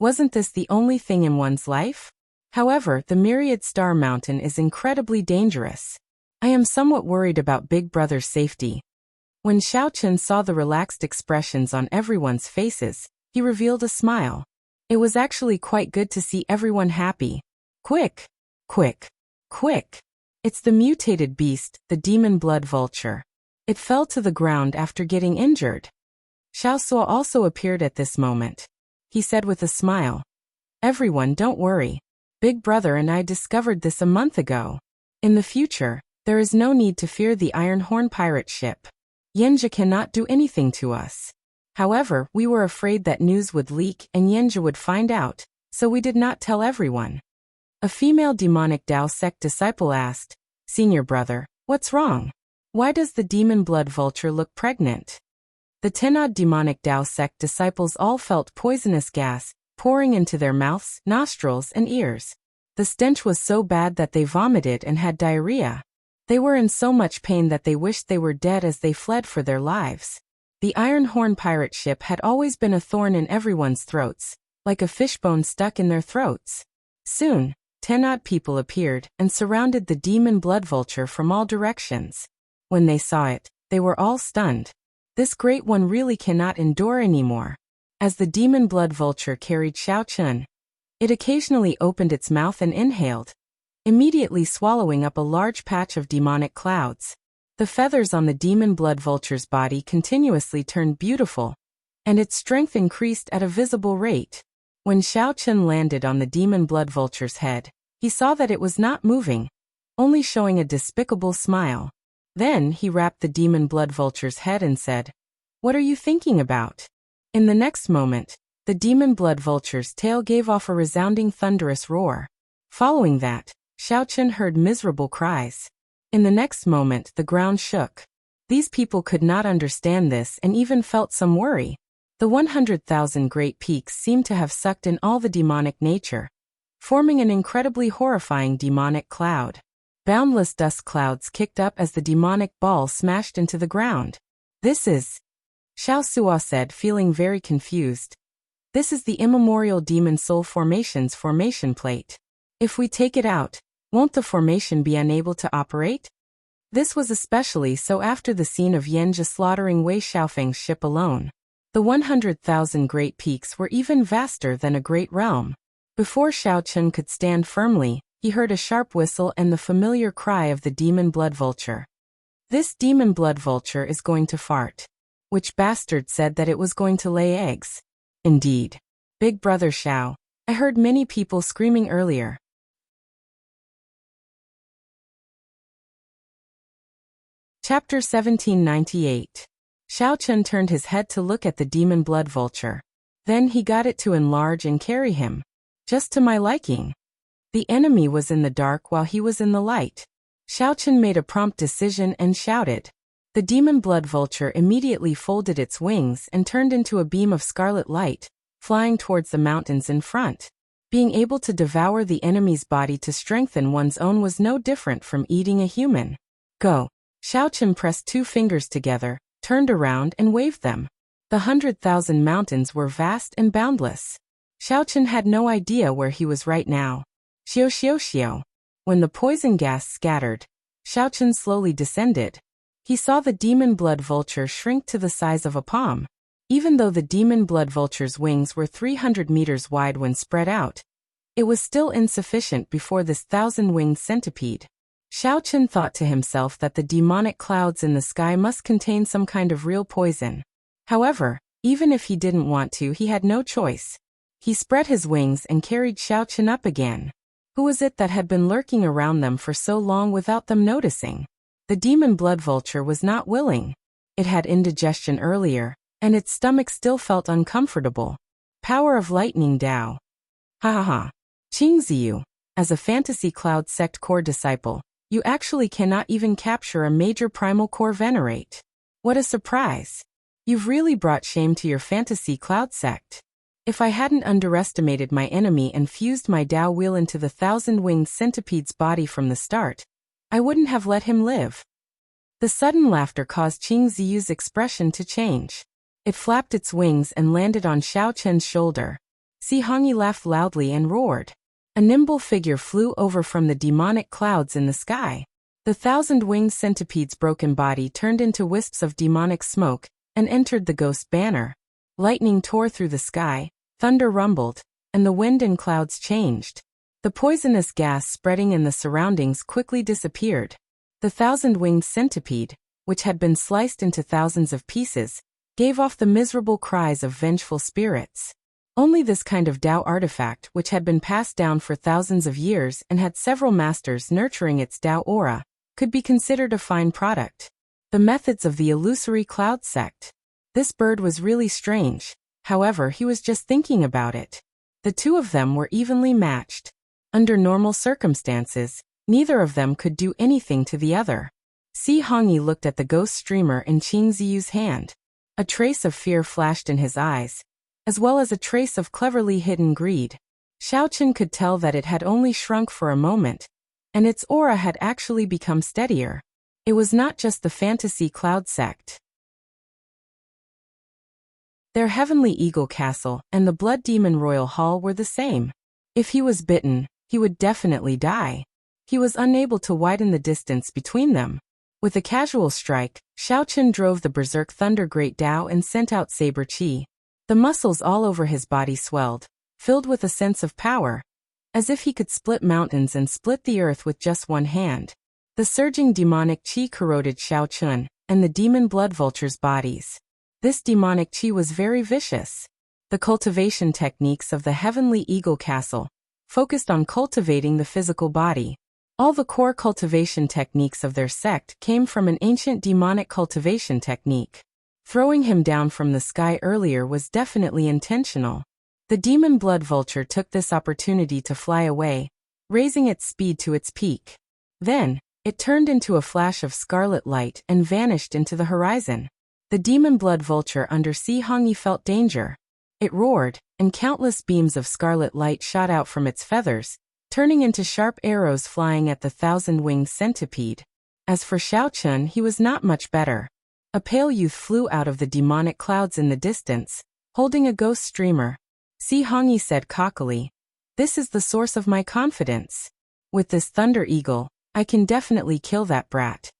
wasn't this the only thing in one's life? However, the Myriad Star Mountain is incredibly dangerous. I am somewhat worried about Big Brother's safety. When Xiaochen saw the relaxed expressions on everyone's faces, he revealed a smile. It was actually quite good to see everyone happy. Quick! Quick! Quick! It's the mutated beast, the demon blood vulture. It fell to the ground after getting injured. Xiao Sua also appeared at this moment. He said with a smile, "Everyone, don't worry. Big Brother and I discovered this a month ago. In the future, there is no need to fear the Iron Horn pirate ship. Yenja cannot do anything to us. However, we were afraid that news would leak and Yenja would find out, so we did not tell everyone." A female demonic Dao sect disciple asked, "Senior brother, what's wrong? Why does the demon blood vulture look pregnant?" The 10 odd demonic Dao sect disciples all felt poisonous gas pouring into their mouths, nostrils, and ears. The stench was so bad that they vomited and had diarrhea. They were in so much pain that they wished they were dead as they fled for their lives. The Iron Horn pirate ship had always been a thorn in everyone's throats, like a fishbone stuck in their throats. Soon, 10 odd people appeared and surrounded the demon blood vulture from all directions. When they saw it, they were all stunned. This great one really cannot endure anymore. As the demon blood vulture carried Xiaochen, it occasionally opened its mouth and inhaled, immediately swallowing up a large patch of demonic clouds. The feathers on the demon blood vulture's body continuously turned beautiful, and its strength increased at a visible rate. When Xiaochen landed on the demon blood vulture's head, he saw that it was not moving, only showing a despicable smile. Then he rapped the demon blood vulture's head and said, "What are you thinking about?" In the next moment, the demon blood vulture's tail gave off a resounding thunderous roar. Following that, Xiaochen heard miserable cries. In the next moment, the ground shook. These people could not understand this and even felt some worry. The 100,000 great peaks seemed to have sucked in all the demonic nature, forming an incredibly horrifying demonic cloud. Boundless dust clouds kicked up as the demonic ball smashed into the ground. "This is," Xiao Sua said, feeling very confused. "This is the immemorial demon soul formation's formation plate. If we take it out, won't the formation be unable to operate?" This was especially so after the scene of Yenja slaughtering Wei Xiaofeng's ship alone. The 100,000 great peaks were even vaster than a great realm. Before Xiaochen could stand firmly, he heard a sharp whistle and the familiar cry of the demon blood vulture. "This demon blood vulture is going to fart." Which bastard said that it was going to lay eggs? Indeed. Big Brother Xiao. I heard many people screaming earlier. Chapter 1798. Xiaochen turned his head to look at the demon blood vulture. Then he got it to enlarge and carry him. Just to my liking. The enemy was in the dark while he was in the light. Xiaochen made a prompt decision and shouted. The demon blood vulture immediately folded its wings and turned into a beam of scarlet light, flying towards the mountains in front. Being able to devour the enemy's body to strengthen one's own was no different from eating a human. Go. Xiaochen pressed 2 fingers together, turned around and waved them. The 100,000 mountains were vast and boundless. Xiaochen had no idea where he was right now. Xiao xiao xiao. When the poison gas scattered, Xiaochen slowly descended. He saw the demon blood vulture shrink to the size of a palm. Even though the demon blood vulture's wings were 300 meters wide when spread out, It was still insufficient before this thousand-winged centipede. Xiao Chen thought to himself that the demonic clouds in the sky must contain some kind of real poison. However, even if he didn't want to, he had no choice. He spread his wings and carried Xiao Chen up again. Who was it that had been lurking around them for so long without them noticing? The demon blood vulture was not willing. It had indigestion earlier, and its stomach still felt uncomfortable. Power of lightning Dao. Ha ha ha. Qing Ziyu, as a fantasy cloud sect core disciple, you actually cannot even capture a major primal core venerate. What a surprise. You've really brought shame to your fantasy cloud sect. If I hadn't underestimated my enemy and fused my Dao wheel into the thousand-winged centipede's body from the start, I wouldn't have let him live. The sudden laughter caused Qing Ziyu's expression to change. It flapped its wings and landed on Xiao Chen's shoulder. Si Hongyi laughed loudly and roared. A nimble figure flew over from the demonic clouds in the sky. The thousand-winged centipede's broken body turned into wisps of demonic smoke and entered the ghost banner. Lightning tore through the sky, thunder rumbled, and the wind and clouds changed. The poisonous gas spreading in the surroundings quickly disappeared. The thousand-winged centipede, which had been sliced into thousands of pieces, gave off the miserable cries of vengeful spirits. Only this kind of Dao artifact, which had been passed down for thousands of years and had several masters nurturing its Dao aura, could be considered a fine product. The methods of the illusory cloud sect. This bird was really strange. However, he was just thinking about it. The two of them were evenly matched. Under normal circumstances, neither of them could do anything to the other. Si Hongyi looked at the ghost streamer in Qing Ziyu's hand. A trace of fear flashed in his eyes, as well as a trace of cleverly hidden greed. Xiao Chen could tell that it had only shrunk for a moment, and its aura had actually become steadier. It was not just the fantasy cloud sect. Their heavenly eagle castle and the blood demon royal hall were the same. If he was bitten, he would definitely die. He was unable to widen the distance between them. With a casual strike, Xiao Chen drove the berserk thunder great Dao and sent out saber qi. The muscles all over his body swelled, filled with a sense of power, as if he could split mountains and split the earth with just one hand. The surging demonic qi corroded Xiao Chen and the demon blood vulture's bodies. This demonic qi was very vicious. The cultivation techniques of the heavenly eagle castle focused on cultivating the physical body. All the core cultivation techniques of their sect came from an ancient demonic cultivation technique. Throwing him down from the sky earlier was definitely intentional. The demon blood vulture took this opportunity to fly away, raising its speed to its peak. Then, it turned into a flash of scarlet light and vanished into the horizon. The demon blood vulture under Si Hongyi felt danger. It roared, and countless beams of scarlet light shot out from its feathers, turning into sharp arrows flying at the thousand-winged centipede. As for Xiao Chen, he was not much better. A pale youth flew out of the demonic clouds in the distance, holding a ghost streamer. Si Hongyi said cockily, "This is the source of my confidence. With this thunder eagle, I can definitely kill that brat."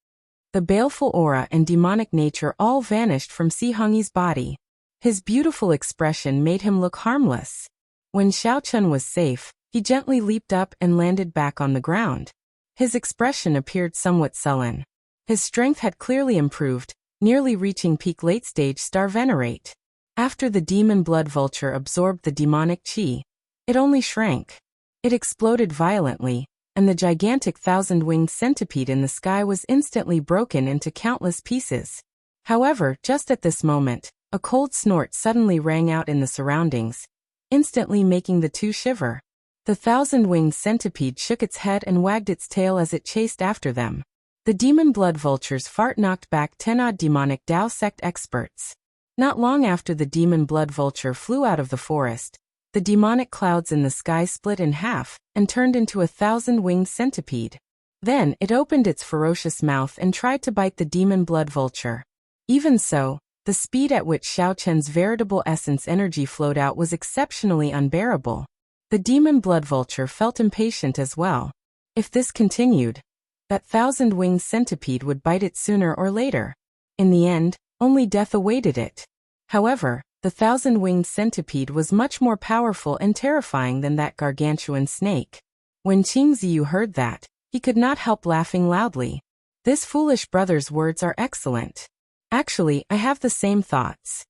The baleful aura and demonic nature all vanished from Si Hongyi's body. His beautiful expression made him look harmless. When Xiao Chen was safe, he gently leaped up and landed back on the ground. His expression appeared somewhat sullen. His strength had clearly improved, nearly reaching peak late-stage star venerate. After the demon blood vulture absorbed the demonic qi, it only shrank. It exploded violently, and the gigantic thousand-winged centipede in the sky was instantly broken into countless pieces. However, just at this moment, a cold snort suddenly rang out in the surroundings, instantly making the two shiver. The thousand-winged centipede shook its head and wagged its tail as it chased after them. The demon blood vulture's fart knocked back 10-odd demonic Dao sect experts. Not long after the demon blood vulture flew out of the forest, the demonic clouds in the sky split in half and turned into a thousand-winged centipede. Then it opened its ferocious mouth and tried to bite the demon blood vulture. Even so, the speed at which Xiao Chen's veritable essence energy flowed out was exceptionally unbearable. The demon blood vulture felt impatient as well. If this continued, that thousand-winged centipede would bite it sooner or later. In the end, only death awaited it. However, The thousand-winged centipede was much more powerful and terrifying than that gargantuan snake. When Qing Ziyu heard that, he could not help laughing loudly. This foolish brother's words are excellent. Actually, I have the same thoughts.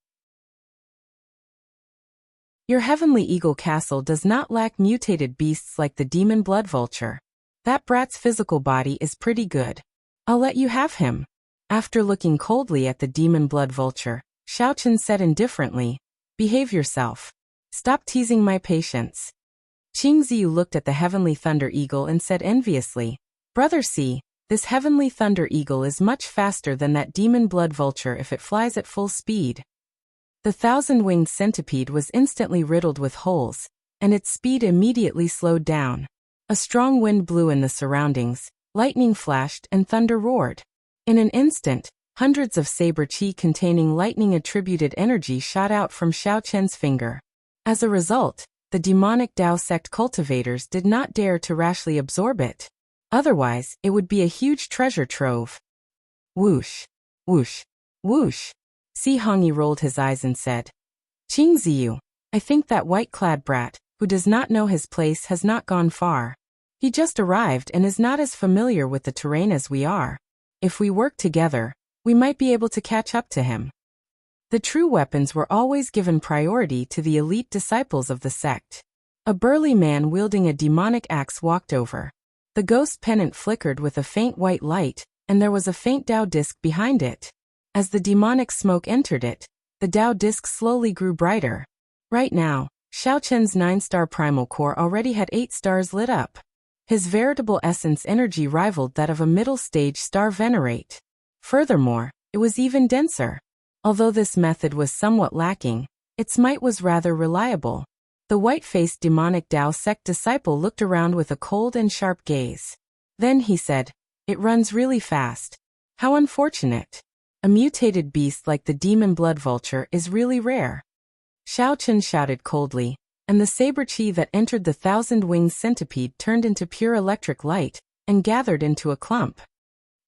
Your heavenly eagle castle does not lack mutated beasts like the demon blood vulture. That brat's physical body is pretty good. I'll let you have him. After looking coldly at the demon blood vulture, Xiaochen said indifferently, "Behave yourself. Stop teasing my patience." Qing Ziyu looked at the heavenly thunder eagle and said enviously, "Brother, see, this heavenly thunder eagle is much faster than that demon blood vulture if it flies at full speed." The thousand-winged centipede was instantly riddled with holes, and its speed immediately slowed down. A strong wind blew in the surroundings, lightning flashed and thunder roared. In an instant, hundreds of saber chi containing lightning-attributed energy shot out from Xiaochen's finger. As a result, the demonic Dao sect cultivators did not dare to rashly absorb it. Otherwise, it would be a huge treasure trove. Whoosh, whoosh, whoosh. Si Hongyi rolled his eyes and said, "Qing Ziyu, I think that white-clad brat, who does not know his place, has not gone far. He just arrived and is not as familiar with the terrain as we are. If we work together, we might be able to catch up to him." The true weapons were always given priority to the elite disciples of the sect. A burly man wielding a demonic axe walked over. The ghost pennant flickered with a faint white light, and there was a faint Dao disc behind it. As the demonic smoke entered it, the Dao disc slowly grew brighter. Right now, Xiaochen's 9-star primal core already had 8 stars lit up. His veritable essence energy rivaled that of a middle-stage star venerate. Furthermore, it was even denser. Although this method was somewhat lacking, its might was rather reliable. The white-faced demonic Dao sect disciple looked around with a cold and sharp gaze. Then he said, "It runs really fast. How unfortunate. A mutated beast like the demon blood vulture is really rare." Xiaochen shouted coldly, and the saber chi that entered the thousand-winged centipede turned into pure electric light and gathered into a clump.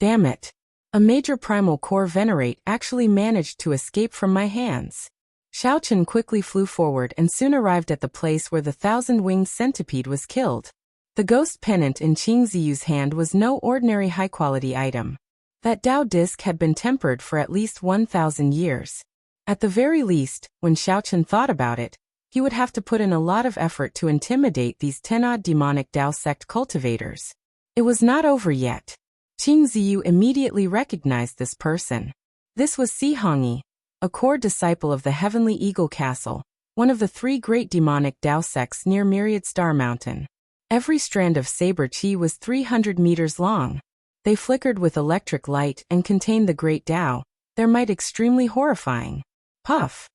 Damn it. A major primal core venerate actually managed to escape from my hands. Xiaochen quickly flew forward and soon arrived at the place where the thousand-winged centipede was killed. The ghost pennant in Qing Ziyu's hand was no ordinary high-quality item. That Dao disc had been tempered for at least 1,000 years. At the very least, when Xiaochen thought about it, he would have to put in a lot of effort to intimidate these 10-odd demonic Dao sect cultivators. It was not over yet. Qing Ziyu immediately recognized this person. This was Si Hongyi, a core disciple of the Heavenly Eagle Castle, one of the 3 great demonic Dao sects near Myriad Star Mountain. Every strand of saber chi was 300 meters long. They flickered with electric light and contained the great Dao, their might extremely horrifying. Puff!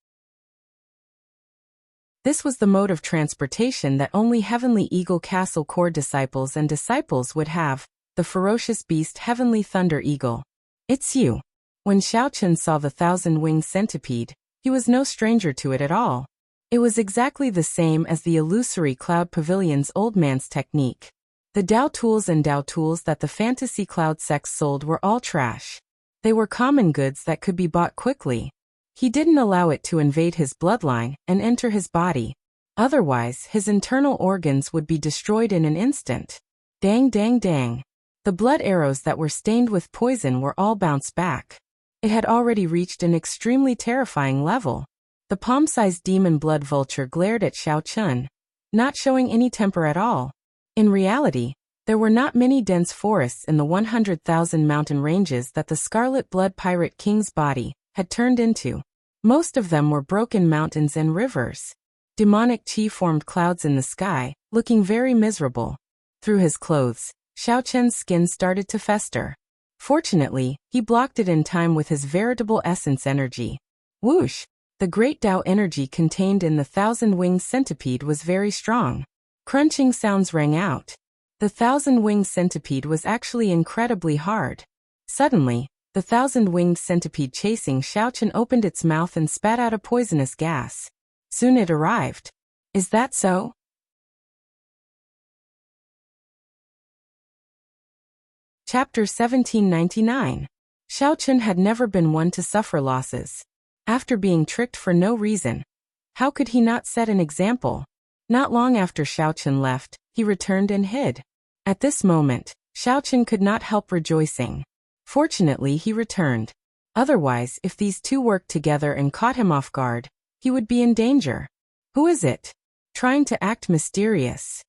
This was the mode of transportation that only Heavenly Eagle Castle core disciples and disciples would have, the ferocious beast Heavenly Thunder Eagle. "It's you." When Xiaochen saw the thousand-winged centipede, he was no stranger to it at all. It was exactly the same as the illusory Cloud Pavilion's old man's technique. The Dao tools and Dao tools that the Fantasy Cloud sects sold were all trash. They were common goods that could be bought quickly. He didn't allow it to invade his bloodline and enter his body. Otherwise, his internal organs would be destroyed in an instant. Dang, dang, dang. The blood arrows that were stained with poison were all bounced back. It had already reached an extremely terrifying level. The palm-sized demon blood vulture glared at Xiaochen, not showing any temper at all. In reality, there were not many dense forests in the 100,000 mountain ranges that the Scarlet Blood Pirate King's body had turned into. Most of them were broken mountains and rivers. Demonic chi formed clouds in the sky, looking very miserable. Through his clothes, Xiaochen's skin started to fester. Fortunately, he blocked it in time with his veritable essence energy. Whoosh! The great Dao energy contained in the thousand-winged centipede was very strong. Crunching sounds rang out. The thousand-winged centipede was actually incredibly hard. Suddenly, the thousand-winged centipede chasing Xiaochen opened its mouth and spat out a poisonous gas. Soon it arrived. Is that so? Chapter 1799. Xiaochen had never been one to suffer losses. After being tricked for no reason, how could he not set an example? Not long after Xiaochen left, he returned and hid. At this moment, Xiaochen could not help rejoicing. Fortunately, he returned. Otherwise, if these two worked together and caught him off guard, he would be in danger. Who is it? Trying to act mysterious.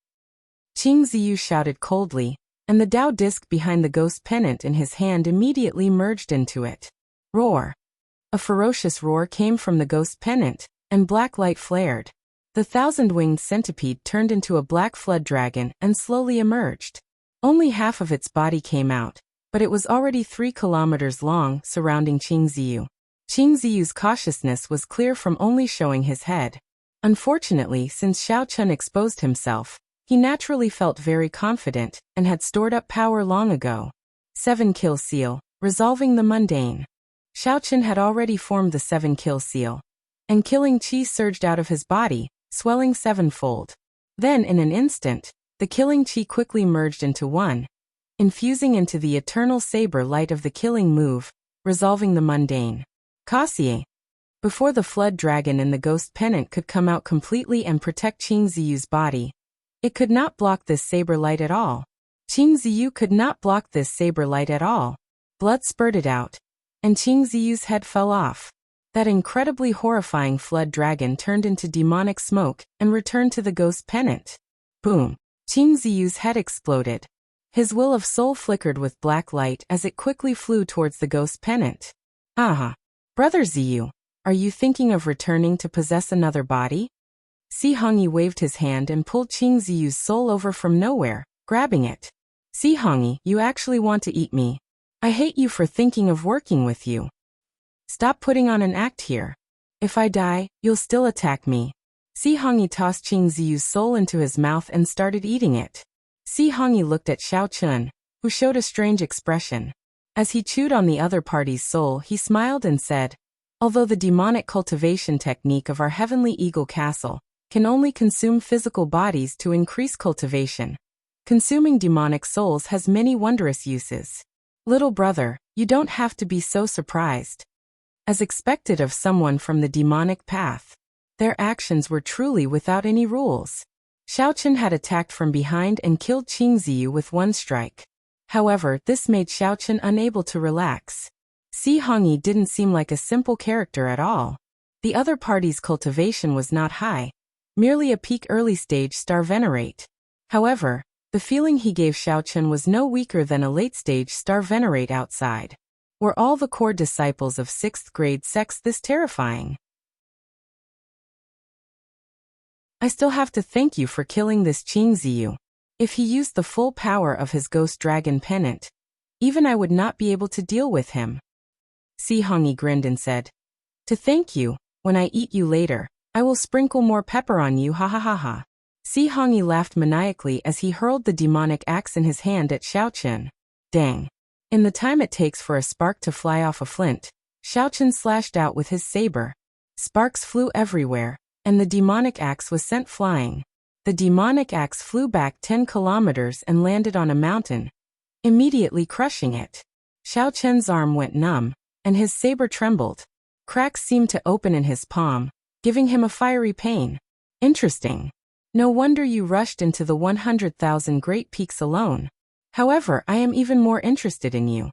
Qing Ziyu shouted coldly, and the Dao disc behind the ghost pennant in his hand immediately merged into it. Roar! A ferocious roar came from the ghost pennant, and black light flared. The thousand-winged centipede turned into a black flood dragon and slowly emerged. Only half of its body came out, but it was already 3 kilometers long, surrounding Qing Ziyu. Qing Ziyu's cautiousness was clear from only showing his head. Unfortunately, since Xiaochen exposed himself, he naturally felt very confident and had stored up power long ago. 7-kill seal, resolving the mundane. Xiaochen had already formed the 7-kill seal, and killing chi surged out of his body, swelling 7-fold. Then in an instant, the killing chi quickly merged into one, infusing into the eternal saber light of the killing move, resolving the mundane. Kasie. Before the flood dragon in the ghost pennant could come out completely and protect Qing Ziyu's body, it could not block this saber light at all. Qing Ziyu could not block this saber light at all. Blood spurted out, and Qing Ziyu's head fell off. That incredibly horrifying flood dragon turned into demonic smoke and returned to the ghost pennant. Boom! Qing Ziyu's head exploded. His will of soul flickered with black light as it quickly flew towards the ghost pennant. Aha! Brother Ziyu, are you thinking of returning to possess another body? Si Hongyi waved his hand and pulled Qing Ziyu's soul over from nowhere, grabbing it. Si Hongyi, you actually want to eat me. I hate you for thinking of working with you. Stop putting on an act here. If I die, you'll still attack me. Si Hongyi tossed Qing Ziyu's soul into his mouth and started eating it. Si Hongyi looked at Xiaochen, who showed a strange expression. As he chewed on the other party's soul, he smiled and said, although the demonic cultivation technique of our heavenly eagle castle can only consume physical bodies to increase cultivation, consuming demonic souls has many wondrous uses. Little brother, you don't have to be so surprised. As expected of someone from the demonic path, their actions were truly without any rules. Xiaochen had attacked from behind and killed Qing Ziyu with one strike. However, this made Xiaochen unable to relax. Si Hongyi didn't seem like a simple character at all. The other party's cultivation was not high, merely a peak early-stage star venerate. However, the feeling he gave Xiaochen was no weaker than a late-stage star venerate outside. Were all the core disciples of 6th grade sects this terrifying? I still have to thank you for killing this Qing Ziyu. If he used the full power of his ghost dragon pennant, even I would not be able to deal with him. Si Hongyi grinned and said, to thank you, when I eat you later, I will sprinkle more pepper on you, ha ha ha ha. Si Hongyi laughed maniacally as he hurled the demonic axe in his hand at Xiaochen. Dang. In the time it takes for a spark to fly off a flint, Xiaochen slashed out with his saber. Sparks flew everywhere, and the demonic axe was sent flying. The demonic axe flew back 10 kilometers and landed on a mountain, immediately crushing it. Xiaochen's arm went numb, and his saber trembled. Cracks seemed to open in his palm, giving him a fiery pain. Interesting. No wonder you rushed into the 100,000 Great Peaks alone. However, I am even more interested in you.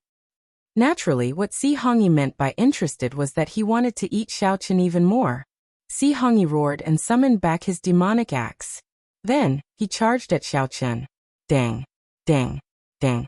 Naturally, what Si Hongyi meant by interested was that he wanted to eat Xiaochen even more. Si Hongyi roared and summoned back his demonic axe. Then, he charged at Xiaochen. Dang. Dang. Dang.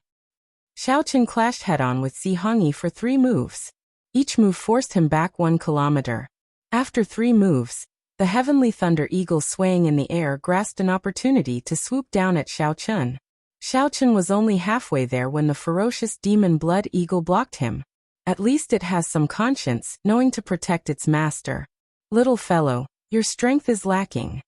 Xiaochen clashed head-on with Si Hongyi for 3 moves. Each move forced him back 1 kilometer. After 3 moves, the heavenly thunder eagle swaying in the air grasped an opportunity to swoop down at Xiaochen. Xiaochen was only halfway there when the ferocious demon blood eagle blocked him. At least it has some conscience, knowing to protect its master. Little fellow, your strength is lacking.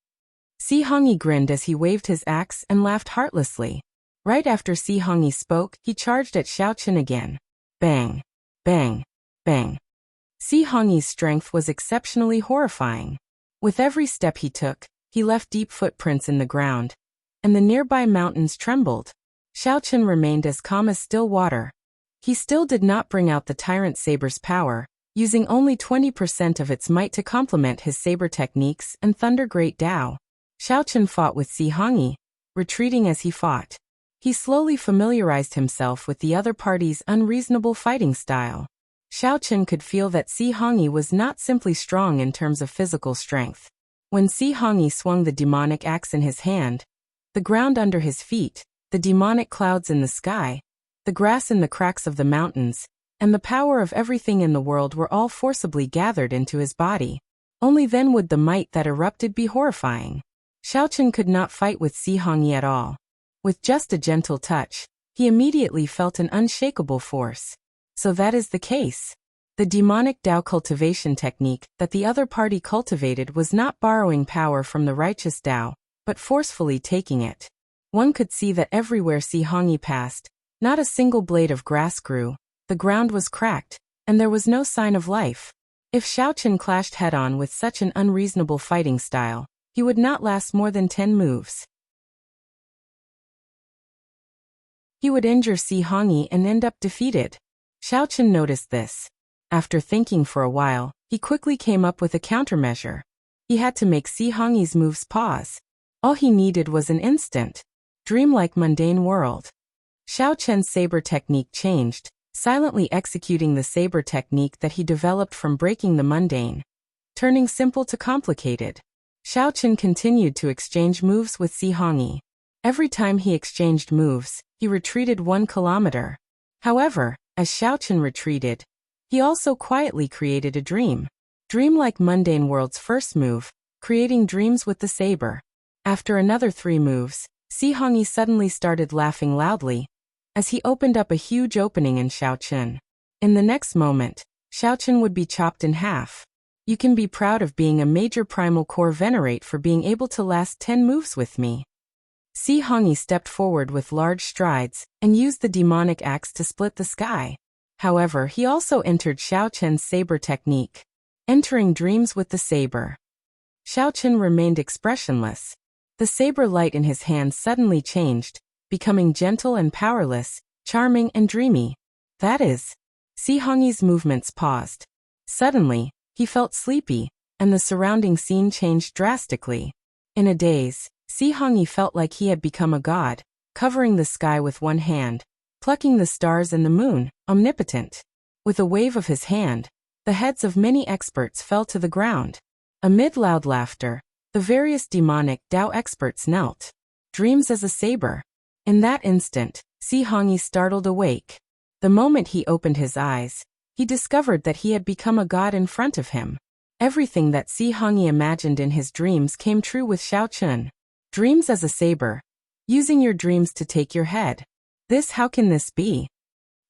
Si Hongyi grinned as he waved his axe and laughed heartlessly. Right after Si Hongyi spoke, he charged at Xiaochen again. Bang. Bang. Bang. Si Hongyi's strength was exceptionally horrifying. With every step he took, he left deep footprints in the ground, and the nearby mountains trembled. Xiaochen remained as calm as still water. He still did not bring out the tyrant saber's power, using only 20% of its might to complement his saber techniques and thunder great Dao. Xiaochen fought with Si Hongyi, retreating as he fought. He slowly familiarized himself with the other party's unreasonable fighting style. Xiaochen could feel that Si Hongyi was not simply strong in terms of physical strength. When Si Hongyi swung the demonic axe in his hand, the ground under his feet, the demonic clouds in the sky, the grass in the cracks of the mountains, and the power of everything in the world were all forcibly gathered into his body. Only then would the might that erupted be horrifying. Xiaochen could not fight with Si Hongyi at all. With just a gentle touch, he immediately felt an unshakable force. So that is the case. The demonic Dao cultivation technique that the other party cultivated was not borrowing power from the righteous Dao, but forcefully taking it. One could see that everywhere Si Hongyi passed, not a single blade of grass grew, the ground was cracked, and there was no sign of life. If Xiaochen clashed head-on with such an unreasonable fighting style, he would not last more than 10 moves. He would injure Si Hongyi and end up defeated. Xiaochen noticed this. After thinking for a while, he quickly came up with a countermeasure. He had to make Si Hongyi's moves pause. All he needed was an instant. Dreamlike mundane world. Xiaochen's saber technique changed, silently executing the saber technique that he developed from breaking the mundane, turning simple to complicated. Xiaochen continued to exchange moves with Si Hongyi. Every time he exchanged moves, he retreated 1 kilometer. However, as Xiaochen retreated, he also quietly created a dream. Dreamlike mundane world's first move, creating dreams with the saber. After another 3 moves, Si Hongyi suddenly started laughing loudly, as he opened up a huge opening in Xiaochen. In the next moment, Xiaochen would be chopped in half. You can be proud of being a major primal core venerate for being able to last 10 moves with me. Si Hongyi stepped forward with large strides, and used the demonic axe to split the sky. However, he also entered Xiaochen's saber technique, entering dreams with the saber. Xiaochen remained expressionless. The saber light in his hand suddenly changed, becoming gentle and powerless, charming and dreamy. That is, Si Hongyi's movements paused. Suddenly, he felt sleepy, and the surrounding scene changed drastically. In a daze, Si Hongyi felt like he had become a god, covering the sky with one hand, plucking the stars and the moon, omnipotent. With a wave of his hand, the heads of many experts fell to the ground. Amid loud laughter, the various demonic Dao experts knelt. Dreams as a saber. In that instant, Si Hongyi startled awake. The moment he opened his eyes, he discovered that he had become a god in front of him. Everything that Si Hongyi imagined in his dreams came true with Xiaochen. Dreams as a saber. Using your dreams to take your head. How can this be?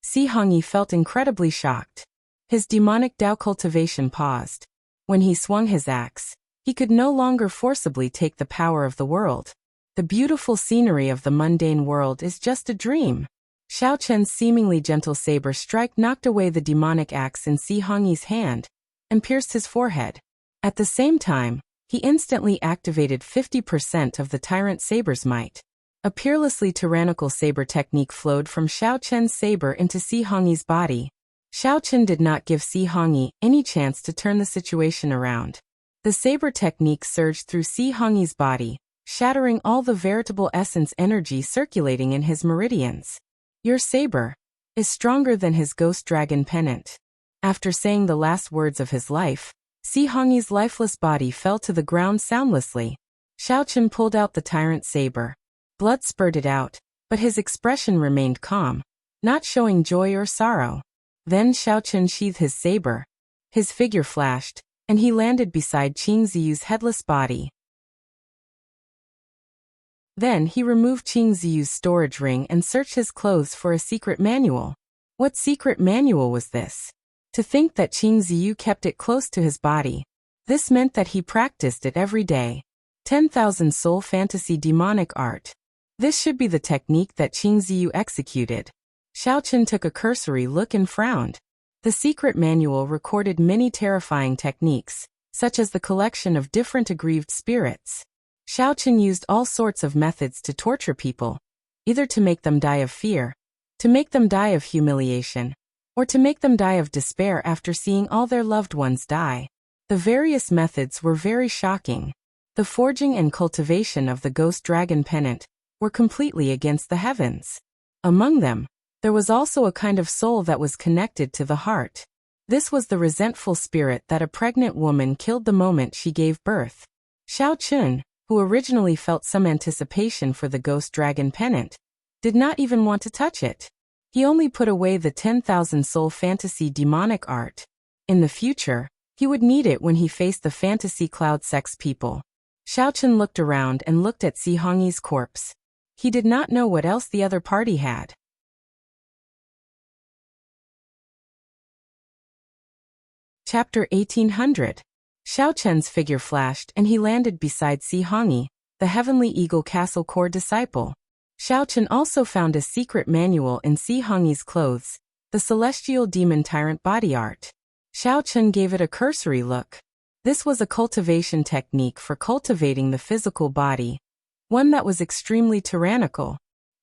Si Hongyi felt incredibly shocked. His demonic Dao cultivation paused. When he swung his axe, he could no longer forcibly take the power of the world. The beautiful scenery of the mundane world is just a dream. Xiaochen's seemingly gentle saber strike knocked away the demonic axe in Si Hongyi's hand, and pierced his forehead. At the same time, he instantly activated 50% of the tyrant saber's might. A peerlessly tyrannical saber technique flowed from Xiaochen's saber into Si Hongyi's body. Xiaochen did not give Si Hongyi any chance to turn the situation around. The saber technique surged through Si Hongyi's body, shattering all the veritable essence energy circulating in his meridians. Your saber is stronger than his ghost dragon pennant. After saying the last words of his life, Si Hongyi's lifeless body fell to the ground soundlessly. Xiaochen pulled out the tyrant saber. Blood spurted out, but his expression remained calm, not showing joy or sorrow. Then Xiaochen sheathed his saber. His figure flashed, and he landed beside Qing Ziyu's headless body. Then he removed Qing Ziyu's storage ring and searched his clothes for a secret manual. What secret manual was this? To think that Qing Ziyu kept it close to his body. This meant that he practiced it every day. 10,000 soul fantasy demonic art. This should be the technique that Qing Ziyu executed. Xiaochen took a cursory look and frowned. The secret manual recorded many terrifying techniques, such as the collection of different aggrieved spirits. Xiaochen used all sorts of methods to torture people, either to make them die of fear, to make them die of humiliation, or to make them die of despair after seeing all their loved ones die. The various methods were very shocking. The forging and cultivation of the ghost dragon pennant were completely against the heavens. Among them, there was also a kind of soul that was connected to the heart. This was the resentful spirit that a pregnant woman killed the moment she gave birth. Xiao Chun, who originally felt some anticipation for the ghost dragon pennant, did not even want to touch it. He only put away the 10,000 soul fantasy demonic art. In the future, he would need it when he faced the fantasy cloud sex people. Xiao Chun looked around and looked at Si Hongyi's corpse. He did not know what else the other party had. Chapter 1800. Xiao Chen's figure flashed and he landed beside Si Hongyi, the Heavenly Eagle Castle core disciple. Xiao Chen also found a secret manual in Si Hongyi's clothes, the Celestial Demon Tyrant body art. Xiao Chen gave it a cursory look. This was a cultivation technique for cultivating the physical body, one that was extremely tyrannical.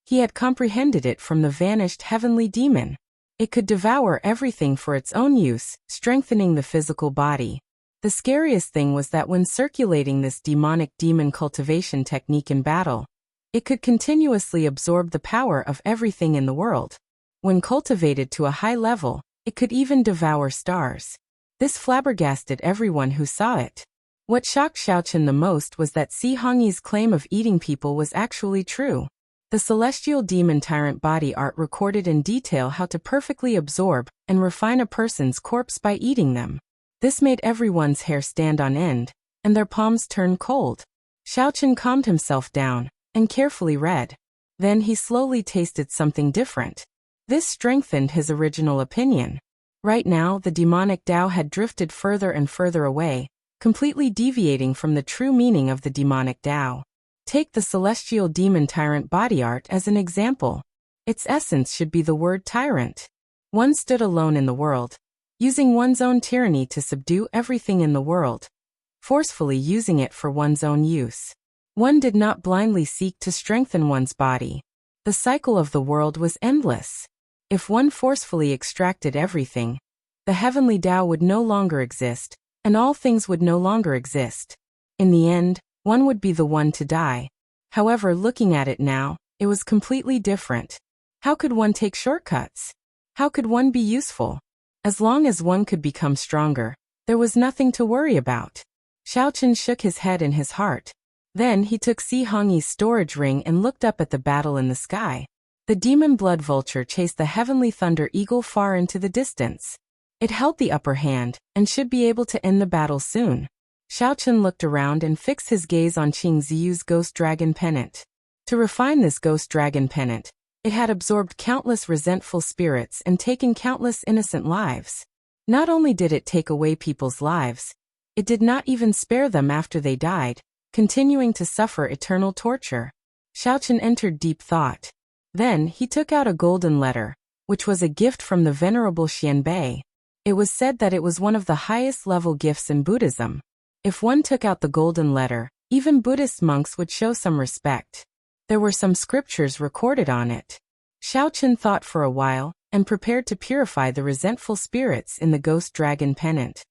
He had comprehended it from the vanished heavenly demon. It could devour everything for its own use, strengthening the physical body. The scariest thing was that when circulating this demonic demon cultivation technique in battle, it could continuously absorb the power of everything in the world. When cultivated to a high level, it could even devour stars. This flabbergasted everyone who saw it. What shocked Xiao Chen the most was that Si Hongyi's claim of eating people was actually true. The Celestial Demon Tyrant body art recorded in detail how to perfectly absorb and refine a person's corpse by eating them. This made everyone's hair stand on end, and their palms turn cold. Xiao Chen calmed himself down and carefully read. Then he slowly tasted something different. This strengthened his original opinion. Right now, the demonic Tao had drifted further and further away, completely deviating from the true meaning of the demonic Tao. Take the Celestial Demon Tyrant body art as an example. Its essence should be the word tyrant. One stood alone in the world, using one's own tyranny to subdue everything in the world, forcefully using it for one's own use. One did not blindly seek to strengthen one's body. The cycle of the world was endless. If one forcefully extracted everything, the heavenly Tao would no longer exist, and all things would no longer exist. In the end, one would be the one to die. However, looking at it now, it was completely different. How could one take shortcuts? How could one be useful? As long as one could become stronger, there was nothing to worry about. Xiao Chen shook his head in his heart. Then he took Si Hongyi's storage ring and looked up at the battle in the sky. The demon blood vulture chased the heavenly thunder eagle far into the distance. It held the upper hand, and should be able to end the battle soon. Xiao Chen looked around and fixed his gaze on Qing Ziyu's ghost dragon pennant. To refine this ghost dragon pennant, it had absorbed countless resentful spirits and taken countless innocent lives. Not only did it take away people's lives, it did not even spare them after they died, continuing to suffer eternal torture. Xiao Chen entered deep thought. Then he took out a golden letter, which was a gift from the Venerable Xianbei. It was said that it was one of the highest level gifts in Buddhism. If one took out the golden letter, even Buddhist monks would show some respect. There were some scriptures recorded on it. Xiao Chen thought for a while, and prepared to purify the resentful spirits in the ghost dragon pennant.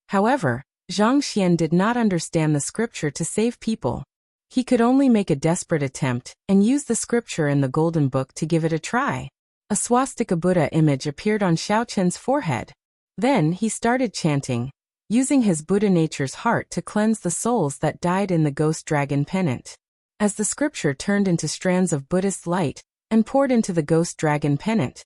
However, Zhang Xian did not understand the scripture to save people. He could only make a desperate attempt, and use the scripture in the golden book to give it a try. A swastika Buddha image appeared on Xiao Chen's forehead. Then he started chanting, using his Buddha nature's heart to cleanse the souls that died in the ghost dragon pennant. As the scripture turned into strands of Buddhist light and poured into the ghost dragon pennant,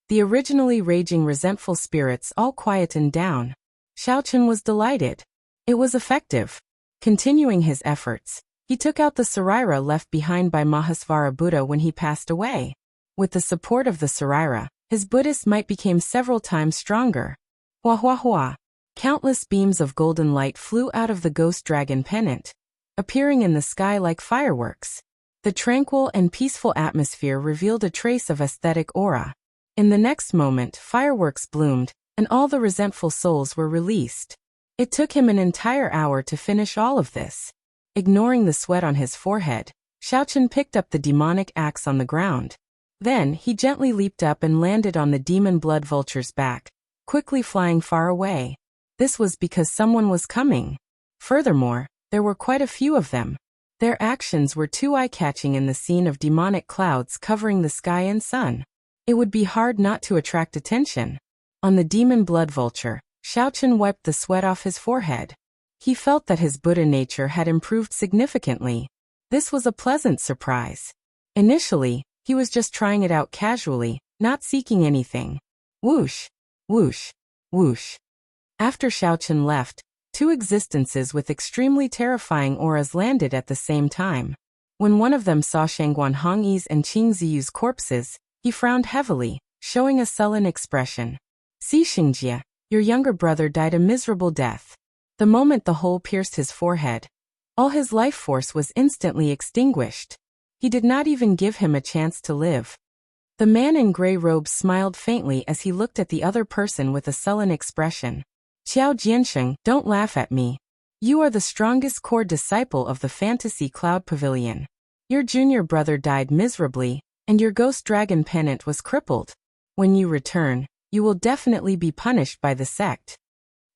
the originally raging resentful spirits all quietened down. Xiao Chen was delighted. It was effective. Continuing his efforts, he took out the Saraira left behind by Mahasvara Buddha when he passed away. With the support of the Saraira, his Buddhist might became several times stronger. Hua hua hua. Countless beams of golden light flew out of the ghost dragon pennant, appearing in the sky like fireworks. The tranquil and peaceful atmosphere revealed a trace of aesthetic aura. In the next moment, fireworks bloomed, and all the resentful souls were released. It took him an entire hour to finish all of this. Ignoring the sweat on his forehead, Xiao Chen picked up the demonic axe on the ground. Then, he gently leaped up and landed on the demon blood vulture's back, quickly flying far away. This was because someone was coming. Furthermore, there were quite a few of them. Their actions were too eye-catching in the scene of demonic clouds covering the sky and sun. It would be hard not to attract attention. On the demon blood vulture, Xiaochen wiped the sweat off his forehead. He felt that his Buddha nature had improved significantly. This was a pleasant surprise. Initially, he was just trying it out casually, not seeking anything. Whoosh, whoosh, whoosh. After Xiaochen left, two existences with extremely terrifying auras landed at the same time. When one of them saw Shangguan Hongyi's and Qing Ziyu's corpses, he frowned heavily, showing a sullen expression. "See, Xingjie, your younger brother died a miserable death." The moment the hole pierced his forehead, all his life force was instantly extinguished. He did not even give him a chance to live. The man in gray robes smiled faintly as he looked at the other person with a sullen expression. "Qiao Jiansheng, don't laugh at me. You are the strongest core disciple of the Fantasy Cloud Pavilion. Your junior brother died miserably, and your ghost dragon pennant was crippled. When you return, you will definitely be punished by the sect."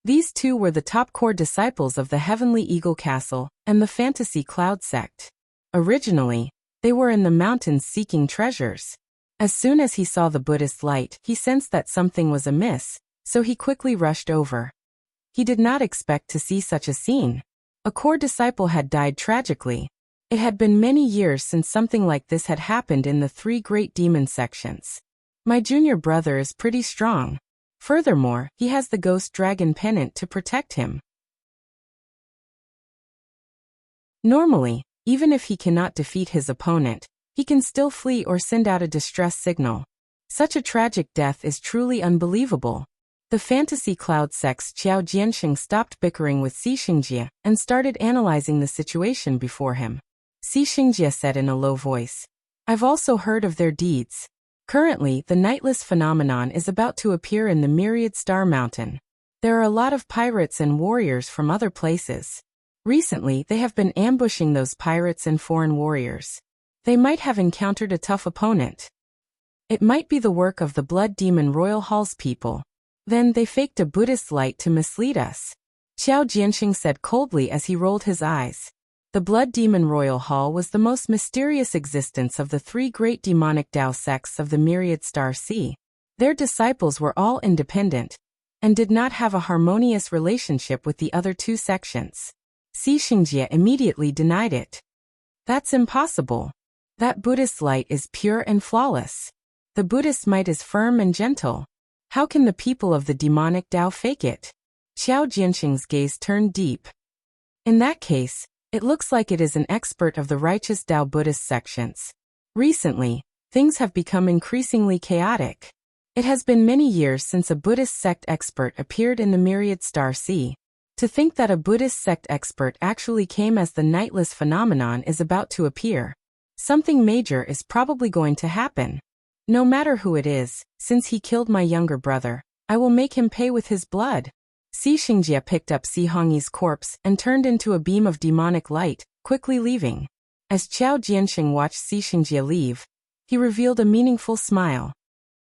These two were the top core disciples of the Heavenly Eagle Castle and the Fantasy Cloud sect. Originally, they were in the mountains seeking treasures. As soon as he saw the Buddhist light, he sensed that something was amiss, so he quickly rushed over. He did not expect to see such a scene. A core disciple had died tragically. It had been many years since something like this had happened in the three great demon sections. My junior brother is pretty strong. Furthermore, he has the ghost dragon pennant to protect him. Normally, even if he cannot defeat his opponent, he can still flee or send out a distress signal. Such a tragic death is truly unbelievable. The Fantasy Cloud sect's Qiao Jiansheng stopped bickering with Si Xingjie and started analyzing the situation before him. Si Xingjie said in a low voice, "I've also heard of their deeds. Currently, the Nightless phenomenon is about to appear in the Myriad Star Mountain. There are a lot of pirates and warriors from other places. Recently, they have been ambushing those pirates and foreign warriors. They might have encountered a tough opponent. It might be the work of the Blood Demon Royal Hall's people. Then they faked a Buddhist light to mislead us." Qiao Jianxing said coldly as he rolled his eyes. The Blood Demon Royal Hall was the most mysterious existence of the three great demonic Dao sects of the Myriad Star Sea. Their disciples were all independent, and did not have a harmonious relationship with the other two sections. Si Xingjie immediately denied it. "That's impossible. That Buddhist light is pure and flawless. The Buddhist might is firm and gentle. How can the people of the demonic Dao fake it?" Qiao Jianxing's gaze turned deep. "In that case, it looks like it is an expert of the righteous Dao Buddhist sections. Recently, things have become increasingly chaotic. It has been many years since a Buddhist sect expert appeared in the Myriad Star Sea. To think that a Buddhist sect expert actually came as the Nightless phenomenon is about to appear. Something major is probably going to happen. No matter who it is, since he killed my younger brother, I will make him pay with his blood." Si Xingjie picked up Si Hongyi's corpse and turned into a beam of demonic light, quickly leaving. As Qiao Jianxing watched Si Xingjie leave, he revealed a meaningful smile.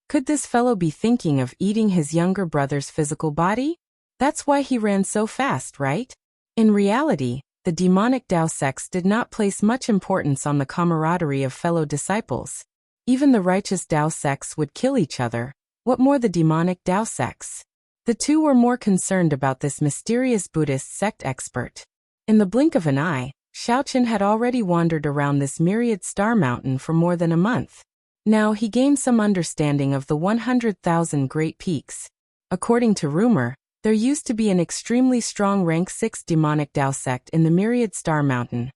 Could this fellow be thinking of eating his younger brother's physical body? That's why he ran so fast, right? In reality, the demonic Dao sects did not place much importance on the camaraderie of fellow disciples. Even the righteous Dao sects would kill each other. What more the demonic Dao sects? The two were more concerned about this mysterious Buddhist sect expert. In the blink of an eye, Xiaochen had already wandered around this Myriad Star Mountain for more than a month. Now he gained some understanding of the 100,000 Great Peaks. According to rumor, there used to be an extremely strong rank 6 demonic Dao sect in the Myriad Star Mountain,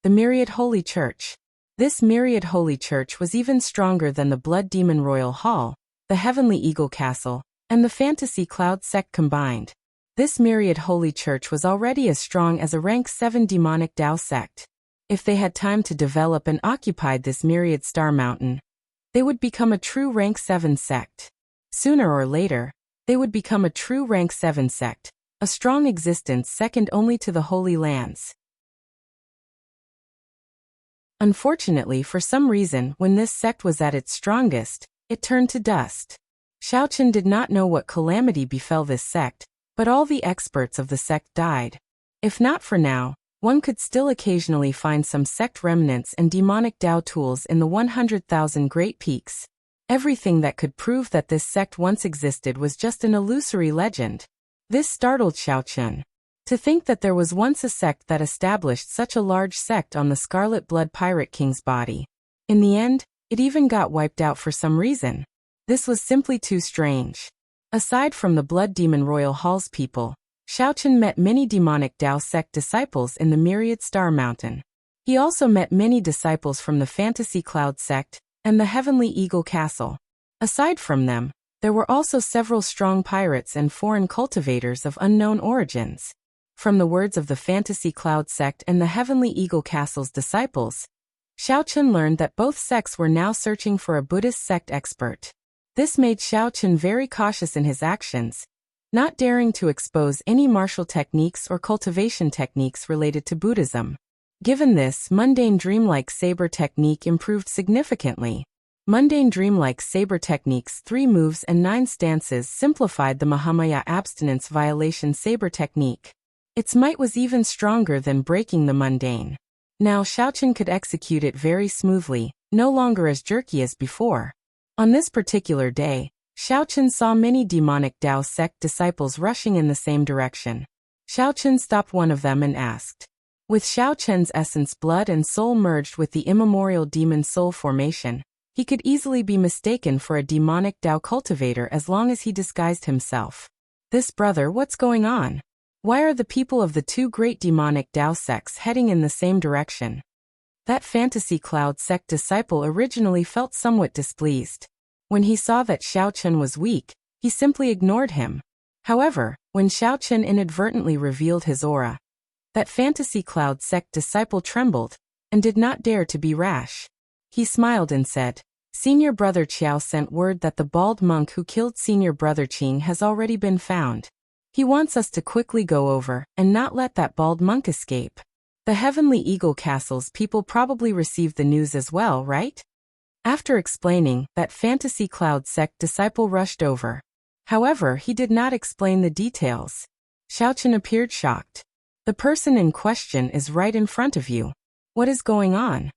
the Myriad Holy Church. This Myriad Holy Church was even stronger than the Blood Demon Royal Hall, the Heavenly Eagle Castle, and the Fantasy Cloud sect combined. This Myriad Holy Church was already as strong as a rank 7 demonic Dao sect. If they had time to develop and occupied this Myriad Star Mountain, they would become a true rank 7 sect. Sooner or later, they would become a true rank 7 sect, a strong existence second only to the Holy Lands. Unfortunately, for some reason, when this sect was at its strongest, it turned to dust. Xiaochen did not know what calamity befell this sect, but all the experts of the sect died. If not for now, one could still occasionally find some sect remnants and demonic Dao tools in the 100,000 Great Peaks. Everything that could prove that this sect once existed was just an illusory legend. This startled Xiaochen. To think that there was once a sect that established such a large sect on the Scarlet Blood Pirate King's body. In the end, it even got wiped out for some reason. This was simply too strange. Aside from the Blood Demon Royal Hall's people, Xiaochen met many demonic Dao sect disciples in the Myriad Star Mountain. He also met many disciples from the Fantasy Cloud sect and the Heavenly Eagle Castle. Aside from them, there were also several strong pirates and foreign cultivators of unknown origins. From the words of the Fantasy Cloud sect and the Heavenly Eagle Castle's disciples, Xiaochen learned that both sects were now searching for a Buddhist sect expert. This made Xiaochen very cautious in his actions, not daring to expose any martial techniques or cultivation techniques related to Buddhism. Given this, Mundane Dreamlike Saber technique improved significantly. Mundane Dreamlike Saber technique's 3 moves and 9 stances simplified the Mahamaya Abstinence Violation Saber technique. Its might was even stronger than breaking the mundane. Now Xiaochen could execute it very smoothly, no longer as jerky as before. On this particular day, Xiaochen saw many demonic Dao sect disciples rushing in the same direction. Xiaochen stopped one of them and asked. With Xiaochen's essence blood and soul merged with the immemorial demon soul formation, he could easily be mistaken for a demonic Dao cultivator as long as he disguised himself. This brother, what's going on? Why are the people of the 2 great demonic Dao sects heading in the same direction? That Fantasy Cloud sect disciple originally felt somewhat displeased. When he saw that Xiaochen was weak, he simply ignored him. However, when Xiaochen inadvertently revealed his aura, that Fantasy Cloud sect disciple trembled and did not dare to be rash. He smiled and said, Senior Brother Qiao sent word that the bald monk who killed Senior Brother Qing has already been found. He wants us to quickly go over and not let that bald monk escape. The Heavenly Eagle Castle's people probably received the news as well, right? After explaining, that Fantasy Cloud sect disciple rushed over. However, he did not explain the details. Xiaochen appeared shocked. The person in question is right in front of you. What is going on?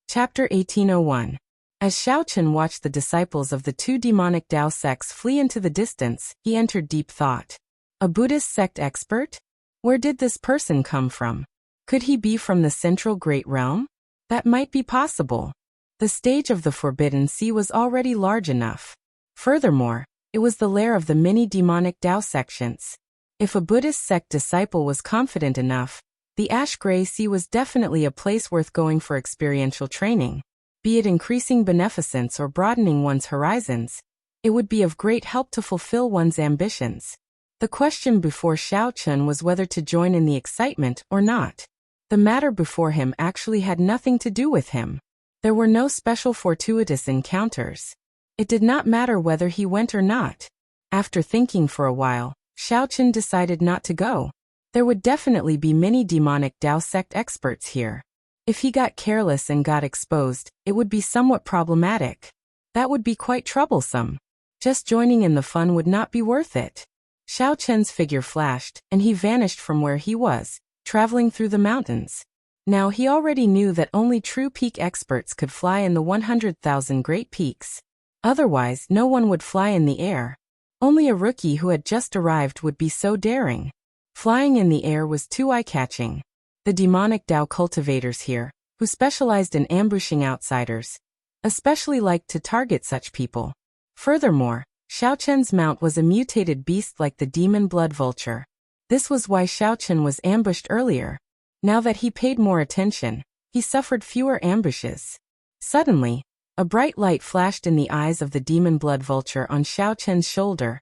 Chapter 1801. As Xiaochen watched the disciples of the 2 demonic Dao sects flee into the distance, he entered deep thought. A Buddhist sect expert? Where did this person come from? Could he be from the Central Great Realm? That might be possible. The stage of the Forbidden Sea was already large enough. Furthermore, it was the lair of the many demonic Dao sections. If a Buddhist sect disciple was confident enough, the Ash-Gray Sea was definitely a place worth going for experiential training. Be it increasing beneficence or broadening one's horizons, it would be of great help to fulfill one's ambitions. The question before Xiaochen was whether to join in the excitement or not. The matter before him actually had nothing to do with him. There were no special fortuitous encounters. It did not matter whether he went or not. After thinking for a while, Xiaochen decided not to go. There would definitely be many demonic Dao sect experts here. If he got careless and got exposed, it would be somewhat problematic. That would be quite troublesome. Just joining in the fun would not be worth it. Xiaochen's figure flashed, and he vanished from where he was, traveling through the mountains. Now he already knew that only true peak experts could fly in the 100,000 Great Peaks. Otherwise, no one would fly in the air. Only a rookie who had just arrived would be so daring. Flying in the air was too eye-catching. The demonic Dao cultivators here, who specialized in ambushing outsiders, especially liked to target such people. Furthermore, Xiaochen's mount was a mutated beast like the demon blood vulture. This was why Xiaochen was ambushed earlier. Now that he paid more attention, he suffered fewer ambushes. Suddenly, a bright light flashed in the eyes of the demon blood vulture on Xiaochen's shoulder,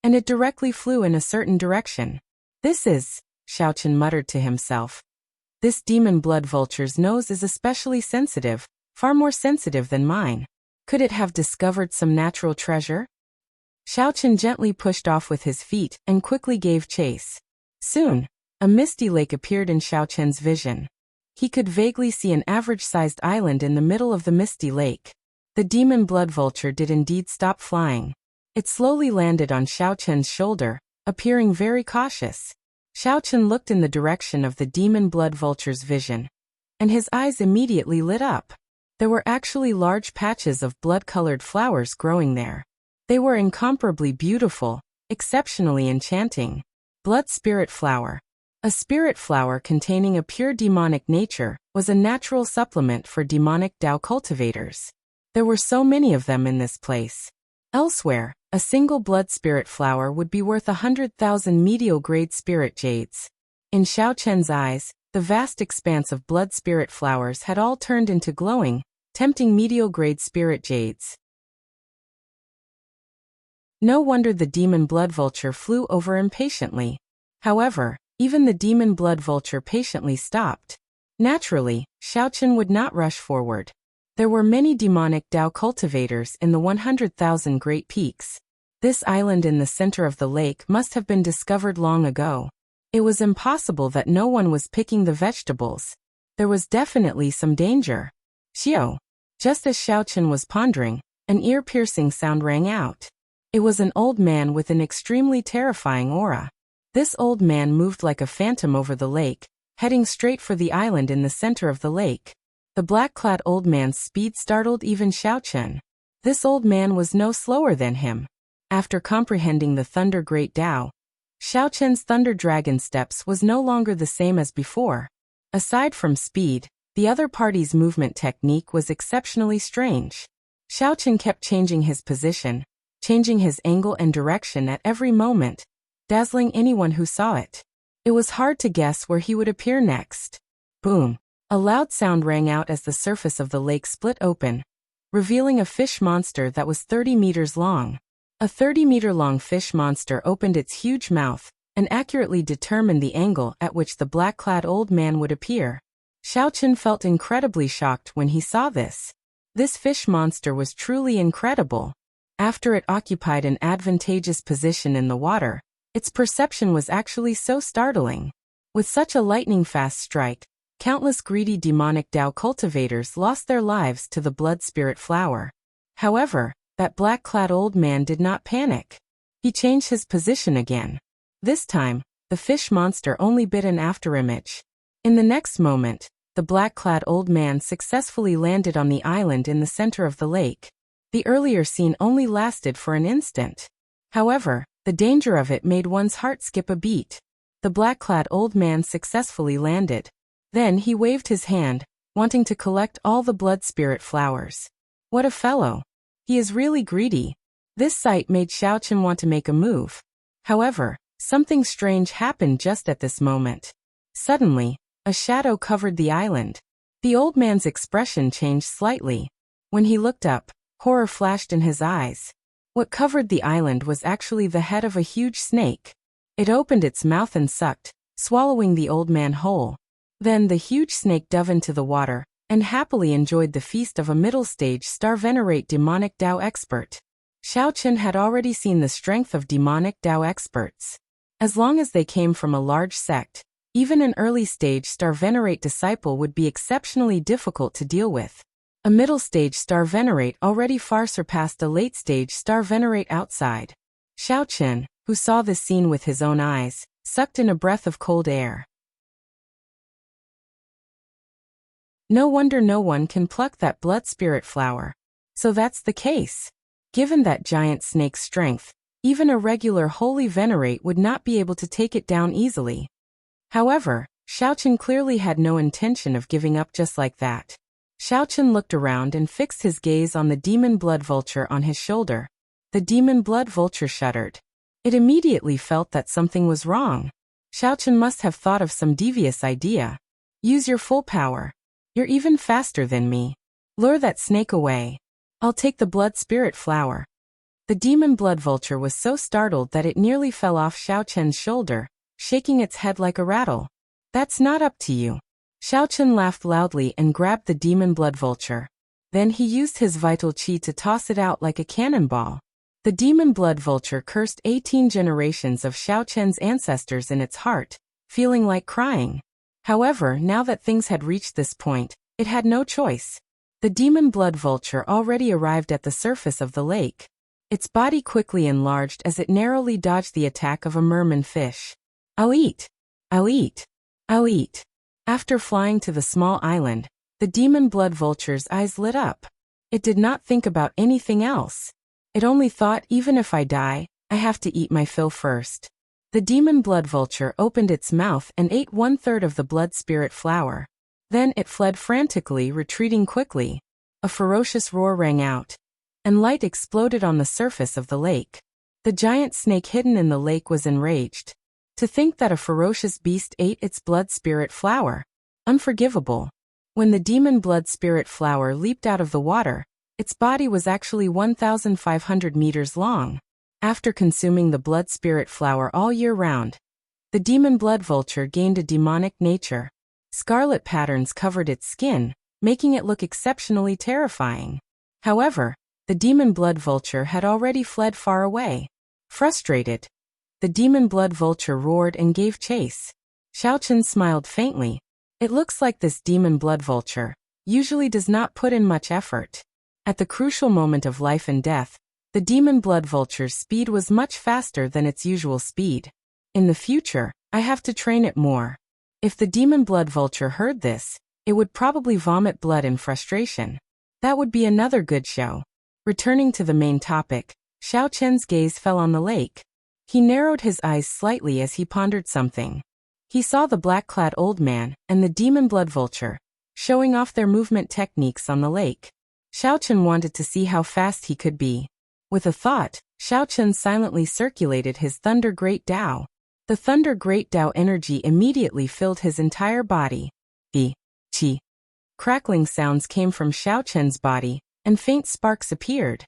and it directly flew in a certain direction. This is, Xiaochen muttered to himself. This demon blood vulture's nose is especially sensitive, far more sensitive than mine. Could it have discovered some natural treasure? Xiaochen gently pushed off with his feet and quickly gave chase. Soon, a misty lake appeared in Xiao Chen's vision. He could vaguely see an average-sized island in the middle of the misty lake. The demon blood vulture did indeed stop flying. It slowly landed on Xiao Chen's shoulder, appearing very cautious. Xiao Chen looked in the direction of the demon blood vulture's vision, and his eyes immediately lit up. There were actually large patches of blood-colored flowers growing there. They were incomparably beautiful, exceptionally enchanting. Blood spirit flower. A spirit flower containing a pure demonic nature was a natural supplement for demonic Dao cultivators. There were so many of them in this place. Elsewhere, a single blood spirit flower would be worth 100,000 medial-grade spirit jades. In Xiao Chen's eyes, the vast expanse of blood spirit flowers had all turned into glowing, tempting medial-grade spirit jades. No wonder the demon blood vulture flew over impatiently. However, even the demon blood vulture patiently stopped. Naturally, Xiao Chen would not rush forward. There were many demonic Dao cultivators in the 100,000 Great Peaks. This island in the center of the lake must have been discovered long ago. It was impossible that no one was picking the vegetables. There was definitely some danger. Xiao. Just as Xiao Chen was pondering, an ear-piercing sound rang out. It was an old man with an extremely terrifying aura. This old man moved like a phantom over the lake, heading straight for the island in the center of the lake. The black-clad old man's speed startled even Xiao Chen. This old man was no slower than him. After comprehending the Thunder Great Dao, Xiao Chen's Thunder Dragon steps was no longer the same as before. Aside from speed, the other party's movement technique was exceptionally strange. Xiao Chen kept changing his position, changing his angle and direction at every moment, dazzling anyone who saw it. It was hard to guess where he would appear next. Boom! A loud sound rang out as the surface of the lake split open, revealing a fish monster that was 30 meters long. A 30-meter-long fish monster opened its huge mouth and accurately determined the angle at which the black-clad old man would appear. Xiao Chen felt incredibly shocked when he saw this. This fish monster was truly incredible. After it occupied an advantageous position in the water, its perception was actually so startling. With such a lightning-fast strike, countless greedy demonic Dao cultivators lost their lives to the blood spirit flower. However, that black-clad old man did not panic. He changed his position again. This time, the fish monster only bit an afterimage. In the next moment, the black-clad old man successfully landed on the island in the center of the lake. The earlier scene only lasted for an instant. However, the danger of it made one's heart skip a beat. The black-clad old man successfully landed. Then he waved his hand, wanting to collect all the blood spirit flowers. What a fellow! He is really greedy. This sight made Xiao Chen want to make a move. However, something strange happened just at this moment. Suddenly, a shadow covered the island. The old man's expression changed slightly. When he looked up, horror flashed in his eyes. What covered the island was actually the head of a huge snake. It opened its mouth and sucked, swallowing the old man whole. Then the huge snake dove into the water and happily enjoyed the feast of a middle-stage Star-Venerate demonic Dao expert. Xiao Chen had already seen the strength of demonic Dao experts. As long as they came from a large sect, even an early-stage Star-Venerate disciple would be exceptionally difficult to deal with. A middle-stage Star-Venerate already far surpassed a late-stage Star-Venerate outside. Xiao Chen, who saw this scene with his own eyes, sucked in a breath of cold air. No wonder no one can pluck that blood spirit flower. So that's the case. Given that giant snake's strength, even a regular holy venerate would not be able to take it down easily. However, Xiao Chen clearly had no intention of giving up just like that. Xiao Chen looked around and fixed his gaze on the demon blood vulture on his shoulder. The demon blood vulture shuddered. It immediately felt that something was wrong. Xiao Chen must have thought of some devious idea. Use your full power. You're even faster than me. Lure that snake away. I'll take the blood spirit flower. The demon blood vulture was so startled that it nearly fell off Xiao Chen's shoulder, shaking its head like a rattle. That's not up to you. Xiao Chen laughed loudly and grabbed the demon blood vulture. Then he used his vital qi to toss it out like a cannonball. The demon blood vulture cursed 18 generations of Xiao Chen's ancestors in its heart, feeling like crying. However, now that things had reached this point, it had no choice. The demon blood vulture already arrived at the surface of the lake. Its body quickly enlarged as it narrowly dodged the attack of a merman fish. "I'll eat! I'll eat! I'll eat!" After flying to the small island, the demon blood vulture's eyes lit up. It did not think about anything else. It only thought, even if I die, I have to eat my fill first. The demon blood vulture opened its mouth and ate 1/3 of the blood spirit flower. Then it fled frantically, retreating quickly. A ferocious roar rang out, and light exploded on the surface of the lake. The giant snake hidden in the lake was enraged. To think that a ferocious beast ate its blood spirit flower. Unforgivable. When the demon blood spirit flower leaped out of the water, its body was actually 1,500 meters long. After consuming the blood spirit flower all year round, the demon blood vulture gained a demonic nature. Scarlet patterns covered its skin, making it look exceptionally terrifying. However, the demon blood vulture had already fled far away. Frustrated, the demon blood vulture roared and gave chase. Xiao Chen smiled faintly. It looks like this demon blood vulture usually does not put in much effort. At the crucial moment of life and death, the demon blood vulture's speed was much faster than its usual speed. In the future, I have to train it more. If the demon blood vulture heard this, it would probably vomit blood in frustration. That would be another good show. Returning to the main topic, Xiao Chen's gaze fell on the lake. He narrowed his eyes slightly as he pondered something. He saw the black-clad old man and the demon blood vulture showing off their movement techniques on the lake. Xiao Chen wanted to see how fast he could be. With a thought, Xiao Chen silently circulated his Thunder Great Tao. The Thunder Great Tao energy immediately filled his entire body. Chi. Crackling sounds came from Xiao Chen's body, and faint sparks appeared.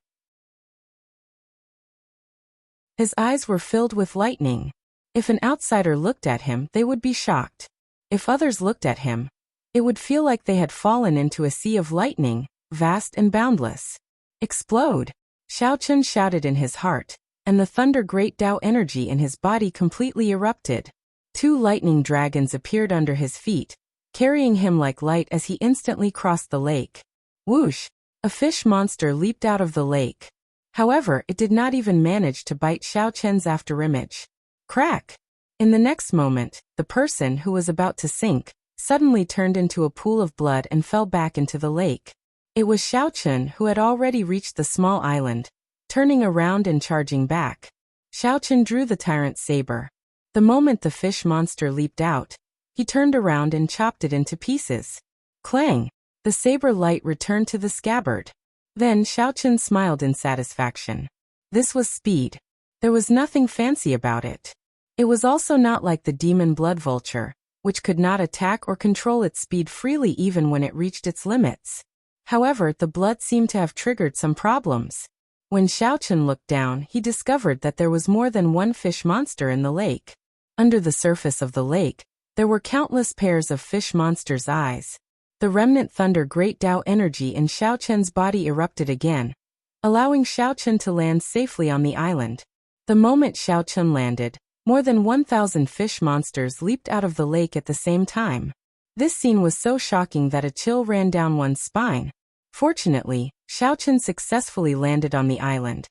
His eyes were filled with lightning. If an outsider looked at him, they would be shocked. If others looked at him, it would feel like they had fallen into a sea of lightning, vast and boundless. Explode! Xiao Chen shouted in his heart, and the Thunder Great Tao energy in his body completely erupted. 2 lightning dragons appeared under his feet, carrying him like light as he instantly crossed the lake. Whoosh! A fish monster leaped out of the lake. However, it did not even manage to bite Xiao Chen's afterimage. Crack! In the next moment, the person who was about to sink suddenly turned into a pool of blood and fell back into the lake. It was Xiao Chen who had already reached the small island, turning around and charging back. Xiao Chen drew the tyrant's saber. The moment the fish monster leaped out, he turned around and chopped it into pieces. Clang! The saber light returned to the scabbard. Then Xiao Chen smiled in satisfaction. This was speed. There was nothing fancy about it. It was also not like the demon blood vulture, which could not attack or control its speed freely even when it reached its limits. However, the blood seemed to have triggered some problems. When Xiao Chen looked down, he discovered that there was more than one fish monster in the lake. Under the surface of the lake, there were countless pairs of fish monsters' eyes. The remnant Thunder Great Tao energy in Xiao Chen's body erupted again, allowing Xiao Chen to land safely on the island. The moment Xiao Chen landed, more than 1,000 fish monsters leaped out of the lake at the same time. This scene was so shocking that a chill ran down one's spine. Fortunately, Xiao Chen successfully landed on the island,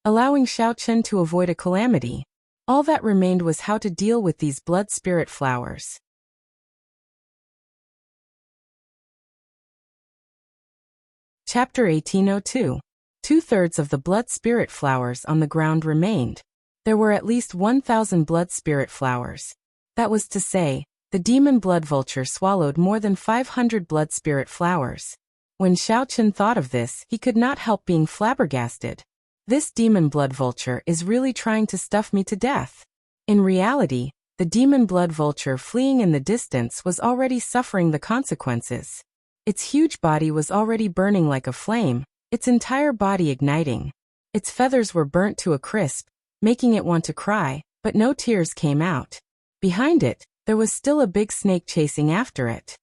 allowing Xiao Chen to avoid a calamity. All that remained was how to deal with these blood spirit flowers. Chapter 1802. 2/3 of the blood spirit flowers on the ground remained. There were at least 1,000 blood spirit flowers. That was to say, the demon blood vulture swallowed more than 500 blood spirit flowers. When Xiao Chen thought of this, he could not help being flabbergasted. This demon blood vulture is really trying to stuff me to death. In reality, the demon blood vulture fleeing in the distance was already suffering the consequences. Its huge body was already burning like a flame, its entire body igniting. Its feathers were burnt to a crisp, making it want to cry, but no tears came out. Behind it, there was still a big snake chasing after it.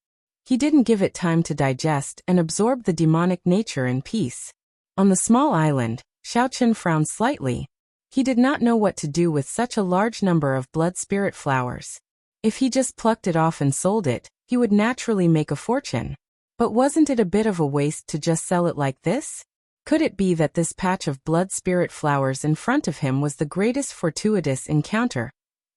He didn't give it time to digest and absorb the demonic nature in peace. On the small island, Xiaochen frowned slightly. He did not know what to do with such a large number of blood spirit flowers. If he just plucked it off and sold it, he would naturally make a fortune. But wasn't it a bit of a waste to just sell it like this? Could it be that this patch of blood spirit flowers in front of him was the greatest fortuitous encounter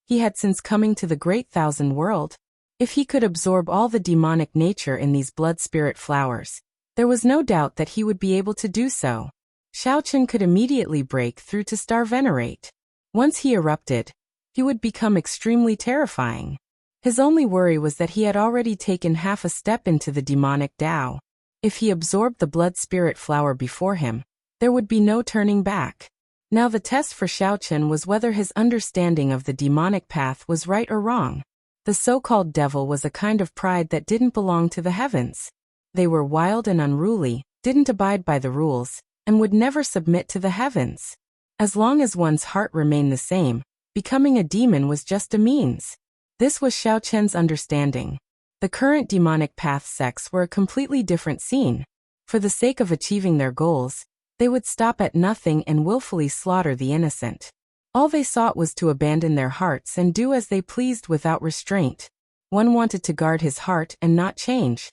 he had since coming to the Great Thousand World? If he could absorb all the demonic nature in these blood spirit flowers, there was no doubt that he would be able to do so. Xiaochen could immediately break through to Star Venerate. Once he erupted, he would become extremely terrifying. His only worry was that he had already taken half a step into the demonic Tao. If he absorbed the blood spirit flower before him, there would be no turning back. Now the test for Xiaochen was whether his understanding of the demonic path was right or wrong. The so-called devil was a kind of pride that didn't belong to the heavens. They were wild and unruly, didn't abide by the rules, and would never submit to the heavens. As long as one's heart remained the same, becoming a demon was just a means. This was Xiaochen's understanding. The current demonic path sects were a completely different scene. For the sake of achieving their goals, they would stop at nothing and willfully slaughter the innocent. All they sought was to abandon their hearts and do as they pleased without restraint. One wanted to guard his heart and not change,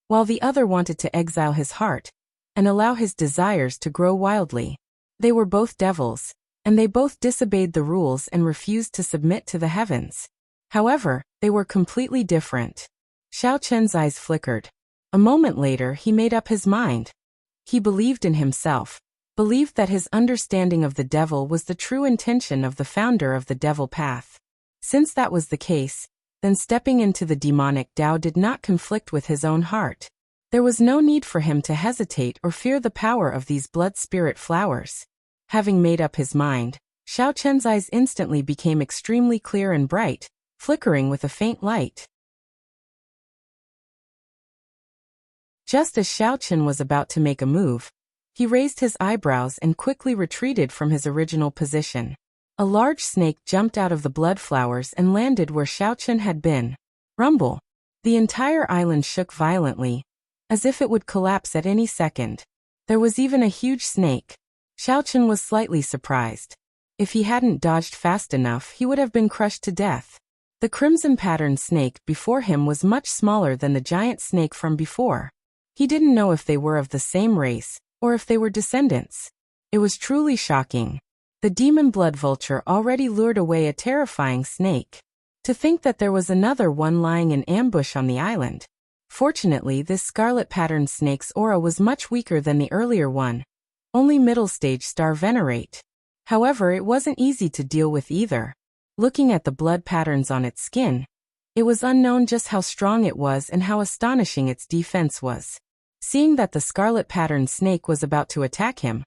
while the other wanted to exile his heart and allow his desires to grow wildly. They were both devils, and they both disobeyed the rules and refused to submit to the heavens. However, they were completely different. Xiaochen's eyes flickered. A moment later he made up his mind. He believed in himself, believed that his understanding of the devil was the true intention of the founder of the devil path. Since that was the case, then stepping into the demonic Tao did not conflict with his own heart. There was no need for him to hesitate or fear the power of these blood spirit flowers. Having made up his mind, Xiaochen's eyes instantly became extremely clear and bright, flickering with a faint light. Just as Xiaochen was about to make a move, he raised his eyebrows and quickly retreated from his original position. A large snake jumped out of the blood flowers and landed where Xiaochen had been. Rumble! The entire island shook violently, as if it would collapse at any second. There was even a huge snake. Xiaochen was slightly surprised. If he hadn't dodged fast enough, he would have been crushed to death. The crimson-patterned snake before him was much smaller than the giant snake from before. He didn't know if they were of the same race, or if they were descendants. It was truly shocking. The demon blood vulture already lured away a terrifying snake. To think that there was another one lying in ambush on the island. Fortunately, this scarlet-patterned snake's aura was much weaker than the earlier one. Only middle-stage Star Venerate. However, it wasn't easy to deal with either. Looking at the blood patterns on its skin, it was unknown just how strong it was and how astonishing its defense was. Seeing that the scarlet-patterned snake was about to attack him,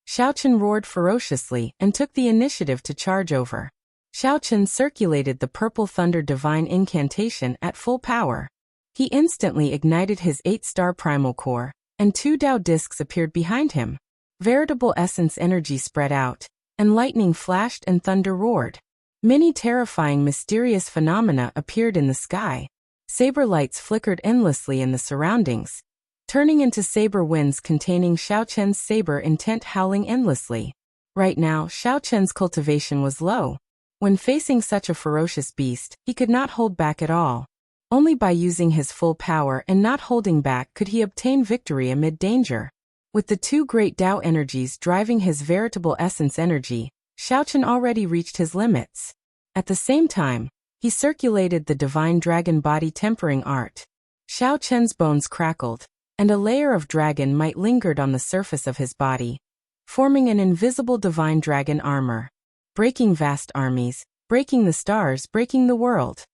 Xiaochen roared ferociously and took the initiative to charge over. Xiaochen circulated the purple thunder divine incantation at full power. He instantly ignited his 8-star primal core, and 2 Tao discs appeared behind him. Veritable essence energy spread out, and lightning flashed and thunder roared. Many terrifying mysterious phenomena appeared in the sky. Saber lights flickered endlessly in the surroundings, turning into saber winds containing Xiaochen's saber intent howling endlessly. Right now, Xiaochen's cultivation was low. When facing such a ferocious beast, he could not hold back at all. Only by using his full power and not holding back could he obtain victory amid danger. With the 2 great Tao energies driving his veritable essence energy, Xiaochen already reached his limits. At the same time, he circulated the divine dragon body tempering art. Xiaochen's bones crackled, and a layer of dragon might lingered on the surface of his body, forming an invisible divine dragon armor. Breaking vast armies, breaking the stars, breaking the world.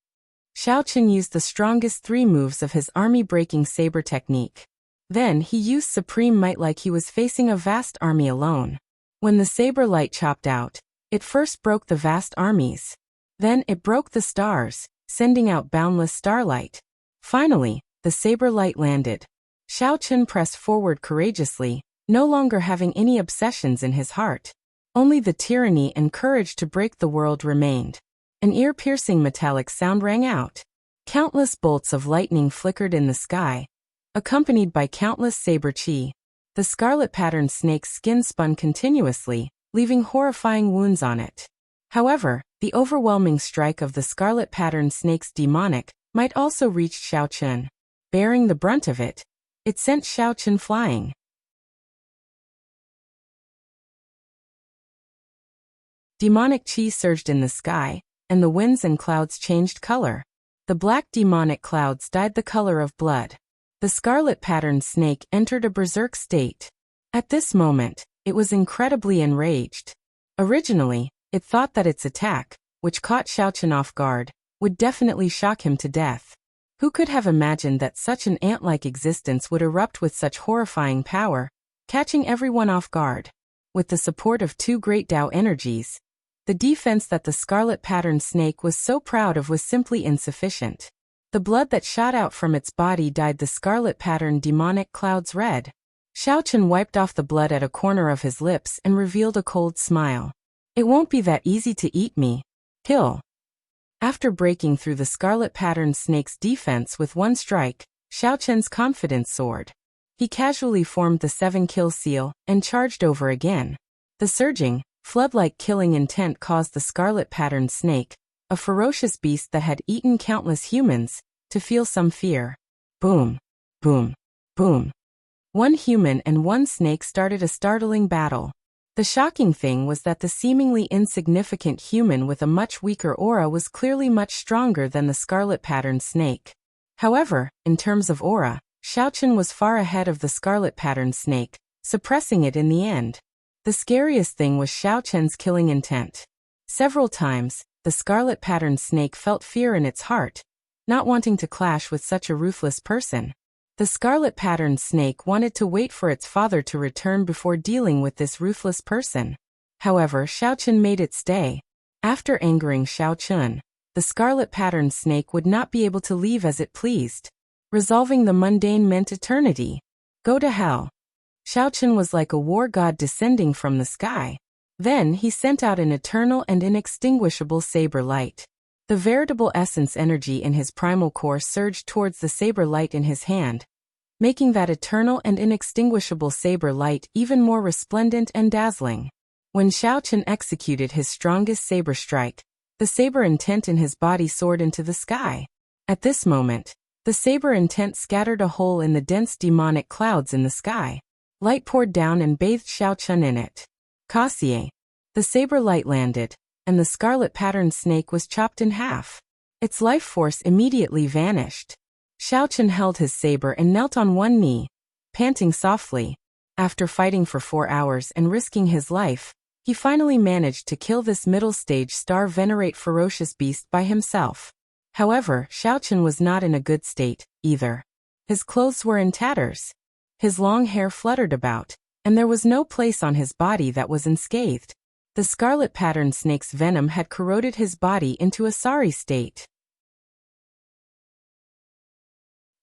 Xiaochen used the strongest 3 moves of his army-breaking saber technique. Then he used supreme might like he was facing a vast army alone. When the saber light chopped out, it first broke the vast armies. Then it broke the stars, sending out boundless starlight. Finally, the saber light landed. Xiaochen pressed forward courageously, no longer having any obsessions in his heart. Only the tyranny and courage to break the world remained. An ear-piercing metallic sound rang out. Countless bolts of lightning flickered in the sky, accompanied by countless saber chi. The scarlet-patterned snake's skin spun continuously, leaving horrifying wounds on it. However, the overwhelming strike of the scarlet-patterned snake's demonic might also reach Xiaochen. Bearing the brunt of it, it sent Xiaochen flying. Demonic chi surged in the sky, and the winds and clouds changed color. The black demonic clouds dyed the color of blood. The scarlet-patterned snake entered a berserk state. At this moment, it was incredibly enraged. Originally, it thought that its attack, which caught Xiaochen off guard, would definitely shock him to death. Who could have imagined that such an ant-like existence would erupt with such horrifying power, catching everyone off guard? With the support of two great Tao energies, the defense that the scarlet-patterned snake was so proud of was simply insufficient. The blood that shot out from its body dyed the scarlet-patterned demonic clouds red. Xiaochen wiped off the blood at a corner of his lips and revealed a cold smile. It won't be that easy to eat me. Kill. After breaking through the scarlet-patterned snake's defense with one strike, Xiaochen's confidence soared. He casually formed the 7-kill seal and charged over again. The surging, flood-like killing intent caused the scarlet-patterned snake, a ferocious beast that had eaten countless humans, to feel some fear. Boom. Boom. Boom. One human and one snake started a startling battle. The shocking thing was that the seemingly insignificant human with a much weaker aura was clearly much stronger than the scarlet-patterned snake. However, in terms of aura, Xiaochen was far ahead of the scarlet-patterned snake, suppressing it in the end. The scariest thing was Xiaochen's killing intent. Several times, the scarlet-patterned snake felt fear in its heart, not wanting to clash with such a ruthless person. The scarlet-patterned snake wanted to wait for its father to return before dealing with this ruthless person. However, Xiaochen made it stay. After angering Xiaochen, the scarlet-patterned snake would not be able to leave as it pleased. Resolving the mundane meant eternity. Go to hell. Xiaochen was like a war god descending from the sky. Then he sent out an eternal and inextinguishable saber light. The veritable essence energy in his primal core surged towards the saber light in his hand, making that eternal and inextinguishable saber light even more resplendent and dazzling. When Xiaochen executed his strongest saber strike, the saber intent in his body soared into the sky. At this moment, the saber intent scattered a hole in the dense demonic clouds in the sky. Light poured down and bathed Xiaochen in it. Kassier. The saber light landed, and the scarlet-patterned snake was chopped in half. Its life force immediately vanished. Xiaochen held his saber and knelt on one knee, panting softly. After fighting for 4 hours and risking his life, he finally managed to kill this middle-stage star-venerate ferocious beast by himself. However, Xiaochen was not in a good state, either. His clothes were in tatters. His long hair fluttered about, and there was no place on his body that was unscathed. The scarlet-patterned snake's venom had corroded his body into a sorry state.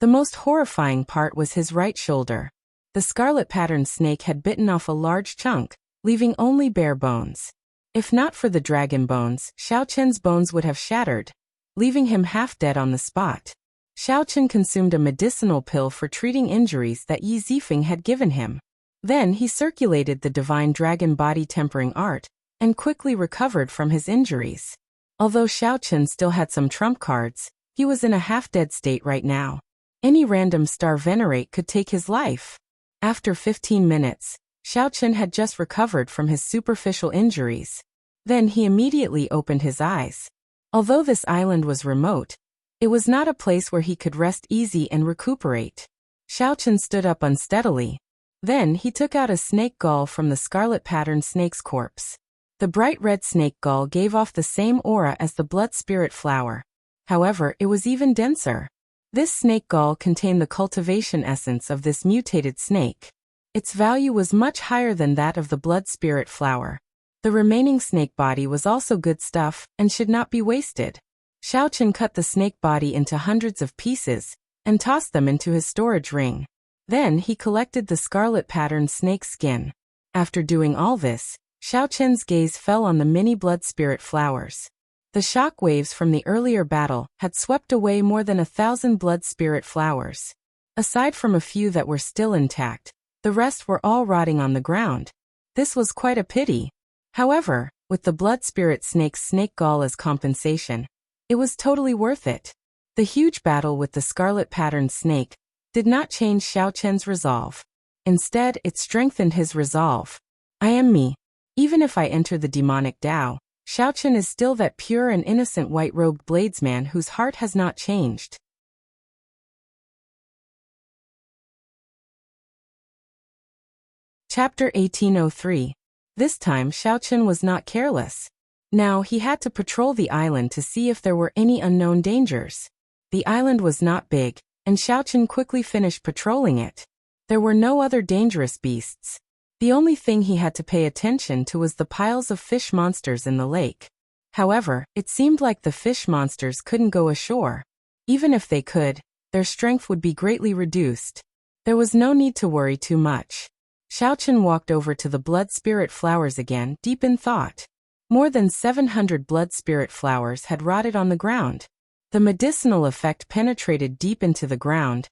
The most horrifying part was his right shoulder. The scarlet-patterned snake had bitten off a large chunk, leaving only bare bones. If not for the dragon bones, Xiaochen's bones would have shattered, leaving him half dead on the spot. Xiaochen consumed a medicinal pill for treating injuries that Yi Zifeng had given him. Then he circulated the divine dragon body tempering art, and quickly recovered from his injuries. Although Xiaochen still had some trump cards, he was in a half-dead state right now. Any random star venerate could take his life. After 15 minutes, Xiaochen had just recovered from his superficial injuries. Then he immediately opened his eyes. Although this island was remote, it was not a place where he could rest easy and recuperate. Xiaochen stood up unsteadily. Then he took out a snake gall from the scarlet-patterned snake's corpse. The bright red snake gall gave off the same aura as the blood spirit flower. However, it was even denser. This snake gall contained the cultivation essence of this mutated snake. Its value was much higher than that of the blood spirit flower. The remaining snake body was also good stuff and should not be wasted. Xiaochen cut the snake body into hundreds of pieces and tossed them into his storage ring. Then he collected the scarlet-patterned snake skin. After doing all this, Xiaochen's gaze fell on the mini blood spirit flowers. The shock waves from the earlier battle had swept away more than 1,000 blood spirit flowers. Aside from a few that were still intact, The rest were all rotting on the ground. This was quite a pity. However, with the blood spirit snake's snake gall as compensation, it was totally worth it. The huge battle with the scarlet-patterned snake did not change Xiao Chen's resolve. Instead, it strengthened his resolve. I am me. Even if I enter the demonic Tao, Xiao Chen is still that pure and innocent white-robed bladesman whose heart has not changed. Chapter 1803. This time Xiao Chen was not careless. Now he had to patrol the island to see if there were any unknown dangers. The island was not big, and Xiao Chen quickly finished patrolling it. There were no other dangerous beasts. The only thing he had to pay attention to was the piles of fish monsters in the lake. However, it seemed like the fish monsters couldn't go ashore. Even if they could, their strength would be greatly reduced. There was no need to worry too much. Xiao Chen walked over to the blood spirit flowers again, deep in thought. More than 700 blood spirit flowers had rotted on the ground. The medicinal effect penetrated deep into the ground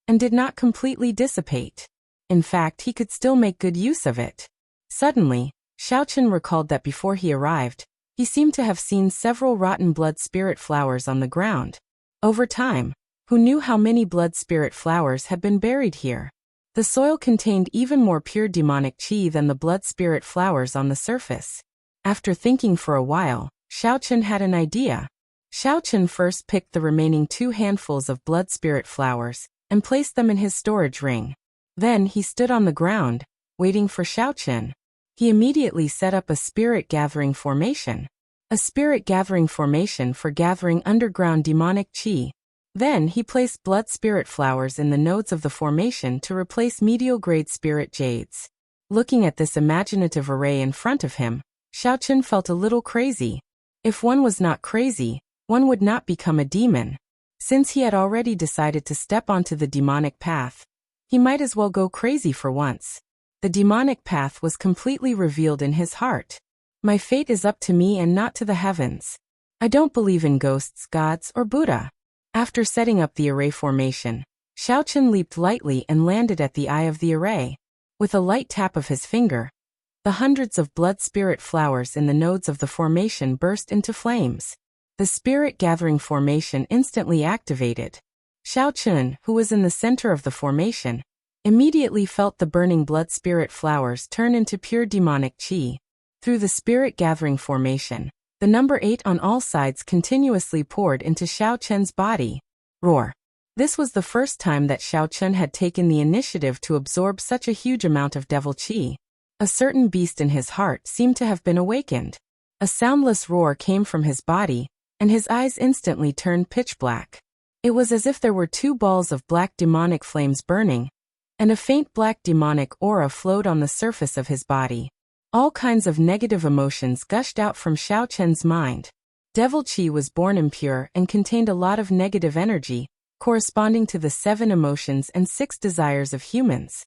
and did not completely dissipate. In fact, he could still make good use of it. Suddenly, Xiao Chen recalled that before he arrived, he seemed to have seen several rotten blood spirit flowers on the ground. Over time, who knew how many blood spirit flowers had been buried here? The soil contained even more pure demonic qi than the blood spirit flowers on the surface. After thinking for a while, Xiao Chen had an idea. Xiao Chen first picked the remaining 2 handfuls of blood spirit flowers and placed them in his storage ring. Then he stood on the ground, waiting for Xiao Chen. He immediately set up a spirit gathering formation. A spirit gathering formation for gathering underground demonic qi. Then he placed blood spirit flowers in the nodes of the formation to replace medial-grade spirit jades. Looking at this imaginative array in front of him, Xiao Chen felt a little crazy. If one was not crazy, one would not become a demon. Since he had already decided to step onto the demonic path, he might as well go crazy for once. The demonic path was completely revealed in his heart. My fate is up to me and not to the heavens. I don't believe in ghosts, gods, or Buddha. After setting up the array formation, Xiao Chen leaped lightly and landed at the eye of the array. With a light tap of his finger, the hundreds of blood spirit flowers in the nodes of the formation burst into flames. The spirit gathering formation instantly activated. Xiao Chen, who was in the center of the formation, immediately felt the burning blood spirit flowers turn into pure demonic qi. Through the spirit gathering formation, the number 8 on all sides continuously poured into Xiao Chen's body. Roar! This was the first time that Xiao Chen had taken the initiative to absorb such a huge amount of devil qi. A certain beast in his heart seemed to have been awakened. A soundless roar came from his body, and his eyes instantly turned pitch black. It was as if there were 2 balls of black demonic flames burning, and a faint black demonic aura flowed on the surface of his body. All kinds of negative emotions gushed out from Xiao Chen's mind. Devil qi was born impure and contained a lot of negative energy, corresponding to the 7 emotions and 6 desires of humans.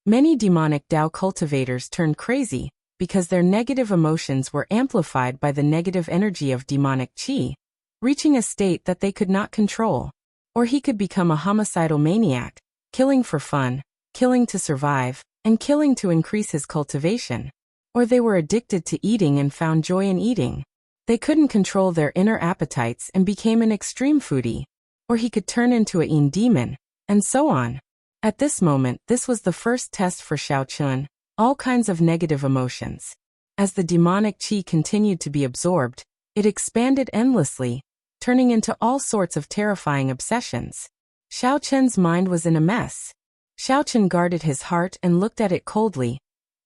Many demonic Tao cultivators turned crazy because their negative emotions were amplified by the negative energy of demonic qi, reaching a state that they could not control. Or he could become a homicidal maniac, killing for fun, killing to survive, and killing to increase his cultivation. Or they were addicted to eating and found joy in eating. They couldn't control their inner appetites and became an extreme foodie. Or he could turn into a yin demon, and so on. At this moment, this was the first test for Xiao Chen, all kinds of negative emotions. As the demonic qi continued to be absorbed, it expanded endlessly, turning into all sorts of terrifying obsessions. Xiao Chen's mind was in a mess. Xiao Chen guarded his heart and looked at it coldly,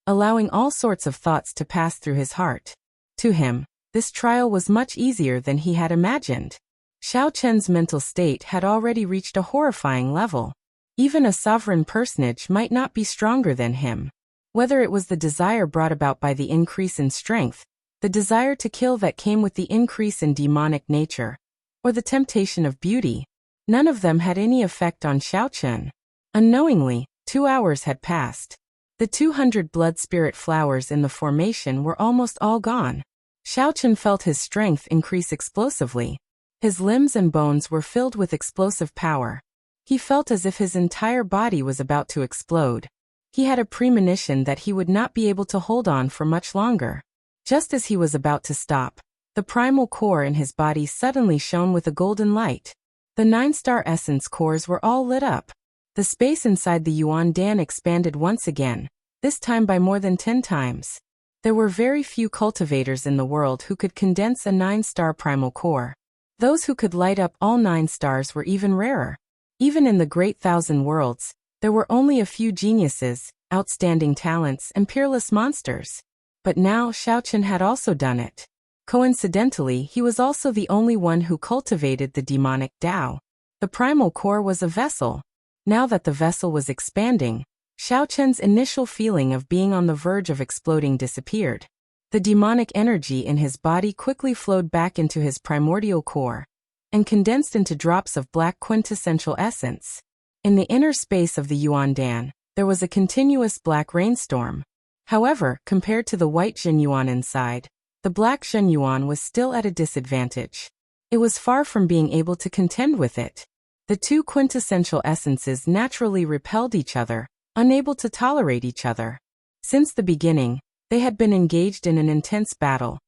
allowing all sorts of thoughts to pass through his heart. To him, this trial was much easier than he had imagined. Xiao Chen's mental state had already reached a horrifying level. Even a sovereign personage might not be stronger than him. Whether it was the desire brought about by the increase in strength, the desire to kill that came with the increase in demonic nature, or the temptation of beauty, none of them had any effect on Xiao Chen. Unknowingly, 2 hours had passed. The 200 blood spirit flowers in the formation were almost all gone. Xiao Chen felt his strength increase explosively. His limbs and bones were filled with explosive power. He felt as if his entire body was about to explode. He had a premonition that he would not be able to hold on for much longer. Just as he was about to stop, the primal core in his body suddenly shone with a golden light. The 9-star essence cores were all lit up. The space inside the Yuan Dan expanded once again, this time by more than 10 times. There were very few cultivators in the world who could condense a 9-star primal core. Those who could light up all 9 stars were even rarer. Even in the Great Thousand Worlds, there were only a few geniuses, outstanding talents, and peerless monsters. But now Xiaochen had also done it. Coincidentally, he was also the only one who cultivated the demonic Tao. The primal core was a vessel. Now that the vessel was expanding, Xiaochen's initial feeling of being on the verge of exploding disappeared. The demonic energy in his body quickly flowed back into his primordial core and condensed into drops of black quintessential essence. In the inner space of the Yuan Dan, there was a continuous black rainstorm. However, compared to the white Zhenyuan inside, the black Zhenyuan was still at a disadvantage. It was far from being able to contend with it. The two quintessential essences naturally repelled each other, unable to tolerate each other. Since the beginning, they had been engaged in an intense battle,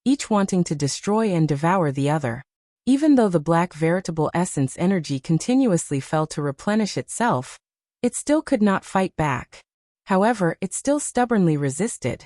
each wanting to destroy and devour the other. Even though the black veritable essence energy continuously fell to replenish itself, it still could not fight back. However, it still stubbornly resisted.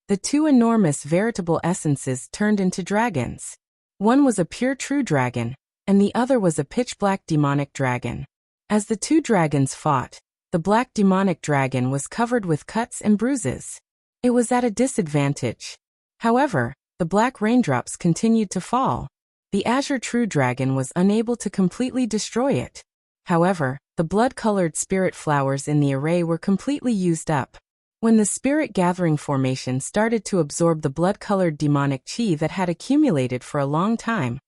The two enormous veritable essences turned into dragons. One was a pure true dragon, and the other was a pitch-black demonic dragon. As the two dragons fought, the black demonic dragon was covered with cuts and bruises. It was at a disadvantage. However, the black raindrops continued to fall. The azure true dragon was unable to completely destroy it. However, the blood-colored spirit flowers in the array were completely used up. When the spirit gathering formation started to absorb the blood-colored demonic qi that had accumulated for a long time,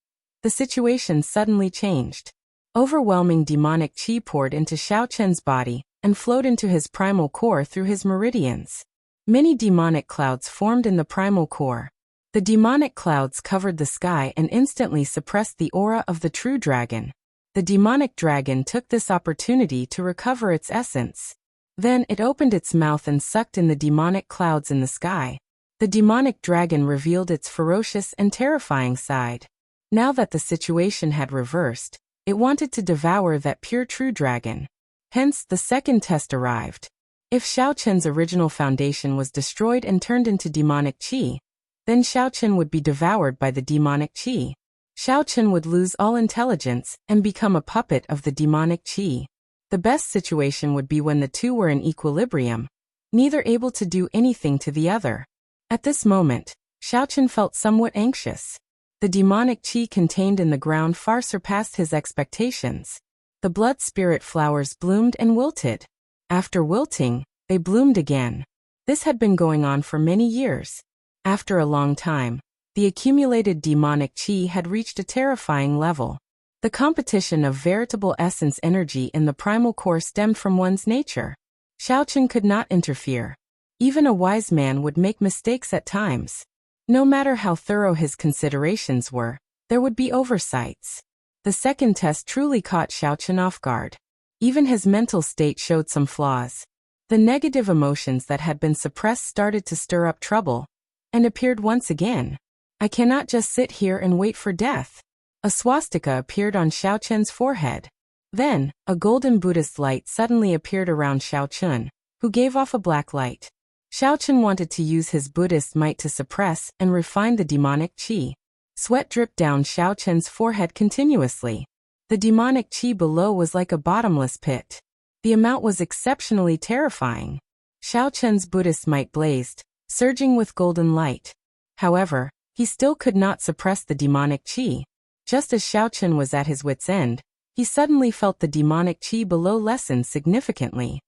the situation suddenly changed. Overwhelming demonic qi poured into Xiaochen's body and flowed into his primal core through his meridians. Many demonic clouds formed in the primal core. The demonic clouds covered the sky and instantly suppressed the aura of the true dragon. The demonic dragon took this opportunity to recover its essence. Then it opened its mouth and sucked in the demonic clouds in the sky. The demonic dragon revealed its ferocious and terrifying side. Now that the situation had reversed, it wanted to devour that pure true dragon. Hence, the second test arrived. If Xiaochen's original foundation was destroyed and turned into demonic qi, then Xiaochen would be devoured by the demonic qi. Xiaochen would lose all intelligence and become a puppet of the demonic qi. The best situation would be when the two were in equilibrium, neither able to do anything to the other. At this moment, Xiaochen felt somewhat anxious. The demonic qi contained in the ground far surpassed his expectations. The blood spirit flowers bloomed and wilted. After wilting, they bloomed again. This had been going on for many years. After a long time, the accumulated demonic qi had reached a terrifying level. The competition of veritable essence energy in the primal core stemmed from one's nature. Xiaochen could not interfere. Even a wise man would make mistakes at times. No matter how thorough his considerations were, there would be oversights. The second test truly caught Xiaochen off guard. Even his mental state showed some flaws. The negative emotions that had been suppressed started to stir up trouble, and appeared once again. I cannot just sit here and wait for death. A swastika appeared on Xiaochen's forehead. Then, a golden Buddhist light suddenly appeared around Xiaochen, who gave off a black light. Xiaochen wanted to use his Buddhist might to suppress and refine the demonic qi. Sweat dripped down Xiaochen's forehead continuously. The demonic qi below was like a bottomless pit. The amount was exceptionally terrifying. Xiaochen's Buddhist might blazed, surging with golden light. However, he still could not suppress the demonic qi. Just as Xiaochen was at his wit's end, he suddenly felt the demonic qi below lessen significantly.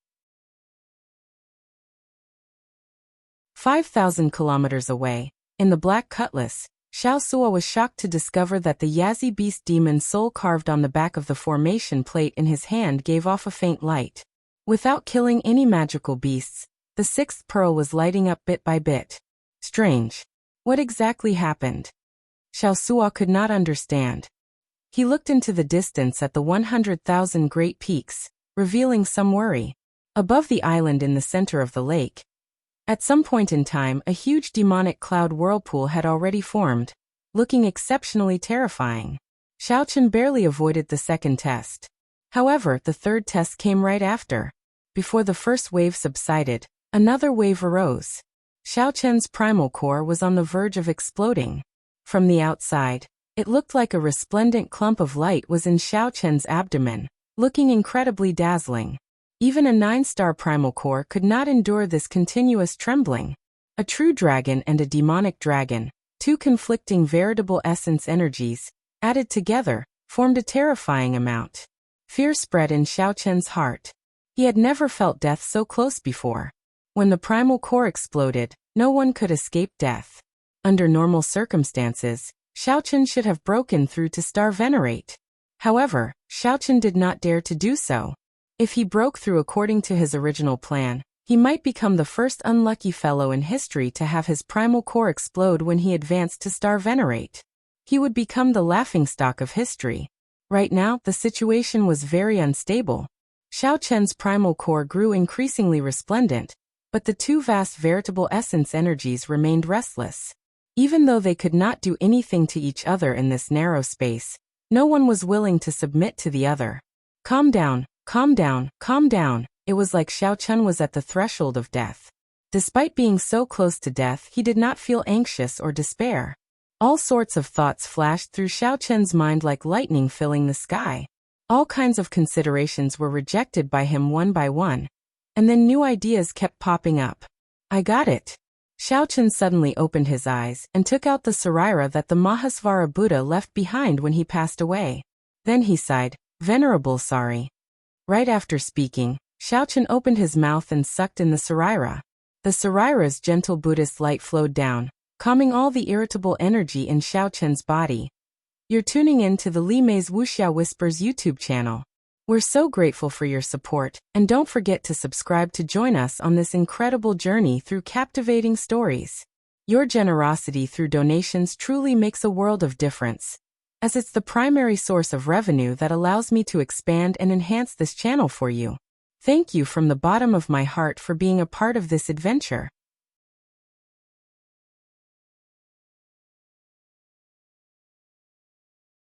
5,000 kilometers away, in the Black Cutlass, Xiao Suo was shocked to discover that the Yazi beast demon soul carved on the back of the formation plate in his hand gave off a faint light. Without killing any magical beasts, the sixth pearl was lighting up bit by bit. Strange. What exactly happened? Xiao Suo could not understand. He looked into the distance at the 100,000 great peaks, revealing some worry. Above the island in the center of the lake, at some point in time, a huge demonic cloud whirlpool had already formed, looking exceptionally terrifying. Xiao Chen barely avoided the second test. However, the third test came right after. Before the first wave subsided, another wave arose. Xiao Chen's primal core was on the verge of exploding. From the outside, it looked like a resplendent clump of light was in Xiao Chen's abdomen, looking incredibly dazzling. Even a 9-star primal core could not endure this continuous trembling. A true dragon and a demonic dragon, two conflicting veritable essence energies, added together, formed a terrifying amount. Fear spread in Xiao Chen's heart. He had never felt death so close before. When the primal core exploded, no one could escape death. Under normal circumstances, Xiao Chen should have broken through to Star Venerate. However, Xiao Chen did not dare to do so. If he broke through according to his original plan, he might become the first unlucky fellow in history to have his primal core explode when he advanced to Star Venerate. He would become the laughingstock of history. Right now, the situation was very unstable. Xiao Chen's primal core grew increasingly resplendent, but the two vast veritable essence energies remained restless. Even though they could not do anything to each other in this narrow space, no one was willing to submit to the other. Calm down, calm down, calm down. It was like Xiao Chen was at the threshold of death. Despite being so close to death, he did not feel anxious or despair. All sorts of thoughts flashed through Xiao Chen's mind like lightning filling the sky. All kinds of considerations were rejected by him one by one. And then new ideas kept popping up. I got it. Xiao Chen suddenly opened his eyes and took out the Saraira that the Mahasvara Buddha left behind when he passed away. Then he sighed, "Venerable sorry." Right after speaking, Xiao Chen opened his mouth and sucked in the Saraira. The Saraira's gentle Buddhist light flowed down, calming all the irritable energy in Xiao Chen's body. You're tuning in to the Li Mei's Wuxia Whispers YouTube channel. We're so grateful for your support, and don't forget to subscribe to join us on this incredible journey through captivating stories. Your generosity through donations truly makes a world of difference, as it's the primary source of revenue that allows me to expand and enhance this channel for you. Thank you from the bottom of my heart for being a part of this adventure.